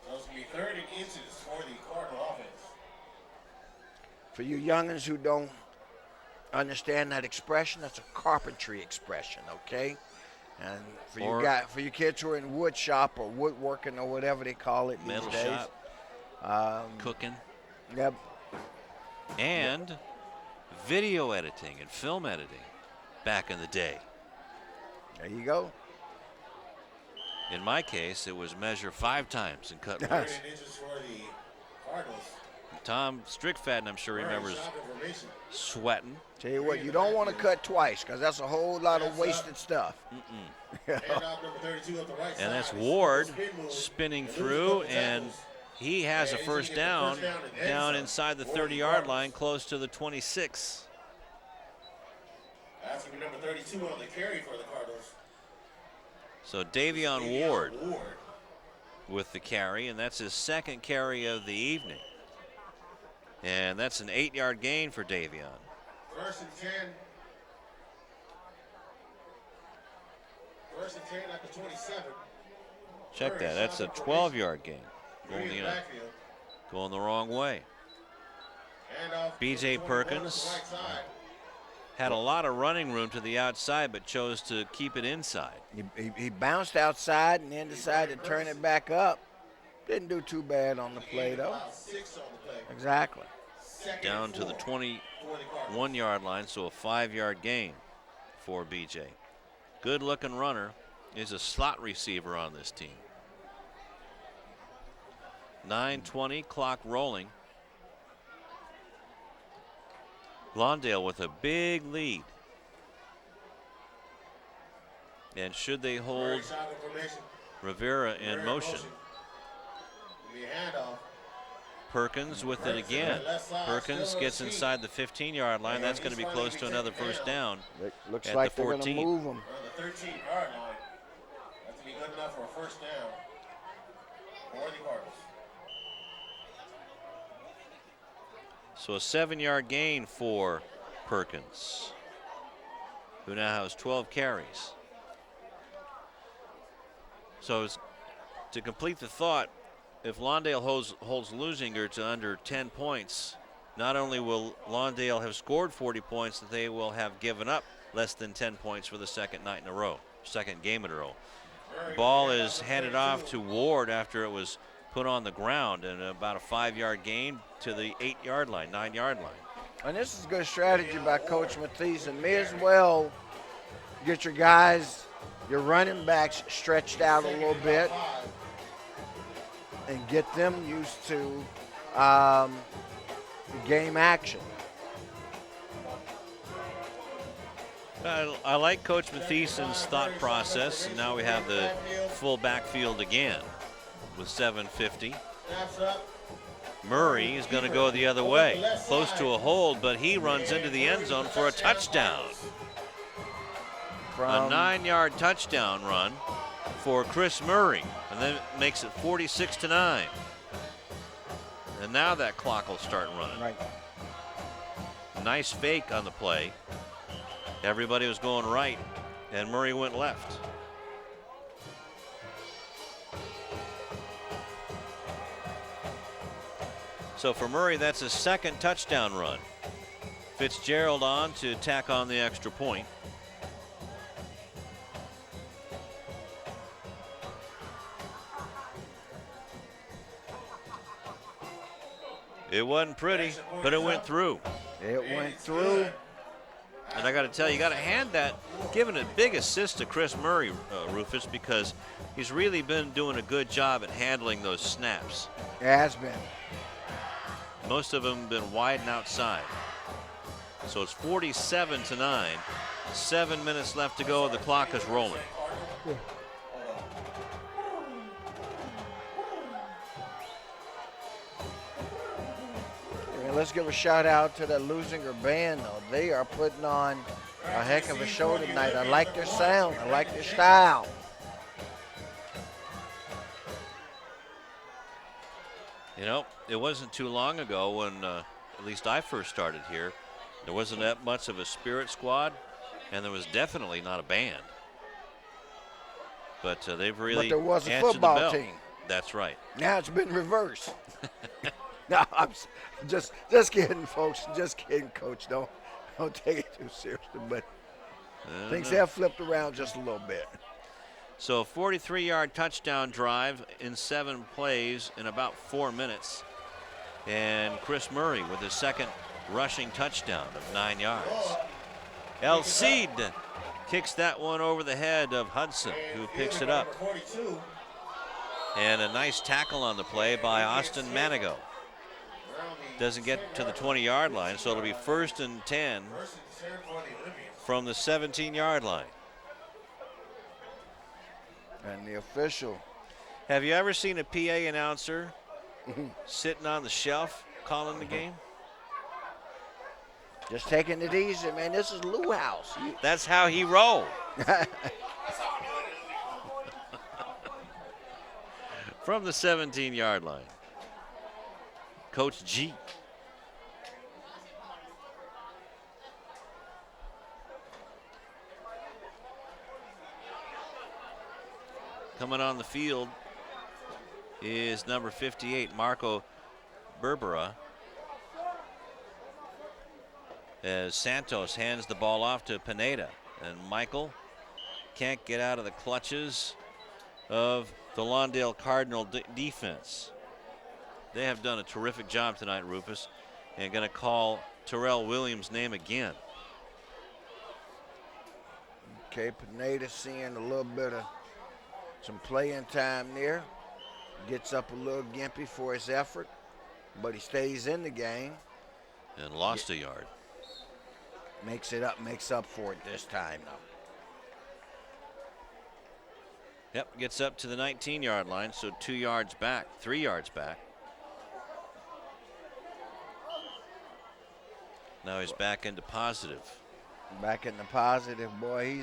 Those will be 30 inches for the Cardinal offense. For you youngins who don't understand that expression, that's a carpentry expression, okay? And for you kids who are in wood shop or woodworking or whatever they call it these days. Metal shop. Cooking. Yep. And video editing and film editing back in the day. There you go. In my case, it was measure 5 times and cut once. Tom Strickfaden, I'm sure, remembers sweating. Tell you what, you don't want to cut twice because that's a whole lot of wasted stuff. And that's Ward spinning through, and he has a first down inside the 30-yard line, close to the 26. That's number 32 on the carry for the Cardinals. So Davion Ward with the carry, and that's his 2nd carry of the evening. And that's an 8-yard gain for Davion. 1st and 10. 1st and 10 at the 27. Check that. That's a 12-yard gain. Going the wrong way. B.J. Perkins had a lot of running room to the outside, but chose to keep it inside. He bounced outside and then decided to turn it back up. Didn't do too bad on the play, though. Exactly. Down to the 21-yard line, so a 5-yard gain for B.J. Good-looking runner. Is a slot receiver on this team. 9:20, clock rolling. Lawndale with a big lead. And should they hold Rivera in motion? Perkins with it again. Perkins gets inside the 15-yard line. That's going to be close to another first down. Looks at like the they're going to 14. move them. The 13-yard line. That's to be good enough for a first down. For the Cardinals. So a 7-yard gain for Perkins, who now has 12 carries. So to complete the thought, if Lawndale holds Leuzinger to under 10 points, not only will Lawndale have scored 40 points, that they will have given up less than 10 points for the second game in a row. Ball is handed off to Ward after it was put on the ground, and about a 5-yard gain to the 8-yard line, 9-yard line. And this is good strategy by Coach Matisse, and may as well get your guys, your running backs, stretched out a little bit and get them used to game action. I like Coach Matheson's thought process. Now we have the full backfield again with 7:50. Murray is going to go the other way, close to a hold, but he runs into the end zone for a touchdown. A 9-yard touchdown run for Chris Murray, and then it makes it 46-9. And now that clock will start running. Right. Nice fake on the play. Everybody was going right, and Murray went left. So for Murray, that's a second touchdown run. Fitzgerald on to tack on the extra point. It wasn't pretty, but it went through. It went through. And I got to tell you, got to hand that, giving a big assist to Chris Murray, Rufus, because he's really been doing a good job at handling those snaps. It has been. Most of them have been wide and outside. So it's 47-9. 7 minutes left to go. The clock is rolling. And let's give a shout out to the Leuzinger band, though. They are putting on a heck of a show tonight. I like their sound. I like their style. You know, it wasn't too long ago when, at least I first started here, there wasn't that much of a spirit squad, and there was definitely not a band. But they've really But there was a answered the football bell. team. That's right. Now it's been reversed. No, I'm just kidding, folks. Just kidding, Coach. Don't take it too seriously. But things have flipped around just a little bit. So a 43-yard touchdown drive in 7 plays in about 4 minutes. And Chris Murray with his second rushing touchdown of 9 yards. El Cid kicks that one over the head of Hudson, who picks it up. And a nice tackle on the play by Austin Manigo. Doesn't get to the 20-yard line, so it'll be 1st and 10 from the 17-yard line. And the official. Have you ever seen a PA announcer sitting on the shelf calling the game? Just taking it easy, man. This is Lou House. That's how he rolled. From the 17-yard line. Coach G. Coming on the field is number 58, Marco Berbera, as Santos hands the ball off to Pineda. And Michael can't get out of the clutches of the Lawndale Cardinal defense. They have done a terrific job tonight, Rufus, and going to call Terrell Williams' name again. Okay, Pineda seeing a little bit of some playing time there. Gets up a little gimpy for his effort, but he stays in the game. And lost a yard. makes up for it this time, though. Yep, gets up to the 19-yard line, so 2 yards back, 3 yards back. Now he's back into positive. Back in the positive, boy.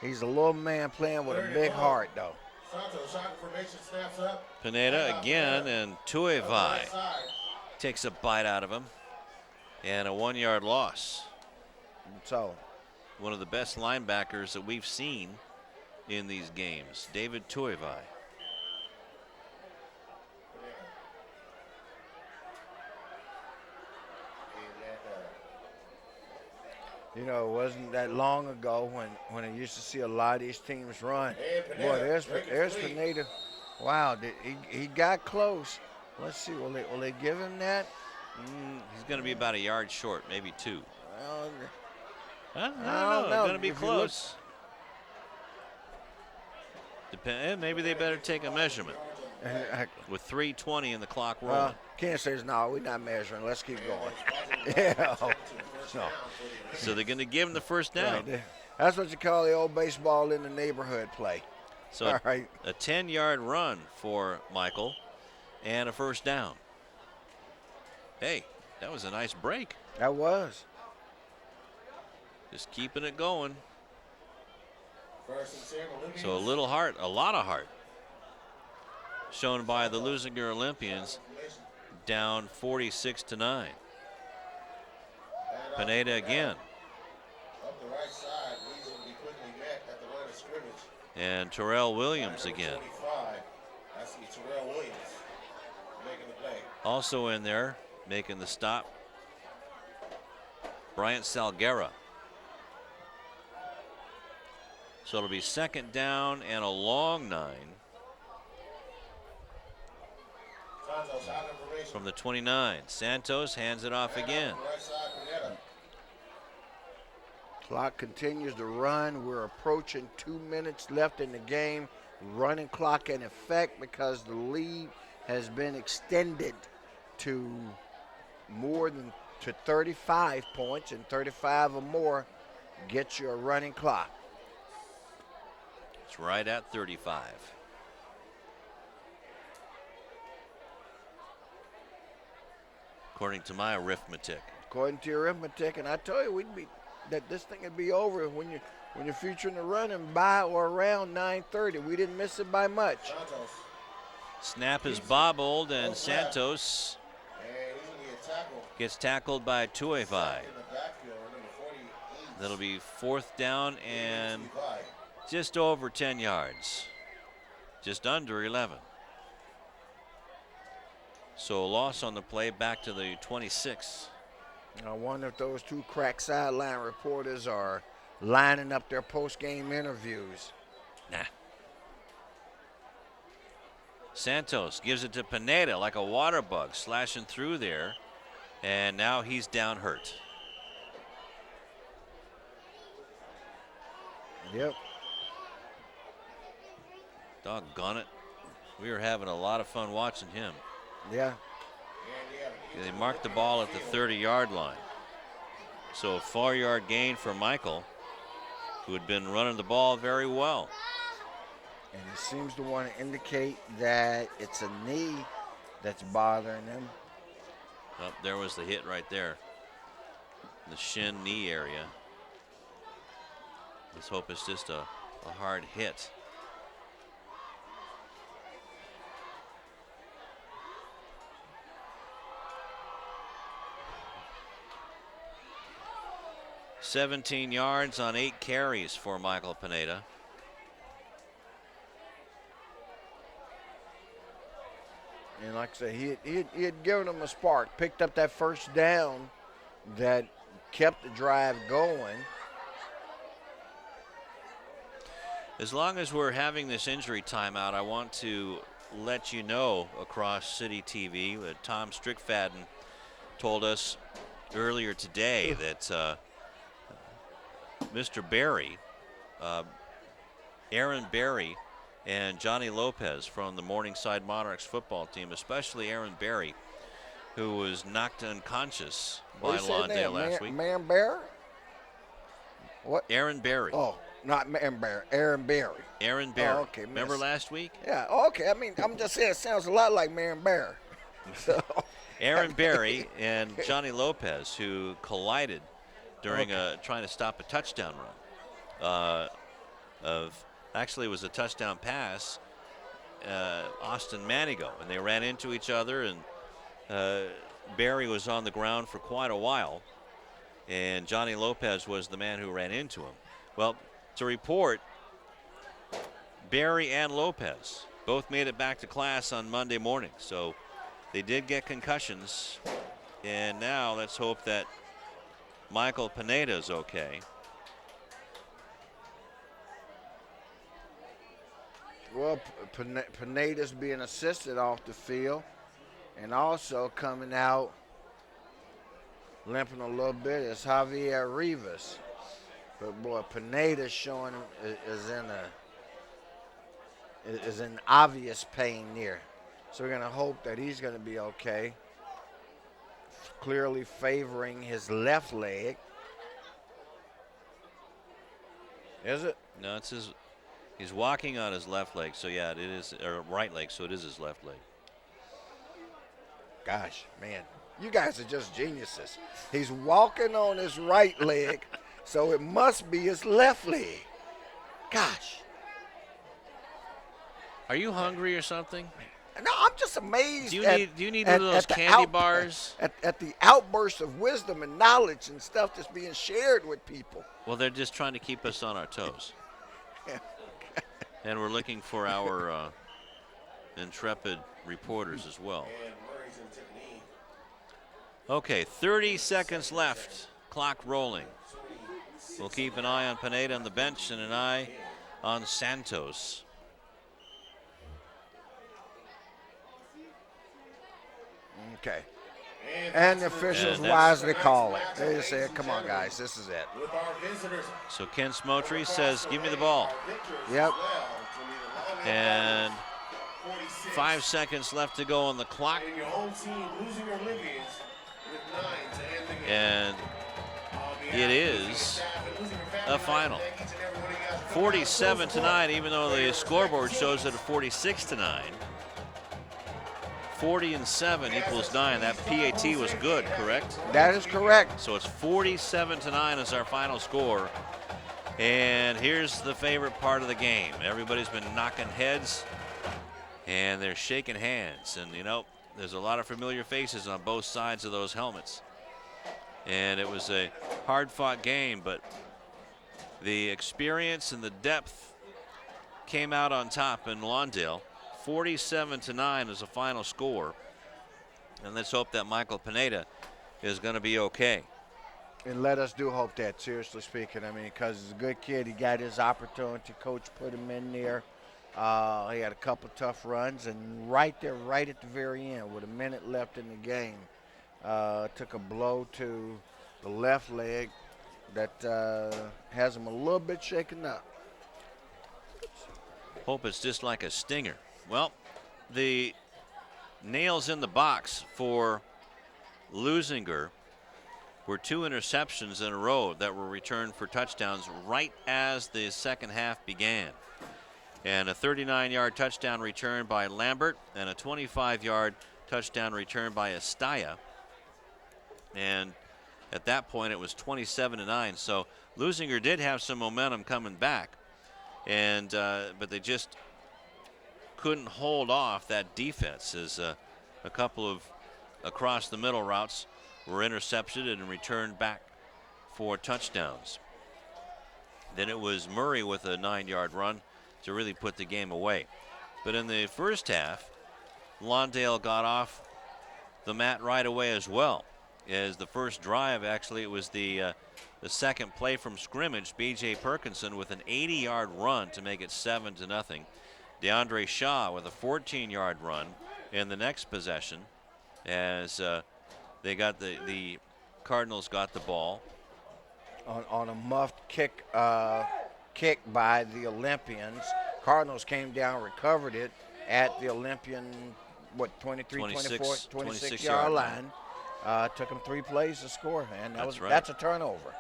He's a little man playing with a big heart, though. Santos, shot formation snaps up. Pineda again, and Tuivai takes a bite out of him. And a 1-yard loss. So, one of the best linebackers that we've seen in these games, David Tuivai. you know, it wasn't that long ago when I used to see a lot of these teams run. Boy, there's Pineda. Wow, he got close. Let's see, will they give him that? He's going to be about a yard short, maybe 2. Well, I don't know. Going to be If you close. Maybe they better take a measurement. With 3:20 in the clock rolling. Kansas says, no, we're not measuring. Let's keep going. Yeah. So they're going to give him the first down. Right. That's what you call the old baseball in the neighborhood play. So all right. A 10-yard run for Michael and a first down. Hey, that was a nice break. That was. Just keeping it going. First and 10, So a little heart, a lot of heart shown by the Leuzinger Olympians, down 46-9. Pineda again. Up the right side, Weezy will be quickly met at the line of scrimmage. And Terrell Williams again. 25. That's Terrell Williams making the play. Also in there, making the stop, Bryant Salguera. So it'll be second down and a long 9. From the 29. Santos hands it off again. Clock continues to run. We're approaching 2 minutes left in the game. Running clock in effect because the lead has been extended to more than 35 points, and 35 or more gets you a running clock. It's right at 35. According to my arithmetic. According to your arithmetic, and I told you that this thing would be over when you're featuring the running by or around 9:30. We didn't miss it by much. Snap is bobbled, and Santos gets tackled by Tuivai. That'll be fourth down and just over 10 yards. Just under 11. So a loss on the play back to the 26. I wonder if those two crack sideline reporters are lining up their post-game interviews. Nah. Santos gives it to Pineda like a water bug, slashing through there. And now he's down hurt. Yep. Doggone it. We were having a lot of fun watching him. Yeah. They marked the ball at the 30-yard line. So a 4-yard gain for Michael, who had been running the ball very well. And he seems to want to indicate that it's a knee that's bothering him. Oh, there was the hit right there. The shin knee area. Let's hope it's just a hard hit. $17 yards on 8 carries for Michael Pineda. And like I say, he had given them a spark, picked up that first down that kept the drive going. As long as we're having this injury timeout, I want to let you know across CityTV that Tom Strickfaden told us earlier today that Mr. Barry, Aaron Barry, and Johnny Lopez from the Morningside Monarchs football team, especially Aaron Barry, who was knocked unconscious What by you say there? Lawndale last week. Man Bear? What? Aaron Berry. Oh, not Man Bear. Aaron Berry. Aaron Berry. Oh, okay. Remember last week? Yeah. Okay. I mean, I'm just saying it sounds a lot like Man Bear. So. Aaron Berry and Johnny Lopez, who collided during trying to stop a touchdown run. Actually, it was a touchdown pass. Austin Manigo, and they ran into each other, and Berry was on the ground for quite a while, and Johnny Lopez was the man who ran into him. Well, to report, Berry and Lopez both made it back to class on Monday morning, so they did get concussions, and now let's hope that Michael Pineda is okay. Well, Pineda's being assisted off the field, and also coming out limping a little bit is Javier Rivas. But boy, Pineda's showing him is in obvious pain there. So we're gonna hope that he's gonna be okay. Clearly favoring his left leg. Is it? No, it's his. He's walking on his left leg, so yeah, it is, or right leg, so it is his left leg. Gosh, man, you guys are just geniuses. He's walking on his right leg, so it must be his left leg. Gosh. Are you hungry or something? No, I'm just amazed. Do you need one of those candy bars? At the outburst of wisdom and knowledge and stuff that's being shared with people. Well, they're just trying to keep us on our toes. And we're looking for our intrepid reporters as well. Okay, 30 seconds left. Clock rolling. We'll keep an eye on Pineda on the bench and an eye on Santos. Okay. And the officials wisely call it. They said, come on, guys, this is it. So Ken Smotry says, give me the ball. Yep. And 5 seconds left to go on the clock. And it is a final. 47-9, even though the scoreboard shows it at 46-9. 40-7 equals 9. That PAT was good, correct? That is correct. So it's 47-9 as our final score. And here's the favorite part of the game. Everybody's been knocking heads, and they're shaking hands. And, you know, there's a lot of familiar faces on both sides of those helmets. And it was a hard-fought game, but the experience and the depth came out on top in Lawndale. 47-9 is the final score. And let's hope that Michael Pineda is going to be okay. And let us do hope that, seriously speaking. I mean, because he's a good kid. He got his opportunity. Coach put him in there. He had a couple tough runs. And right there, right at the very end, with a minute left in the game, took a blow to the left leg that has him a little bit shaken up. Hope it's just like a stinger. Well, the nails in the box for Leuzinger were 2 interceptions in a row that were returned for touchdowns right as the second half began. And a 39-yard touchdown return by Lambert and a 25-yard touchdown return by Estaya. And at that point, it was 27-9. So Leuzinger did have some momentum coming back, and but they just couldn't hold off that defense as a couple of across the middle routes were intercepted and returned back for touchdowns. Then it was Murray with a 9-yard run to really put the game away. But in the first half, Lawndale got off the mat right away as well. As the first drive, actually, it was the second play from scrimmage. B.J. Perkinson with an 80-yard run to make it 7-0. DeAndre Shaw with a 14-yard run in the next possession as they got the Cardinals got the ball. On a muffed kick by the Olympians. Cardinals came down, recovered it at the Olympian what, 23, 26, 24, 26 yard line. Took him 3 plays to score, man. That's a turnover.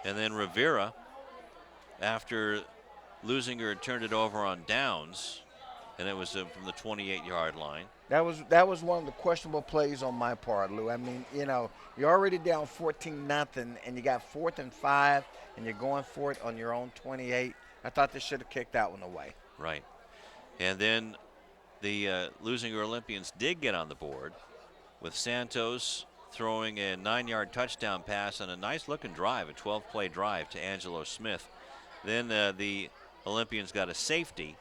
And then Rivera, after Leuzinger had turned it over on downs, and it was from the 28-yard line. That was one of the questionable plays on my part, Lou. I mean, you know, you're already down 14-0, and you got 4th and 5, and you're going for it on your own 28. I thought they should have kicked that one away. Right. And then the Leuzinger Olympians did get on the board with Santos throwing a 9-yard touchdown pass and a nice-looking drive, a 12-play drive to Angelo Smith. Then the Olympians got a safety,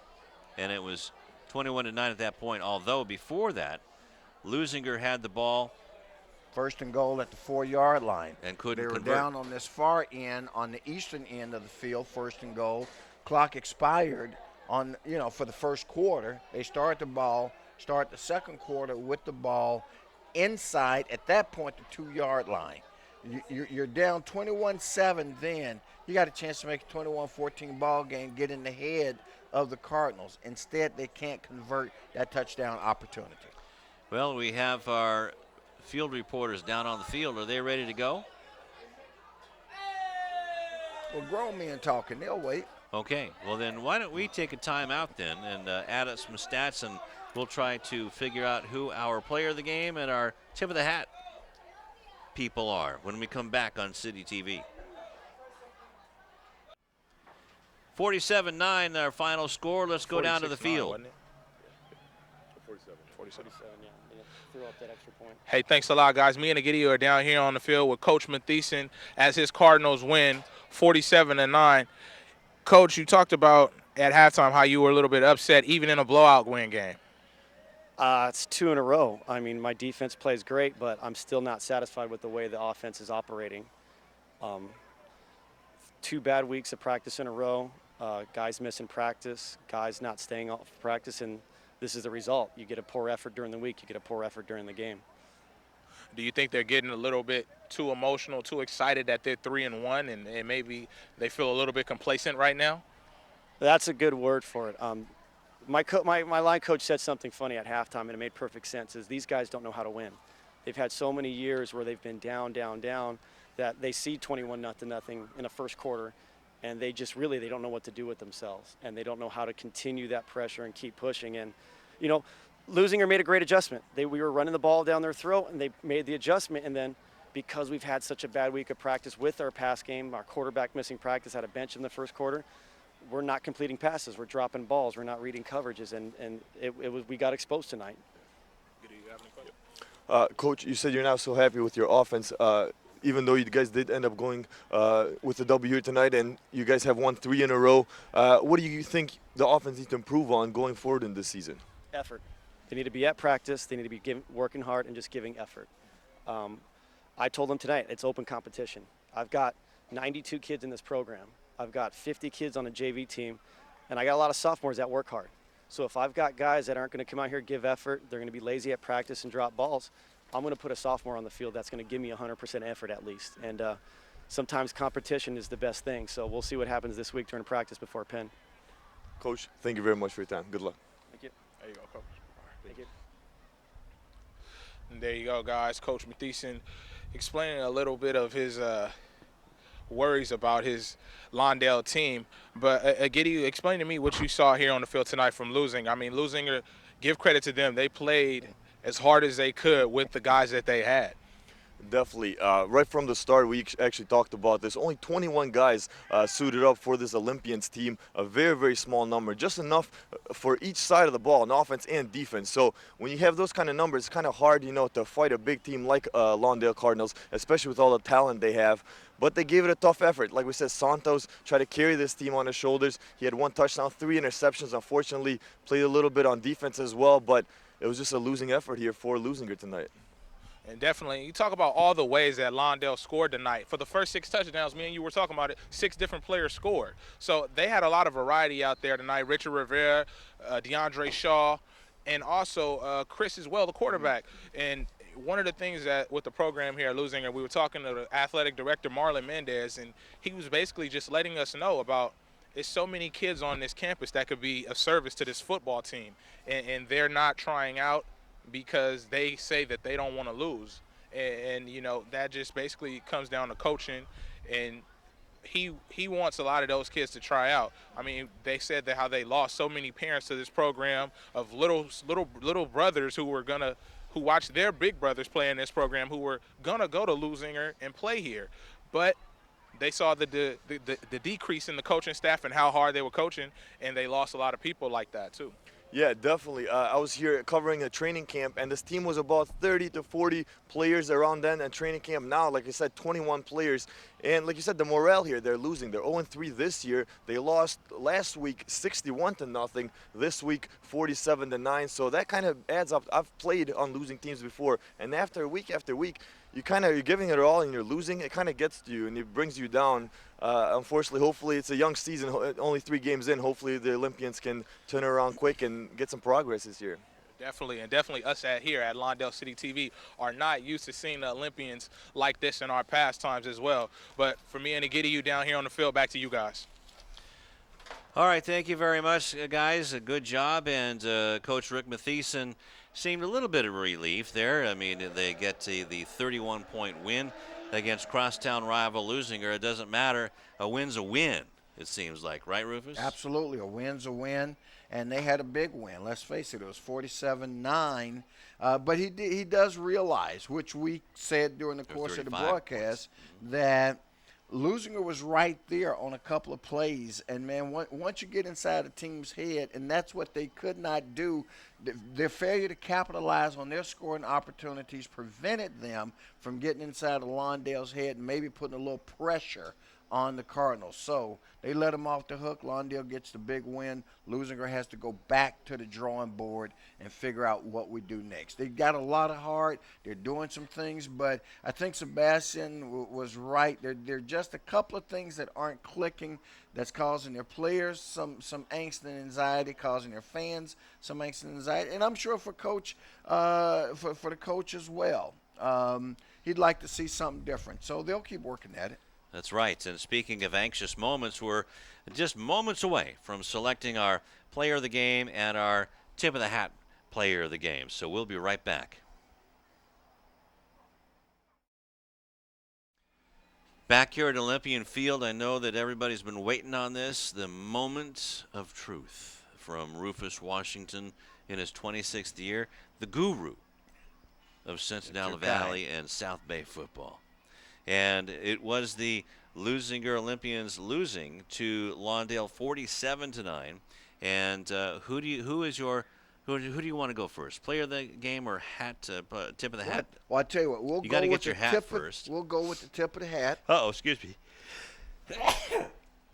and it was 21-9 at that point, although before that, Leuzinger had the ball. 1st and goal at the 4-yard line. And couldn't They were convert. down on this far end, on the eastern end of the field, 1st and goal. Clock expired on, you know, for the first quarter. They start the second quarter with the ball inside, at that point, the 2-yard line. You're down 21-7 then. You got a chance to make a 21-14 ball game, get in the head of the Cardinals. Instead, they can't convert that touchdown opportunity. Well, we have our field reporters down on the field. Are they ready to go? Well, grown men talking, they'll wait. Okay, well then why don't we take a timeout then and add up some stats, and we'll try to figure out who our player of the game and our tip of the hat people are when we come back on City TV. 47-9 our final score. Let's go down to the field. 47. Yeah, threw up that extra point. Hey, thanks a lot, guys. Me and Egidio are down here on the field with Coach Mathieson as his Cardinals win 47-9. Coach, you talked about at halftime how you were a little bit upset even in a blowout win game. It's 2 in a row. I mean, my defense plays great, but I'm still not satisfied with the way the offense is operating. 2 bad weeks of practice in a row. Guys missing practice, guys not staying off practice, and this is the result. You get a poor effort during the week, you get a poor effort during the game. Do you think they're getting a little bit too emotional, too excited that they're 3-1, and maybe they feel a little bit complacent right now? That's a good word for it. My line coach said something funny at halftime, and it made perfect sense, is these guys don't know how to win. They've had so many years where they've been down, that they see 21-0 in a first quarter, and they just really, they don't know what to do with themselves, and they don't know how to continue that pressure and keep pushing. And, you know, Leuzinger made a great adjustment. We were running the ball down their throat, and they made the adjustment, and then because we've had such a bad week of practice with our pass game, our quarterback missing practice, had a bench in the first quarter, we're not completing passes, we're dropping balls, we're not reading coverages, and we got exposed tonight. Coach, you said you're not so happy with your offense, even though you guys did end up going with the W here tonight, and you guys have won 3 in a row. What do you think the offense needs to improve on going forward in this season? Effort. They need to be at practice, they need to be working hard and just giving effort. I told them tonight, it's open competition. I've got 92 kids in this program. I've got 50 kids on a JV team, and I got a lot of sophomores that work hard. So if I've got guys that aren't going to come out here and give effort, they're going to be lazy at practice and drop balls, I'm going to put a sophomore on the field that's going to give me 100% effort at least. And sometimes competition is the best thing. So we'll see what happens this week during practice before Penn. Coach, thank you very much for your time. Good luck. Thank you. There you go, Coach. Thank you. And there you go, guys. Coach Mathieson explaining a little bit of his worries about his Lawndale team. But Giddy, explain to me what you saw here on the field tonight from Leuzinger. I mean, Leuzinger, give credit to them. They played as hard as they could with the guys that they had. Definitely. Right from the start, we actually talked about this. Only 21 guys suited up for this Olympians team. A very, very small number. Just enough for each side of the ball, on offense and defense. So when you have those kind of numbers, it's kind of hard, you know, to fight a big team like Lawndale Cardinals, especially with all the talent they have. But they gave it a tough effort. Like we said, Santos tried to carry this team on his shoulders. He had 1 touchdown, 3 interceptions. Unfortunately, played a little bit on defense as well. But it was just a losing effort here for Leuzinger tonight. And definitely, you talk about all the ways that Lawndale scored tonight. For the first 6 touchdowns, me and you were talking about it, 6 different players scored. So they had a lot of variety out there tonight. Richard Rivera, DeAndre Shaw, and also Chris as well, the quarterback. And one of the things that with the program here at Leuzinger, we were talking to the athletic director, Marlon Mendez, and he was basically just letting us know about there's so many kids on this campus that could be of service to this football team. And they're not trying out. because they say that they don't want to lose. And, you know, that just basically comes down to coaching. And he wants a lot of those kids to try out. I mean, they said that how they lost so many parents to this program of little brothers who watched their big brothers play in this program, who were gonna go to Leuzinger and play here, but they saw the decrease in the coaching staff and how hard they were coaching, and they lost a lot of people like that too. Yeah, definitely. I was here covering a training camp, and this team was about 30 to 40 players around then. And training camp now, like I said, 21 players. And like you said, the morale here, they're losing. They're 0-3 this year. They lost last week 61-0. This week 47-9. So that kind of adds up. I've played on losing teams before, and after week, you're giving it all and you're losing. It kind of gets to you and it brings you down. Unfortunately, hopefully it's a young season, only 3 games in. Hopefully the Olympians can turn it around quick and get some progress this year. Definitely, and definitely us here at Lawndale City TV are not used to seeing the Olympians like this in our past times as well. But for me and to get you down here on the field, back to you guys. All right, thank you very much, guys. A good job, and Coach Rick Mathieson seemed a little bit of relief there. I mean, they get to the 31-point win against crosstown rival Leuzinger. It doesn't matter. A win's a win, it seems like. Right, Rufus? Absolutely. A win's a win, and they had a big win. Let's face it, it was 47-9. But he does realize, which we said during the course of the broadcast, that Leuzinger was right there on a couple of plays. And, man, once you get inside a team's head, and that's what they could not do, their failure to capitalize on their scoring opportunities prevented them from getting inside of Lawndale's head and maybe putting a little pressure on the Cardinals. So they let them off the hook. Lawndale gets the big win. Leuzinger has to go back to the drawing board and figure out what we do next. They got a lot of heart. They're doing some things, but I think Sebastian was right. There are just a couple of things that aren't clicking that's causing their players some angst and anxiety, causing their fans some angst and anxiety, and I'm sure for coach for the coach as well. He'd like to see something different, so they'll keep working at it. That's right. And speaking of anxious moments, we're just moments away from selecting our player of the game and our tip of the hat player of the game. So we'll be right back. Back here at Olympian Field, I know that everybody's been waiting on this, the moment of truth from Rufus Washington in his 26th year, the guru of Centinela Valley and South Bay football. And it was the Leuzinger Olympians losing to Lawndale 47-9. And who do you want to go first? Player of the game or hat? Tip of the hat? Well, I tell you what, we'll you go get with your the hat tip first. We'll go with the tip of the hat. Uh-oh, excuse me.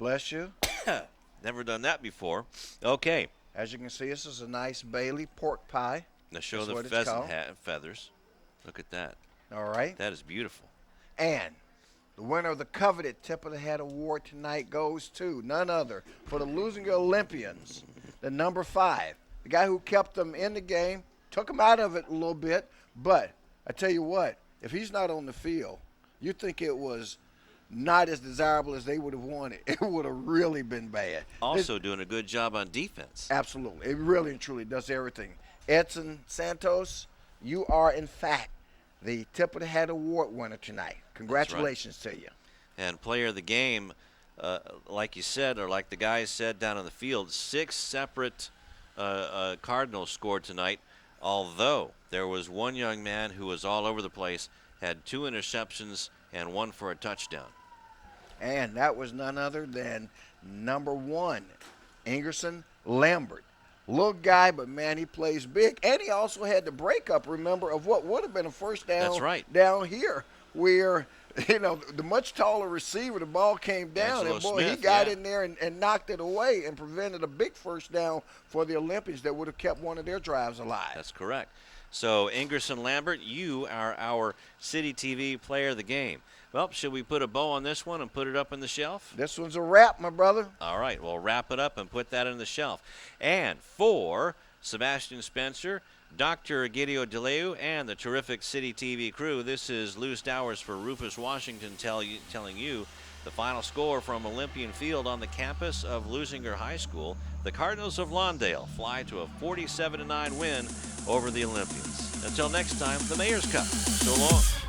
Bless you. Never done that before. Okay. As you can see, this is a nice Bailey pork pie. Now show the pheasant hat feathers. Look at that. All right. That is beautiful. And the winner of the coveted Tip of the Hat award tonight goes to none other for the Leuzinger Olympians, the number 5, the guy who kept them in the game, took them out of it a little bit. But I tell you what, if he's not on the field, you think it was not as desirable as they would have wanted. It would have really been bad. Also doing a good job on defense. Absolutely. It really and truly does everything. Edson Santos, you are, in fact, the Tip of the Hat award winner tonight. Congratulations to you. And player of the game, like you said, or like the guys said down on the field, 6 separate Cardinals scored tonight, although there was one young man who was all over the place, had 2 interceptions and 1 for a touchdown. And that was none other than number 1, Ingerson Lambert. Little guy, but, man, he plays big. And he also had the breakup, remember, of what would have been a first down. That's right. Down here where, you know, the much taller receiver, the ball came down. Angelo and, boy, Smith, he got yeah. in there and knocked it away and prevented a big first down for the Olympians that would have kept one of their drives alive. That's correct. So, Ingerson Lambert, you are our City TV player of the game. Well, should we put a bow on this one and put it up on the shelf? This one's a wrap, my brother. All right, we'll wrap it up and put that on the shelf. And for Sebastian Spencer, Dr. Egidio DeLeu, and the terrific City TV crew, this is Lou Stowers for Rufus Washington telling you the final score from Olympian Field on the campus of Leuzinger High School. The Cardinals of Lawndale fly to a 47-9 win over the Olympians. Until next time, the Mayor's Cup. So long.